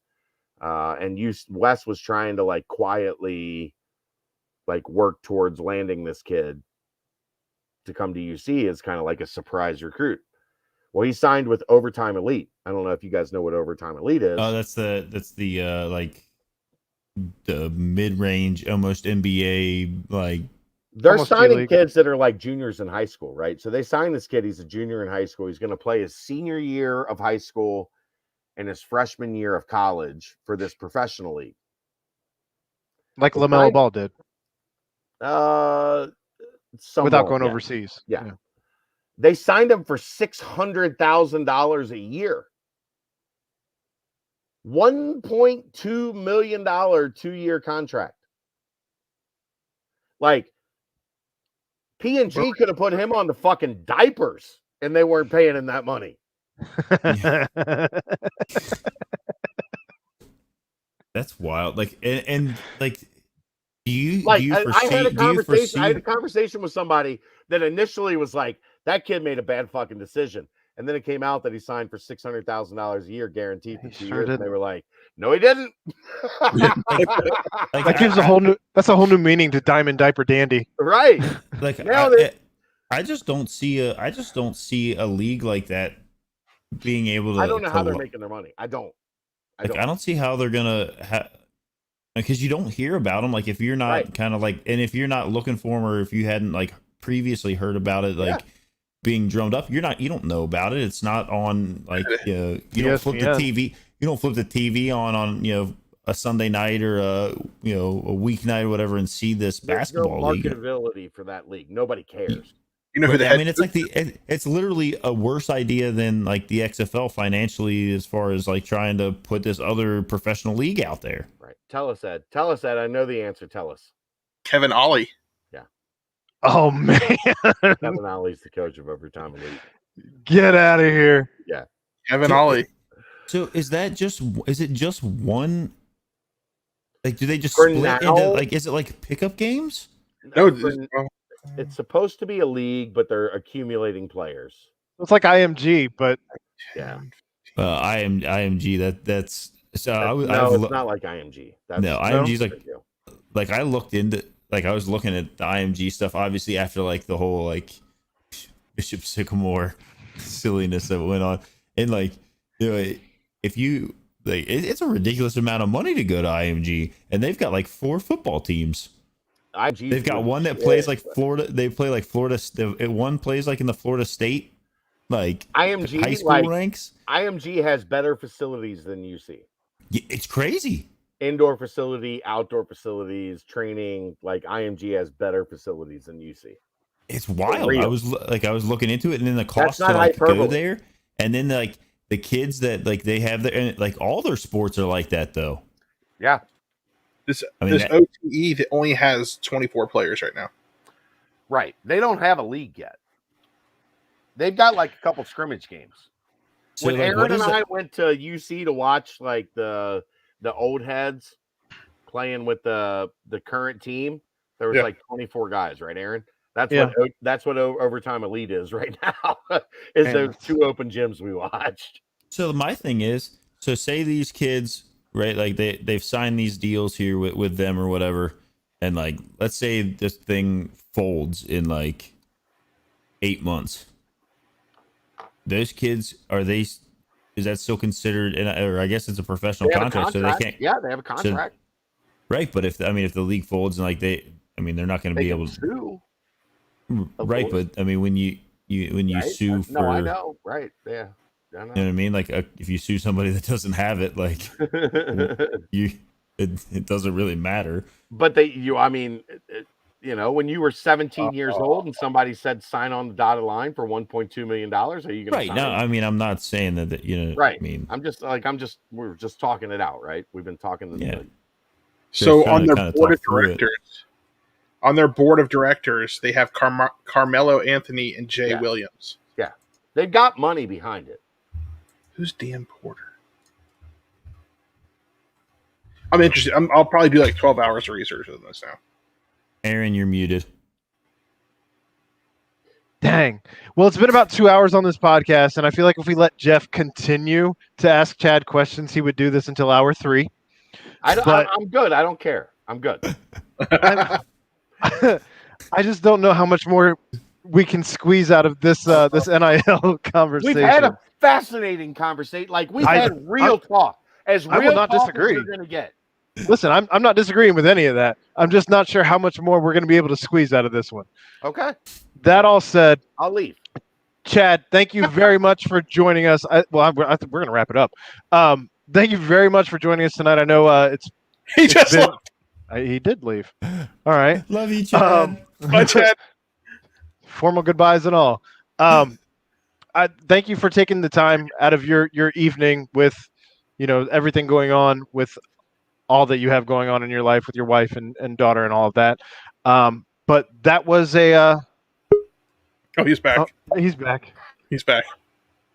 And Wes was trying to, like, quietly, like, work towards landing this kid to come to UC as kind of like a surprise recruit. Well, he signed with Overtime Elite. I don't know if you guys know what Overtime Elite is. Oh, that's the like the mid-range, almost NBA, like. They're signing kids that are like juniors in high school, right? So they signed this kid. He's a junior in high school. He's going to play his senior year of high school and his freshman year of college for this professional league. Like LaMelo Ball did. Without going overseas. Yeah. They signed him for $600,000 a year. $1.2 million 2-year contract. Like P&G could have put him on the fucking diapers, and they weren't paying him that money. That's wild. Like, and like, do you I had a conversation. I had a foresee? conversation with somebody that initially was like, "That kid made a bad fucking decision," and then it came out that he signed for $600,000 a year, guaranteed for 2 years. And they were like, "No, he didn't." Like, That gives a whole new meaning to Diamond Diaper Dandy. Right. Like, Now I just don't see a league like that being able to. I don't know how they're making their money. I don't see how they're gonna because you don't hear about them. Like, if you're not kind of like, and if you're not looking for them, or if you hadn't like previously heard about it, like being drummed up, you don't know about it. It's not on like you don't flip the TV. You don't flip the TV on a Sunday night or a weeknight or whatever and see this basketball no league. Marketability for that league. Nobody cares. You know who the I mean, it's like it's literally a worse idea than like the XFL financially, as far as like trying to put this other professional league out there. Right. Tell us, Ed. Tell us, Ed. I know the answer. Tell us. Kevin Ollie. Yeah. Oh man. Kevin Ollie's the coach of Overtime Elite. Get out of here. Yeah. Kevin Ollie. So is it just one? Like, do they just For split now, into like? Is it like pickup games? No, it's supposed to be a league, but they're accumulating players. It's like IMG, but yeah. IMG. That's so. It's not like IMG. IMG's like I looked into, like, I was looking at the IMG stuff, obviously after like the whole like Bishop Sycamore silliness that went on, and like, if you like, it's a ridiculous amount of money to go to IMG, and they've got like 4 football teams. They've got one that plays like Florida. They play like Florida. One plays like in the Florida State, like IMG high school ranks. IMG has better facilities than UC. It's crazy. Indoor facility, outdoor facilities, training. Like IMG has better facilities than UC. It's wild. I was looking into it, and then the cost to like go there, and then like the kids that like they have there, and like all their sports are like that though. Yeah. This OTE that only has 24 players right now. Right. They don't have a league yet. They've got like a couple scrimmage games. So when Aaron and I went to UC to watch like the old heads playing with the current team, there was like 24 guys, right, Aaron? That's what Overtime Elite is right now. Those 2 open gyms we watched. So my thing is, so say these kids, right, like they've signed these deals here with them or whatever, and like let's say this thing folds in like 8 months. Those kids, is that still considered? Or I guess it's a professional contract, so they can't. Yeah, they have a contract. So, right, but if the league folds and like they're not going to be able to sue. Right, but I mean when you sue for, no, I know, right? Yeah, I know. You know what I mean? Like if you sue somebody that doesn't have it, like it doesn't really matter. But when you were 17 years old and somebody said sign on the dotted line for $1.2 million, are you going to right? sign? No, I mean I'm not saying that right. I mean we're just talking it out, right? We've been talking. So on their board of directors. On their board of directors, they have Carmelo Anthony and Jay Williams. Yeah. They've got money behind it. Who's Dan Porter? I'm interested. I'll probably do like 12 hours of research on this now. Aaron, you're muted. Dang. Well, it's been about 2 hours on this podcast, and I feel like if we let Jeff continue to ask Chad questions, he would do this until hour 3. I'm good. I don't care. I'm good. I just don't know how much more we can squeeze out of this NIL conversation. We've had a fascinating conversation. Like we've had real talk. I will not disagree. As we're going to get. Listen, I'm not disagreeing with any of that. I'm just not sure how much more we're going to be able to squeeze out of this one. Okay. That all said, I'll leave. Chad, thank you very much for joining us. We're going to wrap it up. Thank you very much for joining us tonight. I know he did leave. All right. Love you, Chad. Bye, Chad. Formal goodbyes and all. I thank you for taking the time out of your evening with, everything going on with all that you have going on in your life with your wife and daughter and all of that. But that was a. Oh, he's back. Oh, he's back. He's back.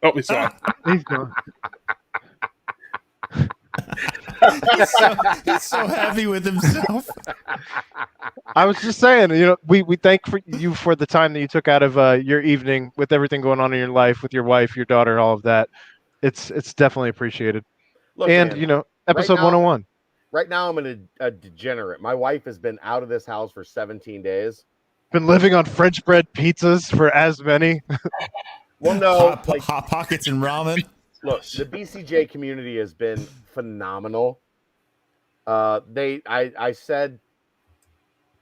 Oh, he's gone. He's gone. He's so happy with himself. I was just saying, we thank you for the time that you took out of your evening with everything going on in your life with your wife, your daughter, all of that. It's definitely appreciated. Look, and man, episode 101. Right now, I'm a degenerate. My wife has been out of this house for 17 days. Been living on French bread pizzas for as many. Well, no, hot pockets and ramen. Look, the BCJ community has been phenomenal. I said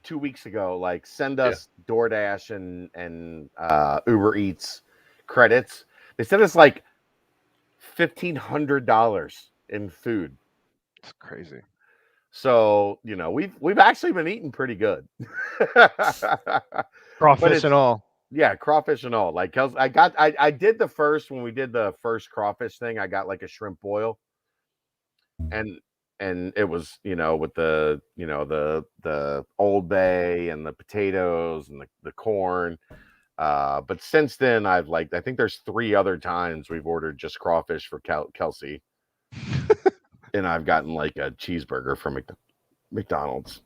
2 weeks ago, like, send us DoorDash and Uber Eats credits. They sent us like $1,500 in food. It's crazy. So we've actually been eating pretty good. Crawfish and all. Yeah, crawfish and all. Like, I did the first, when we did the first crawfish thing, I got like a shrimp boil, and it was with the the Old Bay and the potatoes and the corn. But since then, I think there's 3 other times we've ordered just crawfish for Kelsey, and I've gotten like a cheeseburger from McDonald's.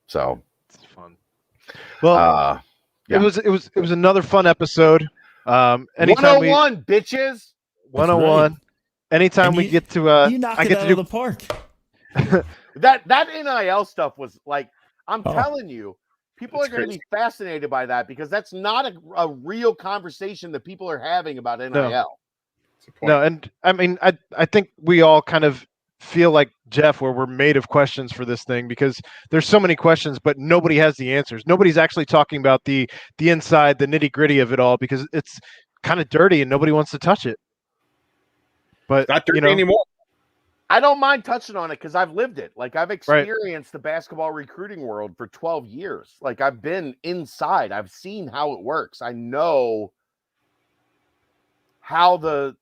So it's fun. Well. Yeah. It was another fun episode. Anytime 101 bitches. 101. Right. Anytime we get to you knocked it out of the park. that NIL stuff was like, I'm telling you, people are going to be fascinated by that, because that's not a real conversation that people are having about NIL. No, and I mean, I think we all kind of feel like Jeff, where we're made of questions for this thing, because there's so many questions, but nobody has the answers. Nobody's actually talking about the inside, the nitty gritty of it all, because it's kind of dirty and nobody wants to touch it. But not dirty anymore. I don't mind touching on it because I've lived it. Like, I've experienced the basketball recruiting world for 12 years. Like, I've been inside. I've seen how it works. I know how the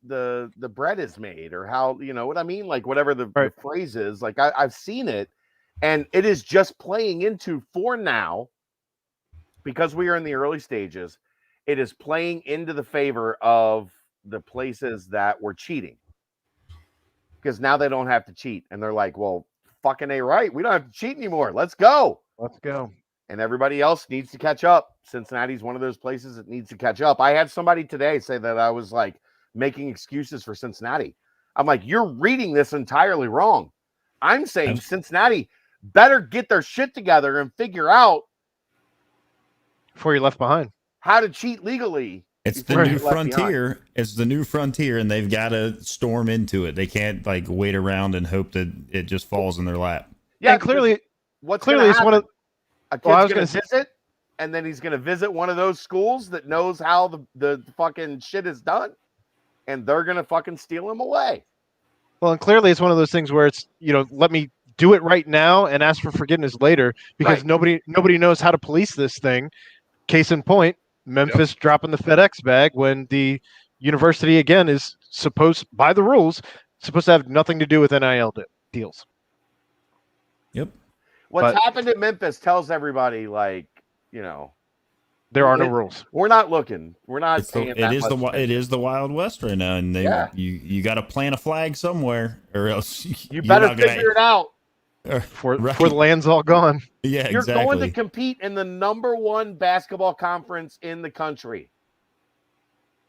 bread is made, or how, what I mean? Like, whatever the phrase is, like, I've seen it, and it is just playing into, for now, because we are in the early stages, it is playing into the favor of the places that were cheating, because now they don't have to cheat, and they're like, well, fucking A, right? We don't have to cheat anymore. Let's go. And everybody else needs to catch up. Cincinnati's one of those places that needs to catch up. I had somebody today say that I was like making excuses for Cincinnati. I'm like, you're reading this entirely wrong. I'm saying Cincinnati better get their shit together and figure out before you're left behind how to cheat legally. It's the new frontier. It's the new frontier, and they've got to storm into it. They can't like wait around and hope that it just falls in their lap. Yeah, and clearly it's one of a kid's going to visit, and then he's going to visit one of those schools that knows how the fucking shit is done, and they're going to fucking steal him away. Well, and clearly it's one of those things where it's, let me do it right now and ask for forgiveness later, because nobody knows how to police this thing. Case in point, Memphis dropping the FedEx bag when the university, again, is supposed, by the rules, supposed to have nothing to do with NIL deals. Yep. What's happened in Memphis tells everybody, like, there are no rules. We're not looking. We're not. It is the Wild West right now, and you got to plant a flag somewhere, or else you better figure it out. Before the land's all gone. Yeah, you're going to compete in the #1 basketball conference in the country.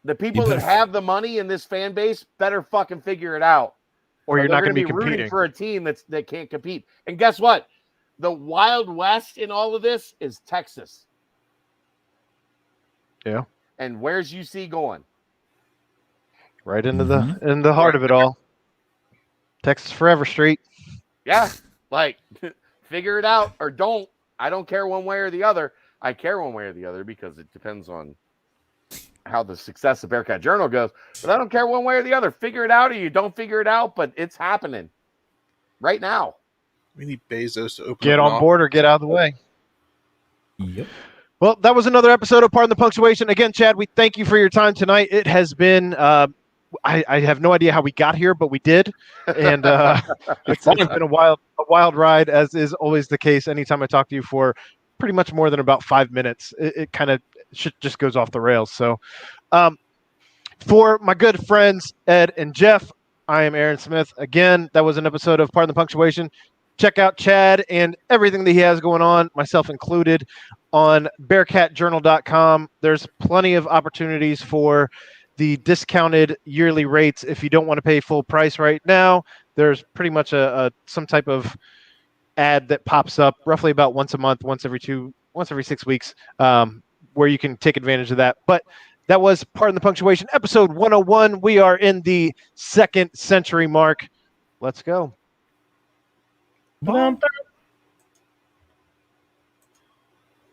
The people that have the money in this fan base better fucking figure it out, or you're not going to be rooting competing for a team that can't compete. And guess what? The Wild West in all of this is Texas. Yeah. And where's UC going? Right into the heart of it all. Texas Forever Street. Yeah. Like, figure it out or don't. I don't care one way or the other. I care one way or the other because it depends on how the success of Bearcat Journal goes. But I don't care one way or the other. Figure it out or you don't figure it out, but it's happening right now. We need Bezos to open Get on board or get out of the way. Yep. Well, that was another episode of Pardon the Punctuation. Again, Chad, we thank you for your time tonight. It has been I have no idea how we got here, but we did, and it's been a wild ride, as is always the case anytime I talk to you for pretty much more than about 5 minutes. It kind of just goes off the rails. So for my good friends, Ed and Jeff, I am Aaron Smith. Again, that was an episode of Pardon the Punctuation. Check out Chad and everything that he has going on, myself included, on bearcatjournal.com. There's plenty of opportunities for the discounted yearly rates. If you don't want to pay full price right now, there's pretty much some type of ad that pops up roughly about once a month, once every 6 weeks, where you can take advantage of that. But that was Pardon the Punctuation, episode 101. We are in the 2nd century mark. Let's go. Bye.